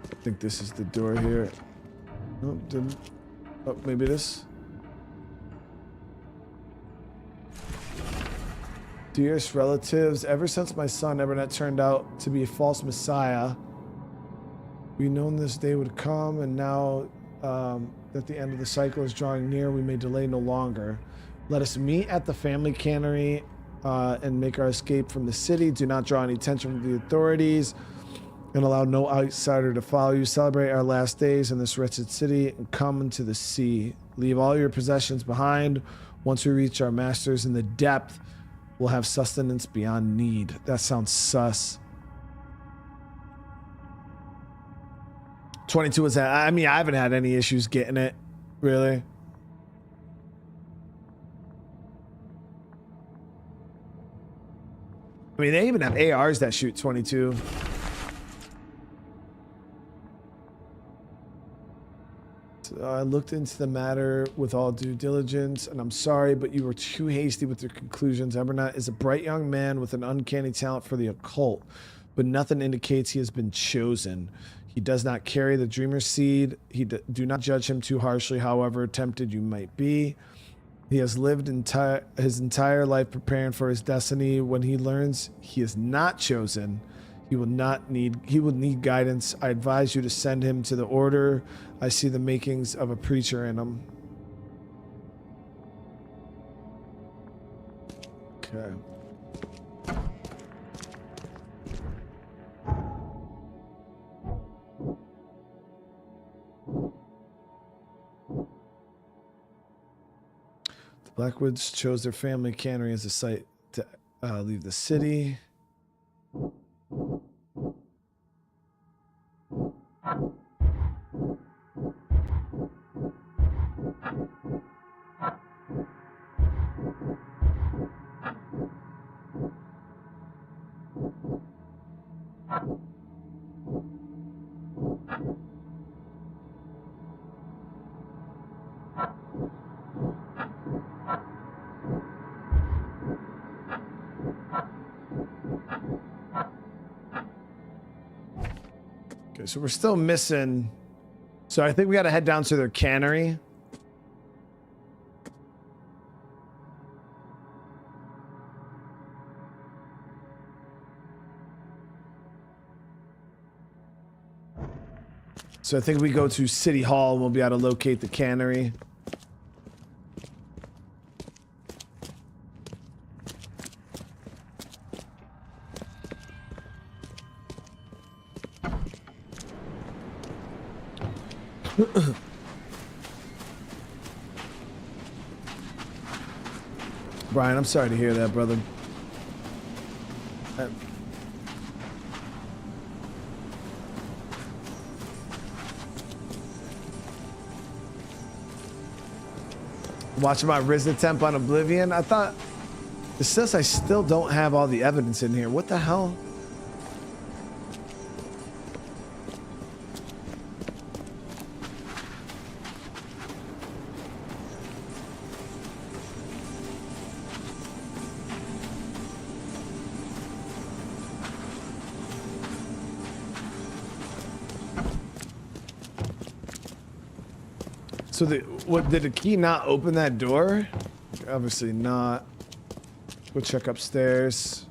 I think this is the door here. Nope, didn't. Oh, maybe this. Dearest relatives, ever since my son Ebernote turned out to be a false messiah, we known this day would come, and now that the end of the cycle is drawing near, we may delay no longer. Let us meet at the family cannery and make our escape from the city. Do not draw any attention from the authorities and allow no outsider to follow you. Celebrate our last days in this wretched city and come into the sea. Leave all your possessions behind. Once we reach our masters in the depth, we'll have sustenance beyond need. That sounds sus. 22 was that. I mean, I haven't had any issues getting it, really. I mean, they even have ARs that shoot 22. I looked into the matter with all due diligence, and I'm sorry, but you were too hasty with your conclusions. Ebernote is a bright young man with an uncanny talent for the occult, but nothing indicates he has been chosen. He does not carry the dreamer's seed. Do not judge him too harshly, however tempted you might be. He has lived his entire life preparing for his destiny. When he learns he is not chosen, he will need guidance. I advise you to send him to the order. I see the makings of a preacher in him. Okay. The Blackwoods chose their family cannery as a site to leave the city. Okay, so we're still missing. So I think we got to head down to their cannery. So I think we go to City Hall and we'll be able to locate the cannery. Brian, I'm sorry to hear that, brother. Watching my Riz attempt on Oblivion, I thought It says I still don't have all the evidence in here. What the hell? So what did the key not open that door? Obviously not. Go check upstairs.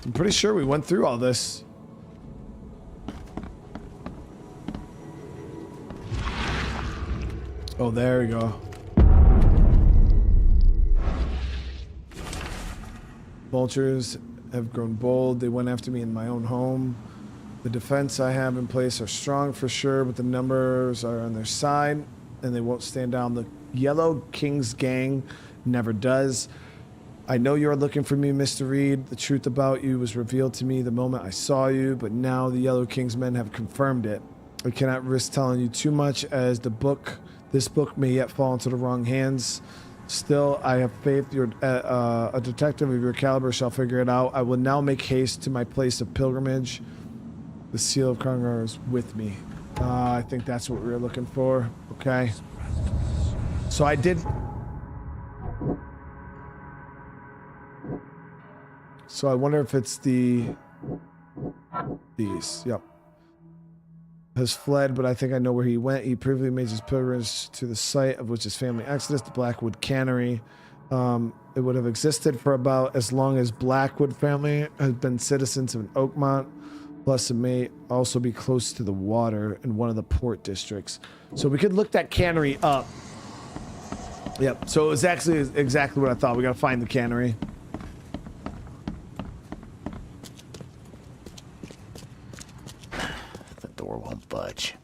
I'm pretty sure we went through all this. Oh, there we go. Vultures have grown bold. They went after me in my own home. The defense I have in place are strong for sure, but the numbers are on their side, and they won't stand down. The Yellow King's gang never does. I know you're looking for me, Mr. Reed. The truth about you was revealed to me the moment I saw you, but now the Yellow King's men have confirmed it. I cannot risk telling you too much, as this book may yet fall into the wrong hands. Still, I have faith a detective of your caliber shall figure it out. I will now make haste to my place of pilgrimage. The seal of Congar is with me. I think that's what we were looking for. Okay. So I did. So I wonder if it's these. Yep. Has fled, but I think I know where he went. He previously made his pilgrimage to the site of which his family exodus, the Blackwood Cannery. It would have existed for about as long as Blackwood family has been citizens of Oakmont. Plus, it may also be close to the water in one of the port districts. So we could look that cannery up. Yep. So it was actually exactly what I thought. We got to find the cannery. The door won't budge.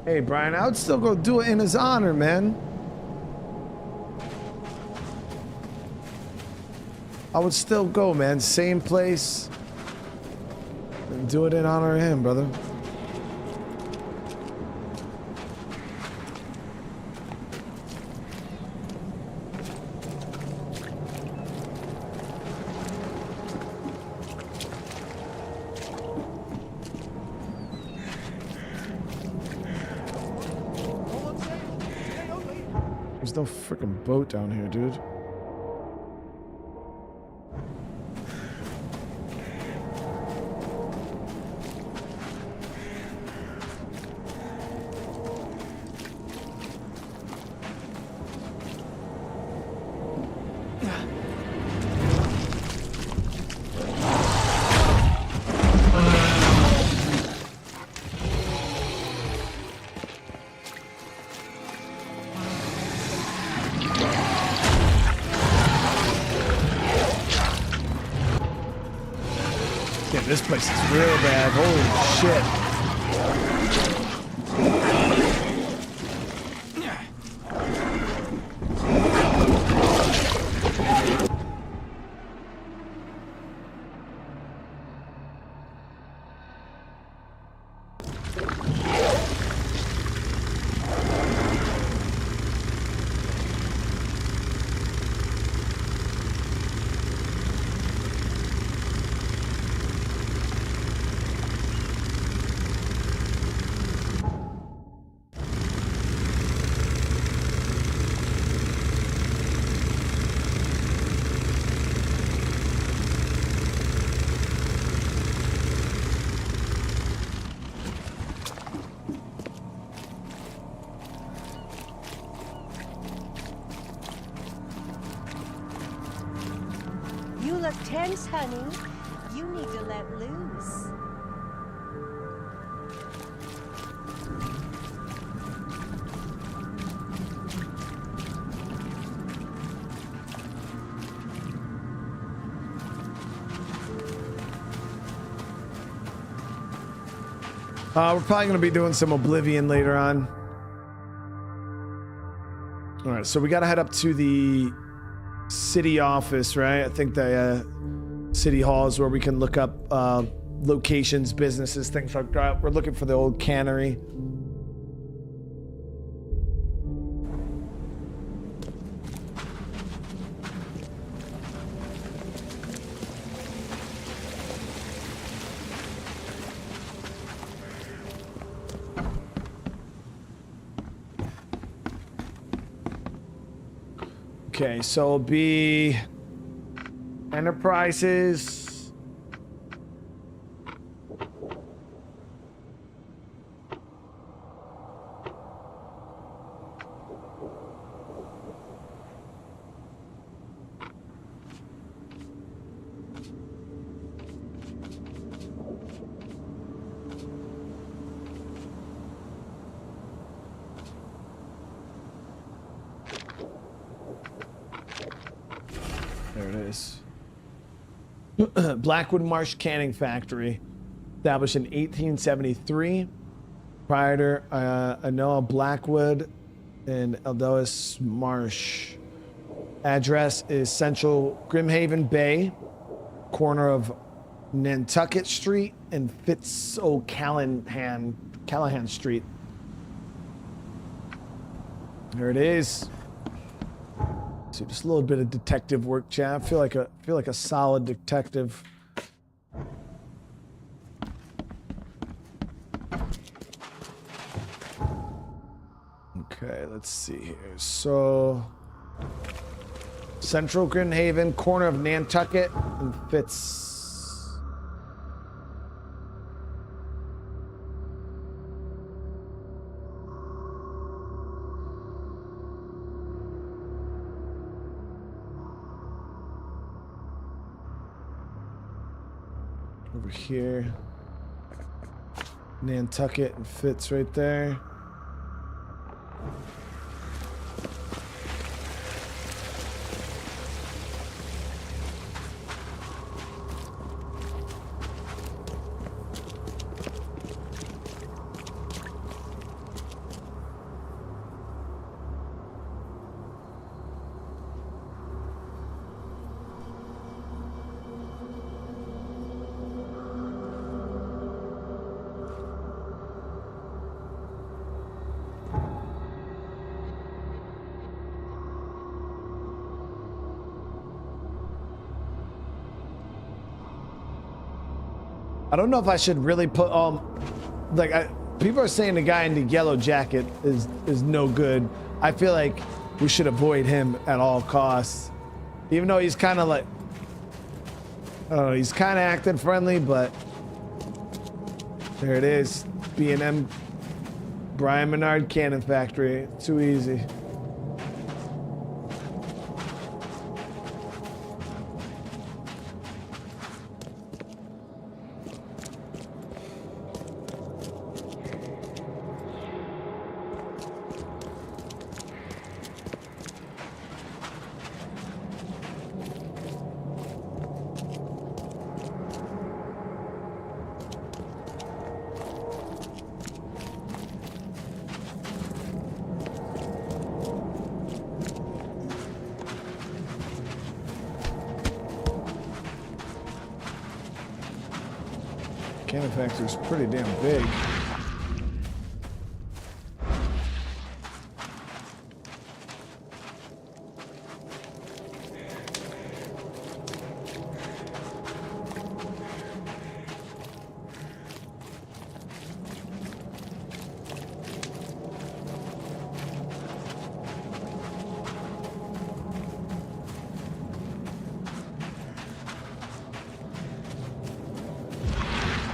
Hey, Brian, I would still go do it in his honor, man. I would still go, man. Same place. And do it in honor of him, brother. There's no freaking boat down here, dude. This place is real bad. Holy shit. You look tense, honey. You need to let loose. We're probably going to be doing some Oblivion later on. All right, so we got to head up to the city office, right? I think the city hall is where we can look up locations, businesses, things like that. We're looking for the old cannery. Okay, so it'll be Enterprises. There it is. Blackwood Marsh Canning Factory, established in 1873. Proprietor Anoa Blackwood in Eldois Marsh. Address is Central Grimhaven Bay, corner of Nantucket Street and Callahan Street. There it is. So just a little bit of detective work, chat. I feel like a solid detective. Okay, let's see here. So Central Grimhaven, corner of Nantucket and Fitz. Over here. Nantucket and Fitz right there. I don't know if I should really put people are saying the guy in the yellow jacket is no good. I feel like we should avoid him at all costs, even though he's kind of like, he's kind of acting friendly, but there it is, B&M Brian Menard Cannon Factory. Too easy. Cannon Factory's pretty damn big.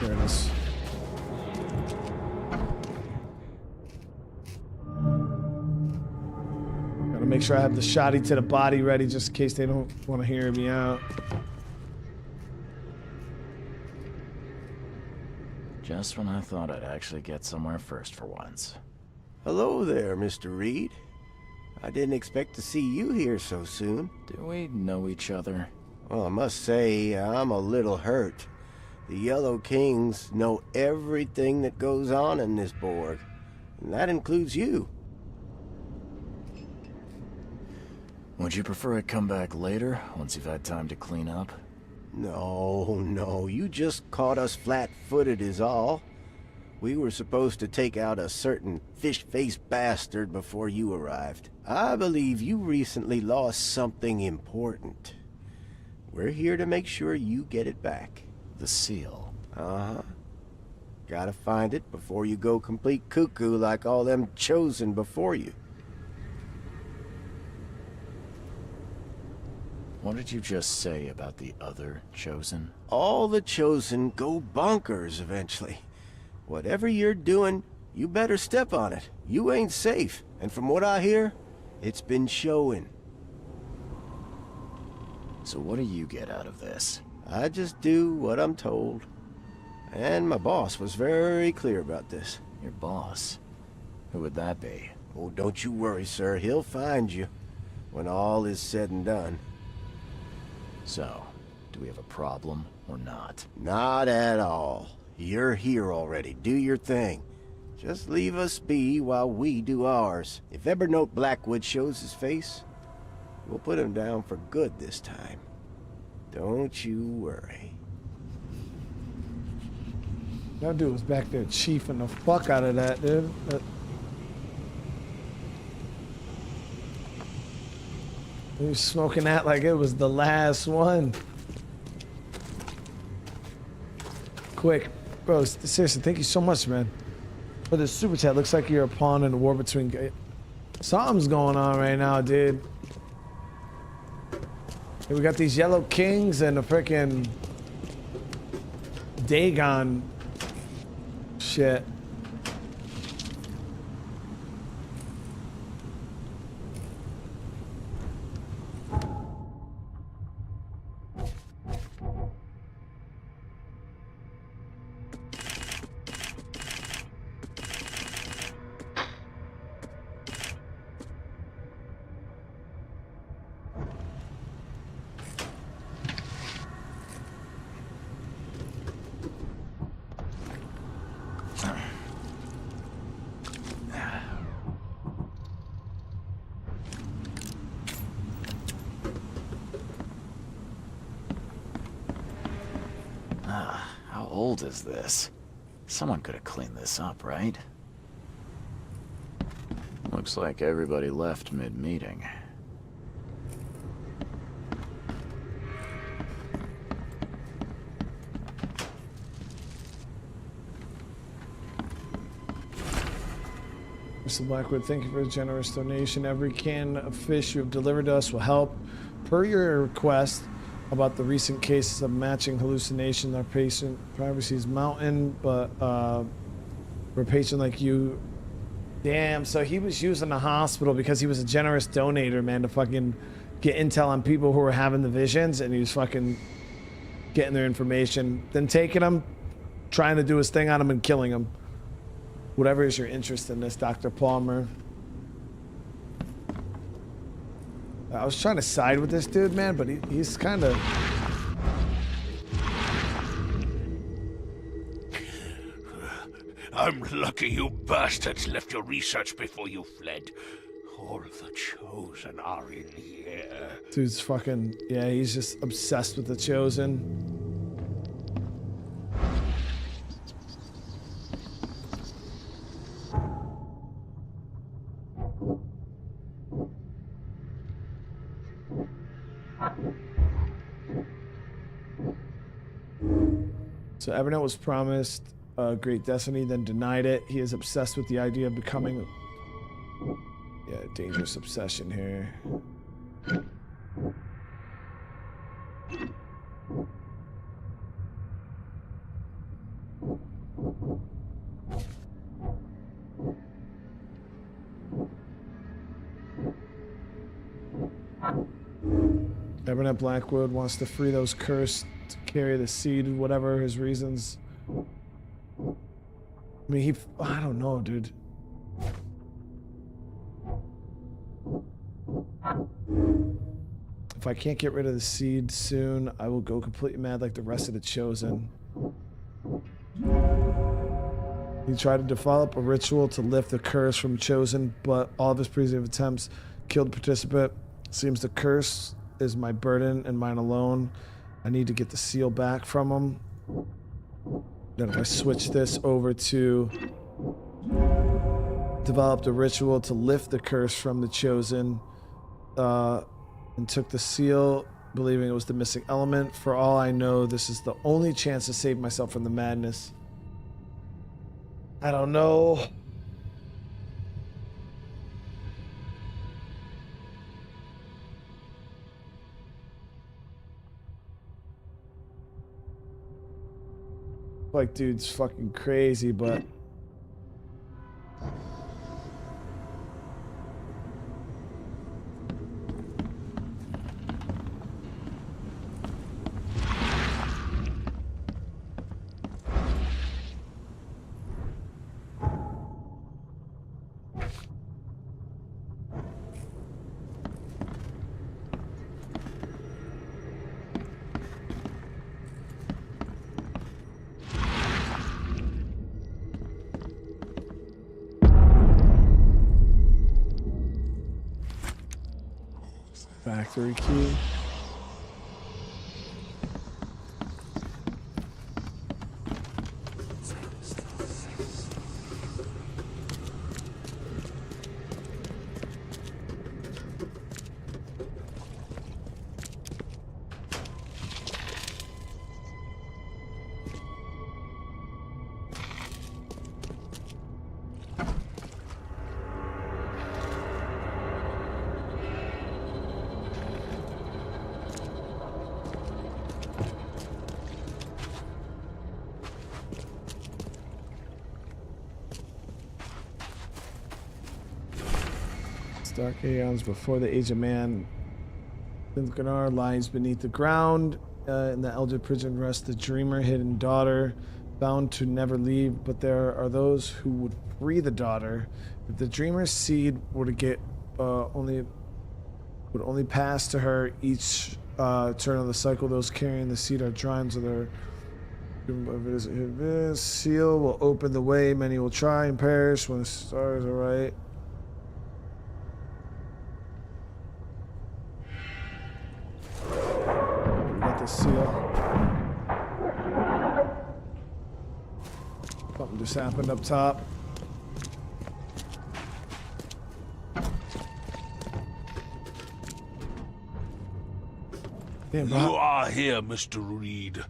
There it is. Gotta make sure I have the shotty to the body ready just in case they don't want to hear me out. Just when I thought I'd actually get somewhere first for once. Hello there, Mr. Reed. I didn't expect to see you here so soon. Do we know each other? Well, I must say, I'm a little hurt. The Yellow Kings know everything that goes on in this Borg, and that includes you. Would you prefer I come back later, once you've had time to clean up? No, you just caught us flat-footed is all. We were supposed to take out a certain fish-faced bastard before you arrived. I believe you recently lost something important. We're here to make sure you get it back. The seal. Uh-huh. Gotta find it before you go complete cuckoo like all them chosen before you. What did you just say about the other chosen? All the chosen go bonkers eventually. Whatever you're doing, you better step on it. You ain't safe. And from what I hear, it's been showing. So what do you get out of this? I just do what I'm told. And my boss was very clear about this. Your boss? Who would that be? Oh, don't you worry, sir. He'll find you when all is said and done. So, do we have a problem or not? Not at all. You're here already. Do your thing. Just leave us be while we do ours. If Ebernote Blackwood shows his face, we'll put him down for good this time. Don't you worry. That dude was back there chiefing the fuck out of that, dude. He was smoking that like it was the last one. Quick. Bro, seriously, thank you so much, man. For the super chat, looks like you're a pawn in the war between... Something's going on right now, dude. We got these Yellow Kings and a frickin' Dagon shit. How old is this? Someone could have cleaned this up, right? Looks like everybody left mid-meeting. Mr. Blackwood, thank you for the generous donation. Every can of fish you have delivered to us will help. Per your request about the recent cases of matching hallucination, our patient privacy is mountain, but for a patient like you... Damn, so he was using the hospital because he was a generous donator, man, to fucking get intel on people who were having the visions, and he was fucking getting their information, then taking them, trying to do his thing on them, and killing them. Whatever is your interest in this, Dr. Palmer. I was trying to side with this dude, man, but he's kind of... I'm lucky you bastards left your research before you fled. All the Chosen are in here. Dude's fucking... Yeah, he's just obsessed with the Chosen. So Ebernote was promised a great destiny, then denied it. He is obsessed with the idea of becoming... Yeah, dangerous obsession here. Ebernote Blackwood wants to free those cursed to carry the seed, whatever his reasons. I mean, I don't know, dude. If I can't get rid of the seed soon, I will go completely mad like the rest of the Chosen. He tried to develop a ritual to lift the curse from Chosen, but all of his previous attempts killed the participant. Seems the curse is my burden and mine alone. I need to get the seal back from him. Then if I switch this over to developed a ritual to lift the curse from the Chosen, and took the seal, believing it was the missing element. For all I know, this is the only chance to save myself from the madness. I don't know. Like, dude's fucking crazy, but factory key. Dark aeons before the age of man. Linthganar lies beneath the ground. In the Elder prison rests the dreamer, hidden daughter, bound to never leave. But there are those who would free the daughter. If the dreamer's seed were to get would only pass to her each turn of the cycle, those carrying the seed are drawn to their seal will open the way. Many will try and perish when the stars are right. Seal. Something just happened up top. Damn, you are here, Mr. Reed.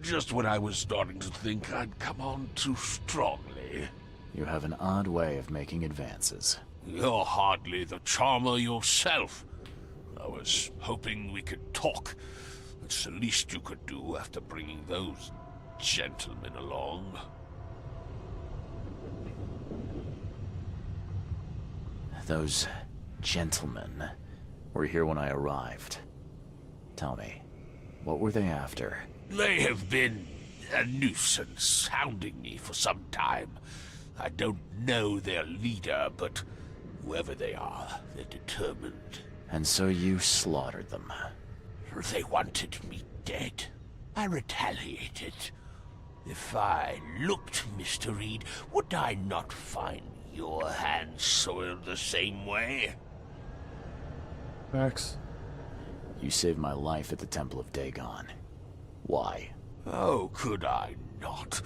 Just when I was starting to think I'd come on too strongly. You have an odd way of making advances. You're hardly the charmer yourself. I was hoping we could talk. It's the least you could do after bringing those gentlemen along. Those gentlemen were here when I arrived. Tell me, what were they after? They have been a nuisance, hounding me for some time. I don't know their leader, but whoever they are, they're determined. And so you slaughtered them. They wanted me dead. I retaliated. If I looked, Mr. Reed, would I not find your hands soiled the same way? Max. You saved my life at the Temple of Dagon. Why? Oh, could I not?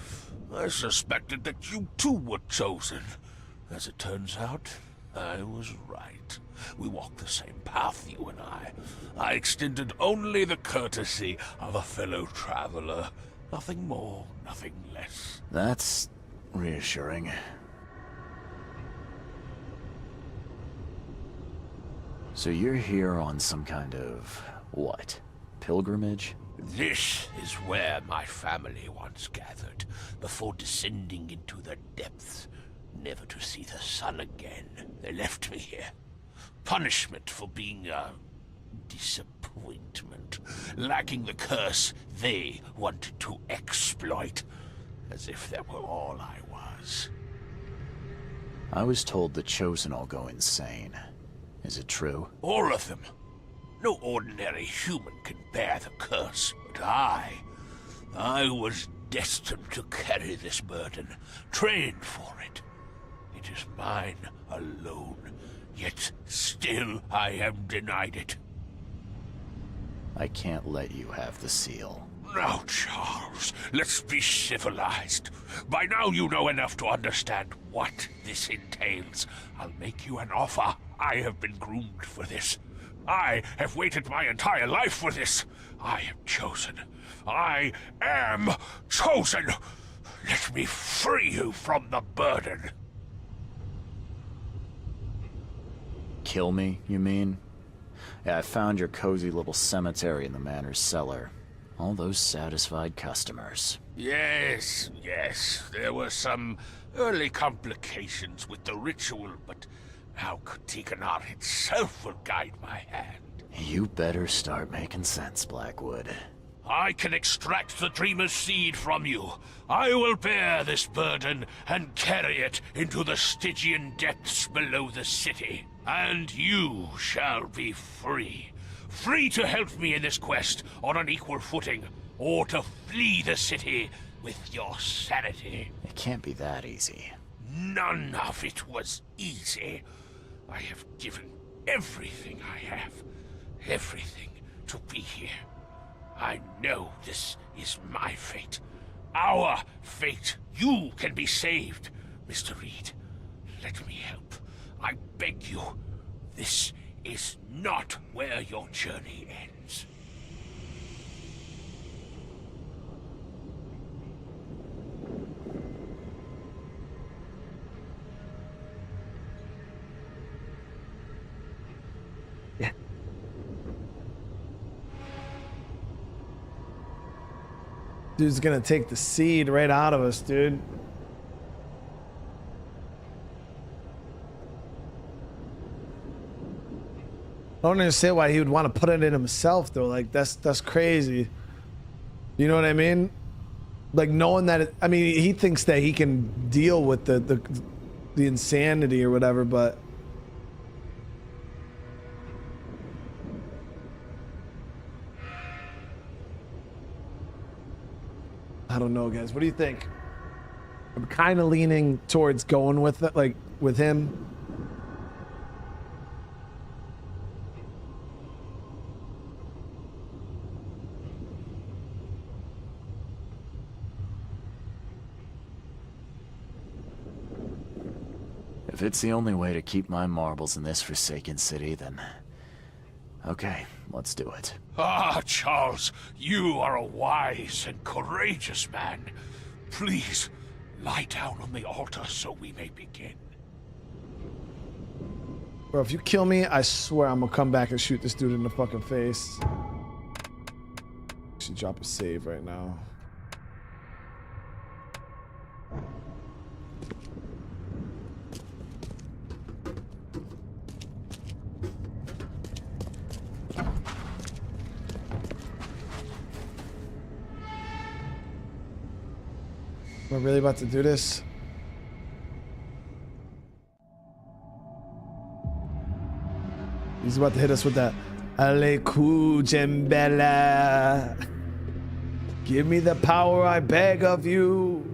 I suspected that you too were chosen. As it turns out, I was right. We walk the same path, you and I. I extended only the courtesy of a fellow traveler. Nothing more, nothing less. That's reassuring. So you're here on some kind of, what, pilgrimage? This is where my family once gathered, before descending into the depths, never to see the sun again. They left me here. Punishment for being a disappointment, lacking the curse they wanted to exploit. as if that were all I was. I was told the Chosen all go insane. Is it true? All of them. No ordinary human can bear the curse, but I was destined to carry this burden, trained for it. It is mine alone, yet still I am denied it. I can't let you have the seal. Now, Charles, let's be civilized. By now you know enough to understand what this entails. I'll make you an offer. I have been groomed for this. I have waited my entire life for this. I am chosen. I am chosen. Let me free you from the burden. Kill me, you mean? Yeah, I found your cozy little cemetery in the manor's cellar. All those satisfied customers. Yes, there were some early complications with the ritual, but now Kutiganar itself will guide my hand. You better start making sense, Blackwood. I can extract the Dreamer's seed from you. I will bear this burden and carry it into the Stygian depths below the city. And you shall be free. Free to help me in this quest on an equal footing, or to flee the city with your sanity. It can't be that easy. None of it was easy. I have given everything I have, everything to be here. I know this is my fate, our fate. You can be saved, Mr. Reed. Let me help. I beg you. This is not where your journey ends. Yeah. Dude's gonna take the seed right out of us, dude. I don't understand why he would want to put it in himself, though. Like, that's crazy. You know what I mean? Like, knowing that it, I mean, he thinks that he can deal with the insanity or whatever, but I don't know, guys. What do you think? I'm kind of leaning towards going with it, like with him. If it's the only way to keep my marbles in this forsaken city, then okay, let's do it. Ah, Charles, you are a wise and courageous man. Please, lie down on the altar so we may begin. Bro, if you kill me, I swear I'm gonna come back and shoot this dude in the fucking face. Should drop a save right now. Am I really about to do this? He's about to hit us with that Aleku Jembella. Give me the power, I beg of you.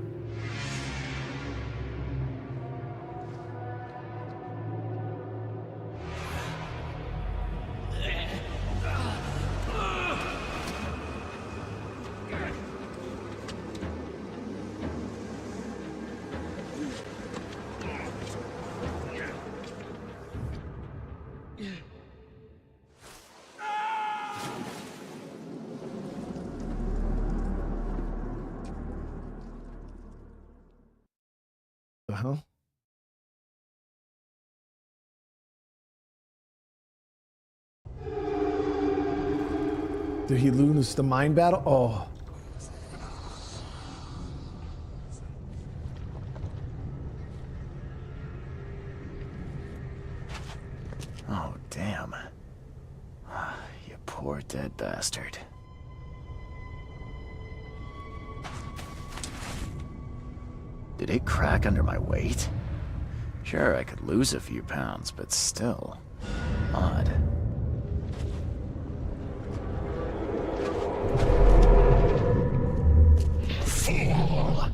Did he lose the mind battle? Oh. Oh, damn. You poor dead bastard. Did it crack under my weight? Sure, I could lose a few pounds, but still. Odd. Fool!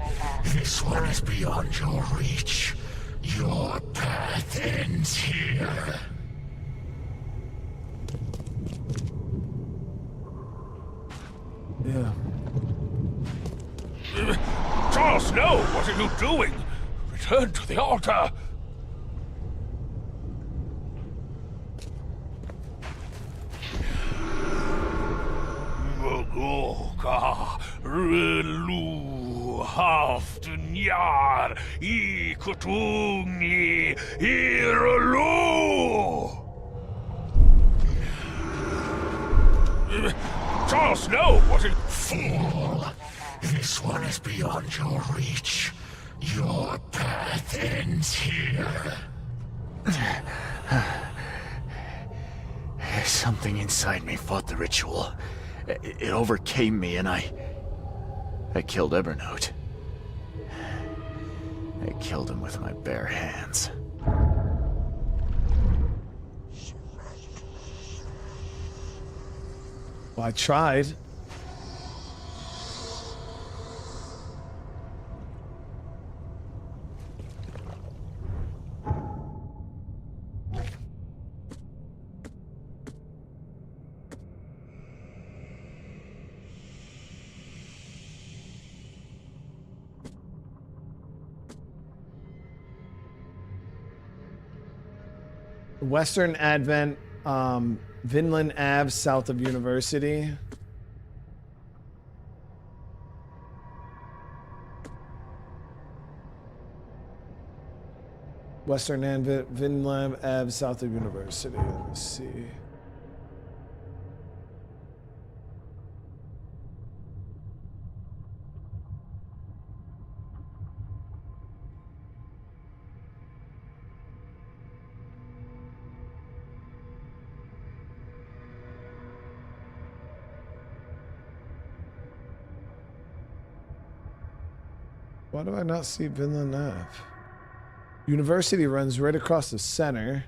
This one is beyond your reach. Your path ends here. Yeah. Charles, no! What are you doing? Return to the altar! Mogoka, Relu, Haftunyar, Ikutungi, Iralu! Charles, no! What are... Fool! This one is beyond your reach. Your path ends here. Something inside me fought the ritual. It overcame me and I killed Ebernote. I killed him with my bare hands. Well, I tried. Western Advent, Vinland Ave, south of University. Western Advent, Vinland Ave, south of University. Let me see. Why do I not see Vinland Ave? University runs right across the center.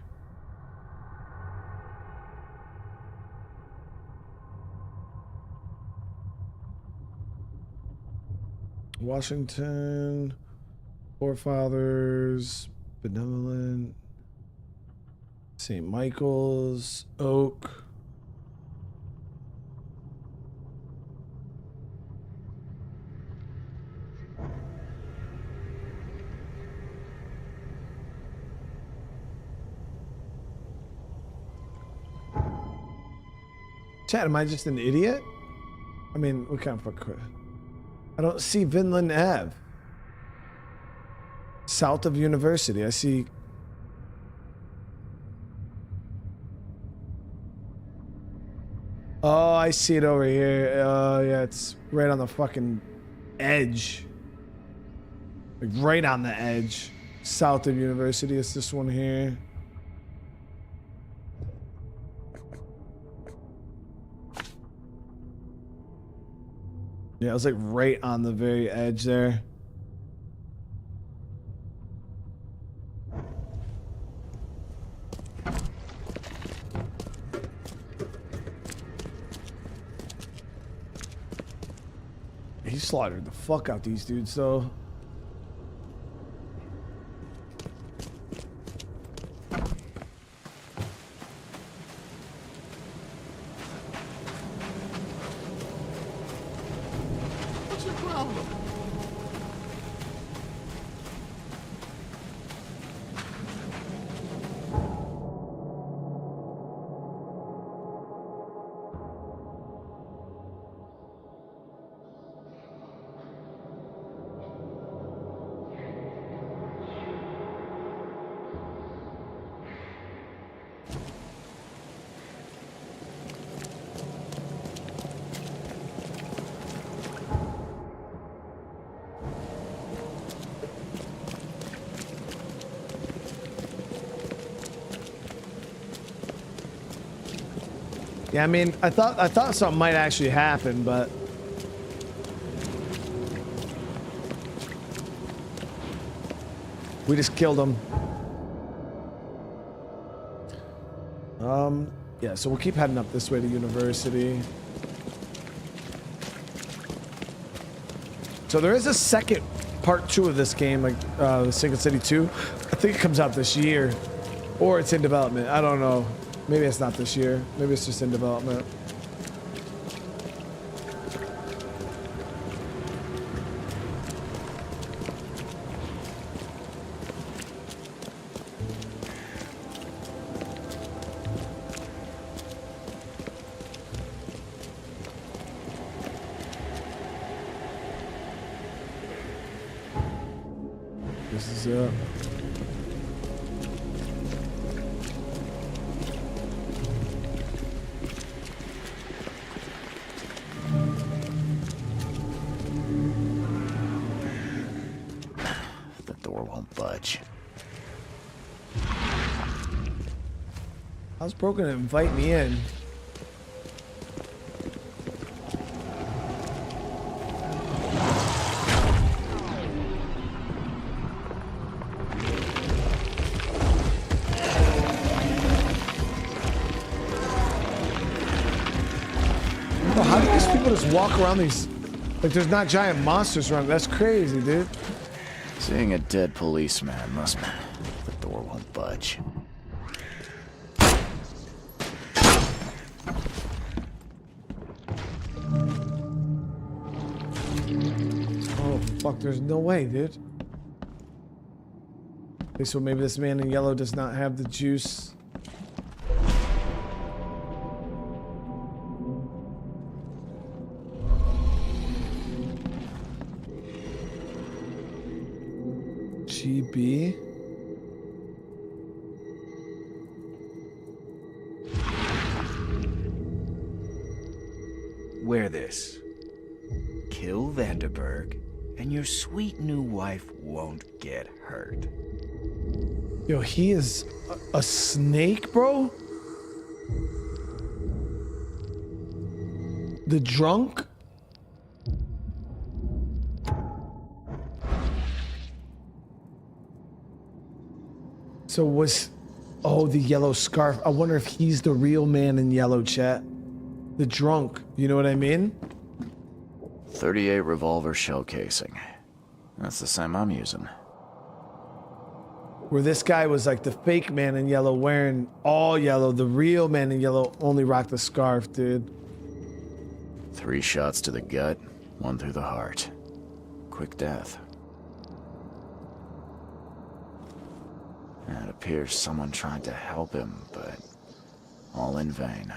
Washington, Forefathers, Benevolent, St. Michael's, Oak. Chat, am I just an idiot? I mean, what kind of fuck? I don't see Vinland Ave. South of University, I see. Oh, I see it over here. Oh, yeah, it's right on the fucking edge. Like right on the edge. South of University, it's this one here. Yeah, it was like right on the very edge there. He slaughtered the fuck out these dudes though. Yeah, I mean, I thought something might actually happen, but We just killed him. Yeah, so we'll keep heading up this way to university. So there is a second part 2 of this game, like the Sinking City 2. I think it comes out this year, or it's in development. I don't know. Maybe it's not this year. Maybe it's just in development. This is it. The door won't budge. How's Bro gonna invite me in? Bro, how do these people just walk around these? Like, there's not giant monsters around. That's crazy, dude. Seeing a dead policeman must mean the door won't budge. Oh, fuck, there's no way, dude. Okay, so maybe this man in yellow does not have the juice. GB. Wear this. Kill Vanderberg, and your sweet new wife won't get hurt. Yo, he is a snake, bro? The drunk? So was... Oh, the yellow scarf. I wonder if he's the real man in yellow, chat. The drunk. You know what I mean? 38 revolver shell casing. That's the same I'm using. Where this guy was like the fake man in yellow wearing all yellow. The real man in yellow only rocked the scarf, dude. 3 shots to the gut, 1 through the heart. Quick death. It appears someone tried to help him, but all in vain.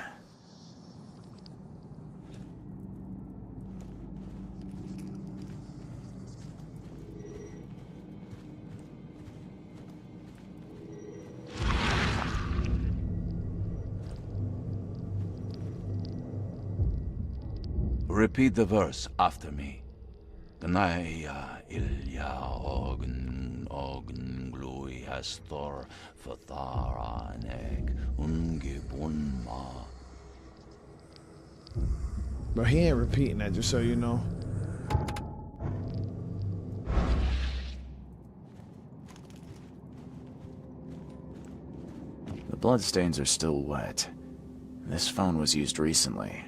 Repeat the verse after me. Gnaya ilya ogn glui hastor fatharanek ungibunma. Bro, he ain't repeating that, just so you know. The bloodstains are still wet. This phone was used recently.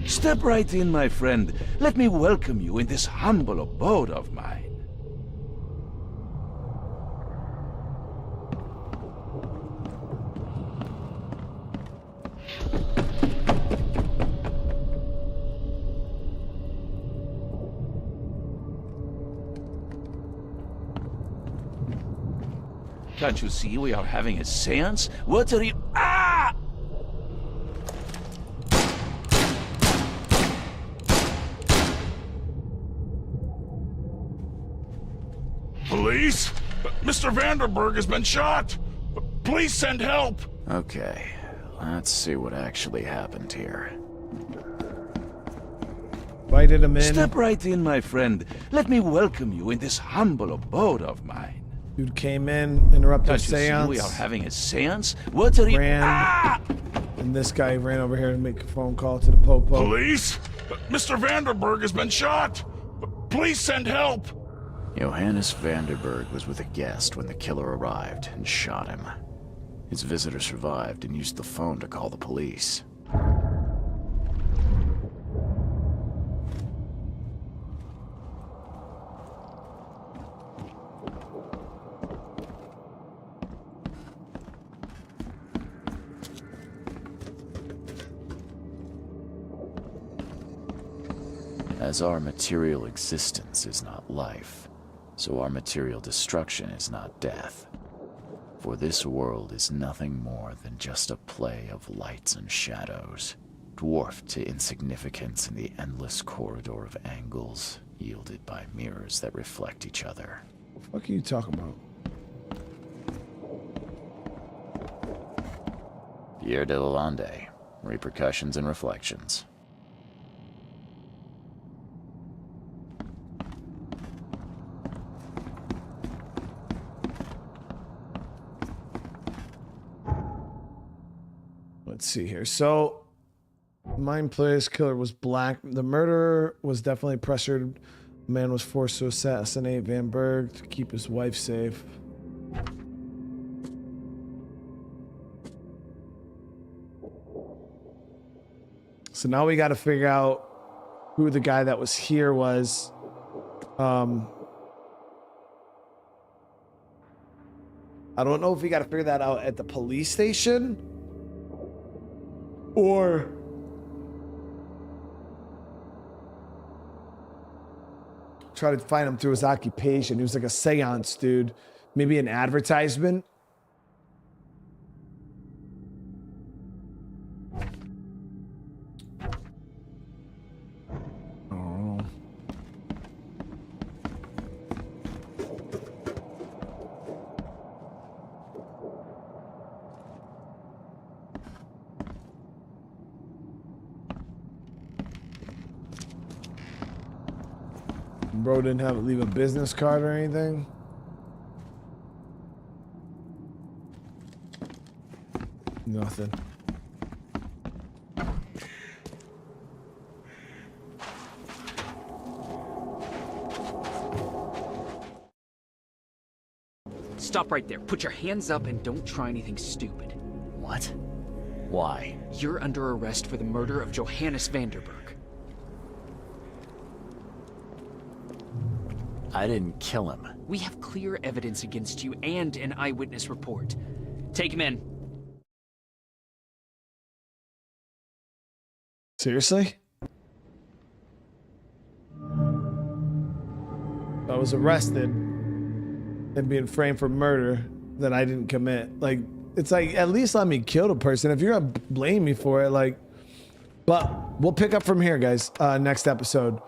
Step right in, my friend. Let me welcome you in this humble abode of mine. Can't you see we are having a seance? What are you... Ah! Police? Mr. Vanderberg has been shot! Please send help! Okay, let's see what actually happened here. Invited him in. Step right in, my friend. Let me welcome you in this humble abode of mine. Dude came in, interrupted Can't you see seance. we are having a seance? What are you... Ran. And this guy ran over here to make a phone call to the Popo. Police? Mr. Vanderberg has been shot! Please send help! Johannes Vanderberg was with a guest when the killer arrived and shot him. His visitor survived and used the phone to call the police. As our material existence is not life, so our material destruction is not death. For this world is nothing more than just a play of lights and shadows, dwarfed to insignificance in the endless corridor of angles yielded by mirrors that reflect each other. What the fuck are you talking about? Pierre de Lalande, Repercussions and Reflections. Let's see here. So, mind player's killer was black. The murderer was definitely pressured. The man was forced to assassinate Vanderberg to keep his wife safe. So now we got to figure out who the guy that was here was. I don't know if we got to figure that out at the police station or try to find him through his occupation. He was like a seance dude. Maybe an advertisement. Bro didn't have to leave a business card or anything. Nothing. Stop right there. Put your hands up and don't try anything stupid. What? Why? You're under arrest for the murder of Johannes Vanderberg. I didn't kill him. We have clear evidence against you and an eyewitness report. Take him in. Seriously? I was arrested and being framed for murder that I didn't commit. Like, it's like, at least let me kill the person. If you're gonna blame me for it, like, but we'll pick up from here, guys. Next episode.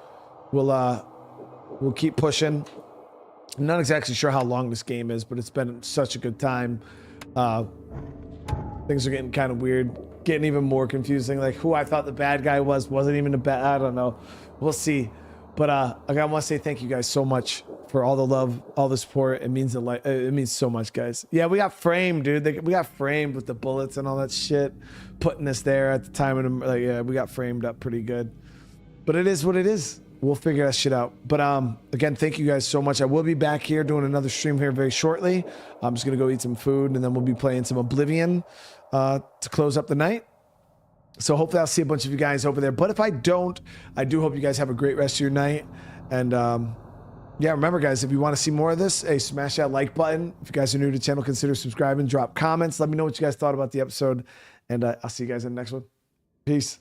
We'll keep pushing. I'm not exactly sure how long this game is, but it's been such a good time. Things are getting kind of weird, getting even more confusing. Like who I thought the bad guy wasn't even a bad. I don't know. We'll see. But I want to say thank you guys so much for all the love, all the support. It means it means so much, guys. Yeah, we got framed, dude. We got framed with the bullets and all that shit, putting us there at the time of the, like, yeah, we got framed up pretty good. But it is what it is. We'll figure that shit out. But again, thank you guys so much. I will be back here doing another stream here very shortly. I'm just gonna go eat some food and then we'll be playing some Oblivion to close up the night. So hopefully I'll see a bunch of you guys over there. But if I don't, I do hope you guys have a great rest of your night. And yeah, remember guys, if you want to see more of this, hey, smash that like button. If you guys are new to the channel, consider subscribing, drop comments. Let me know what you guys thought about the episode. And I'll see you guys in the next one. Peace.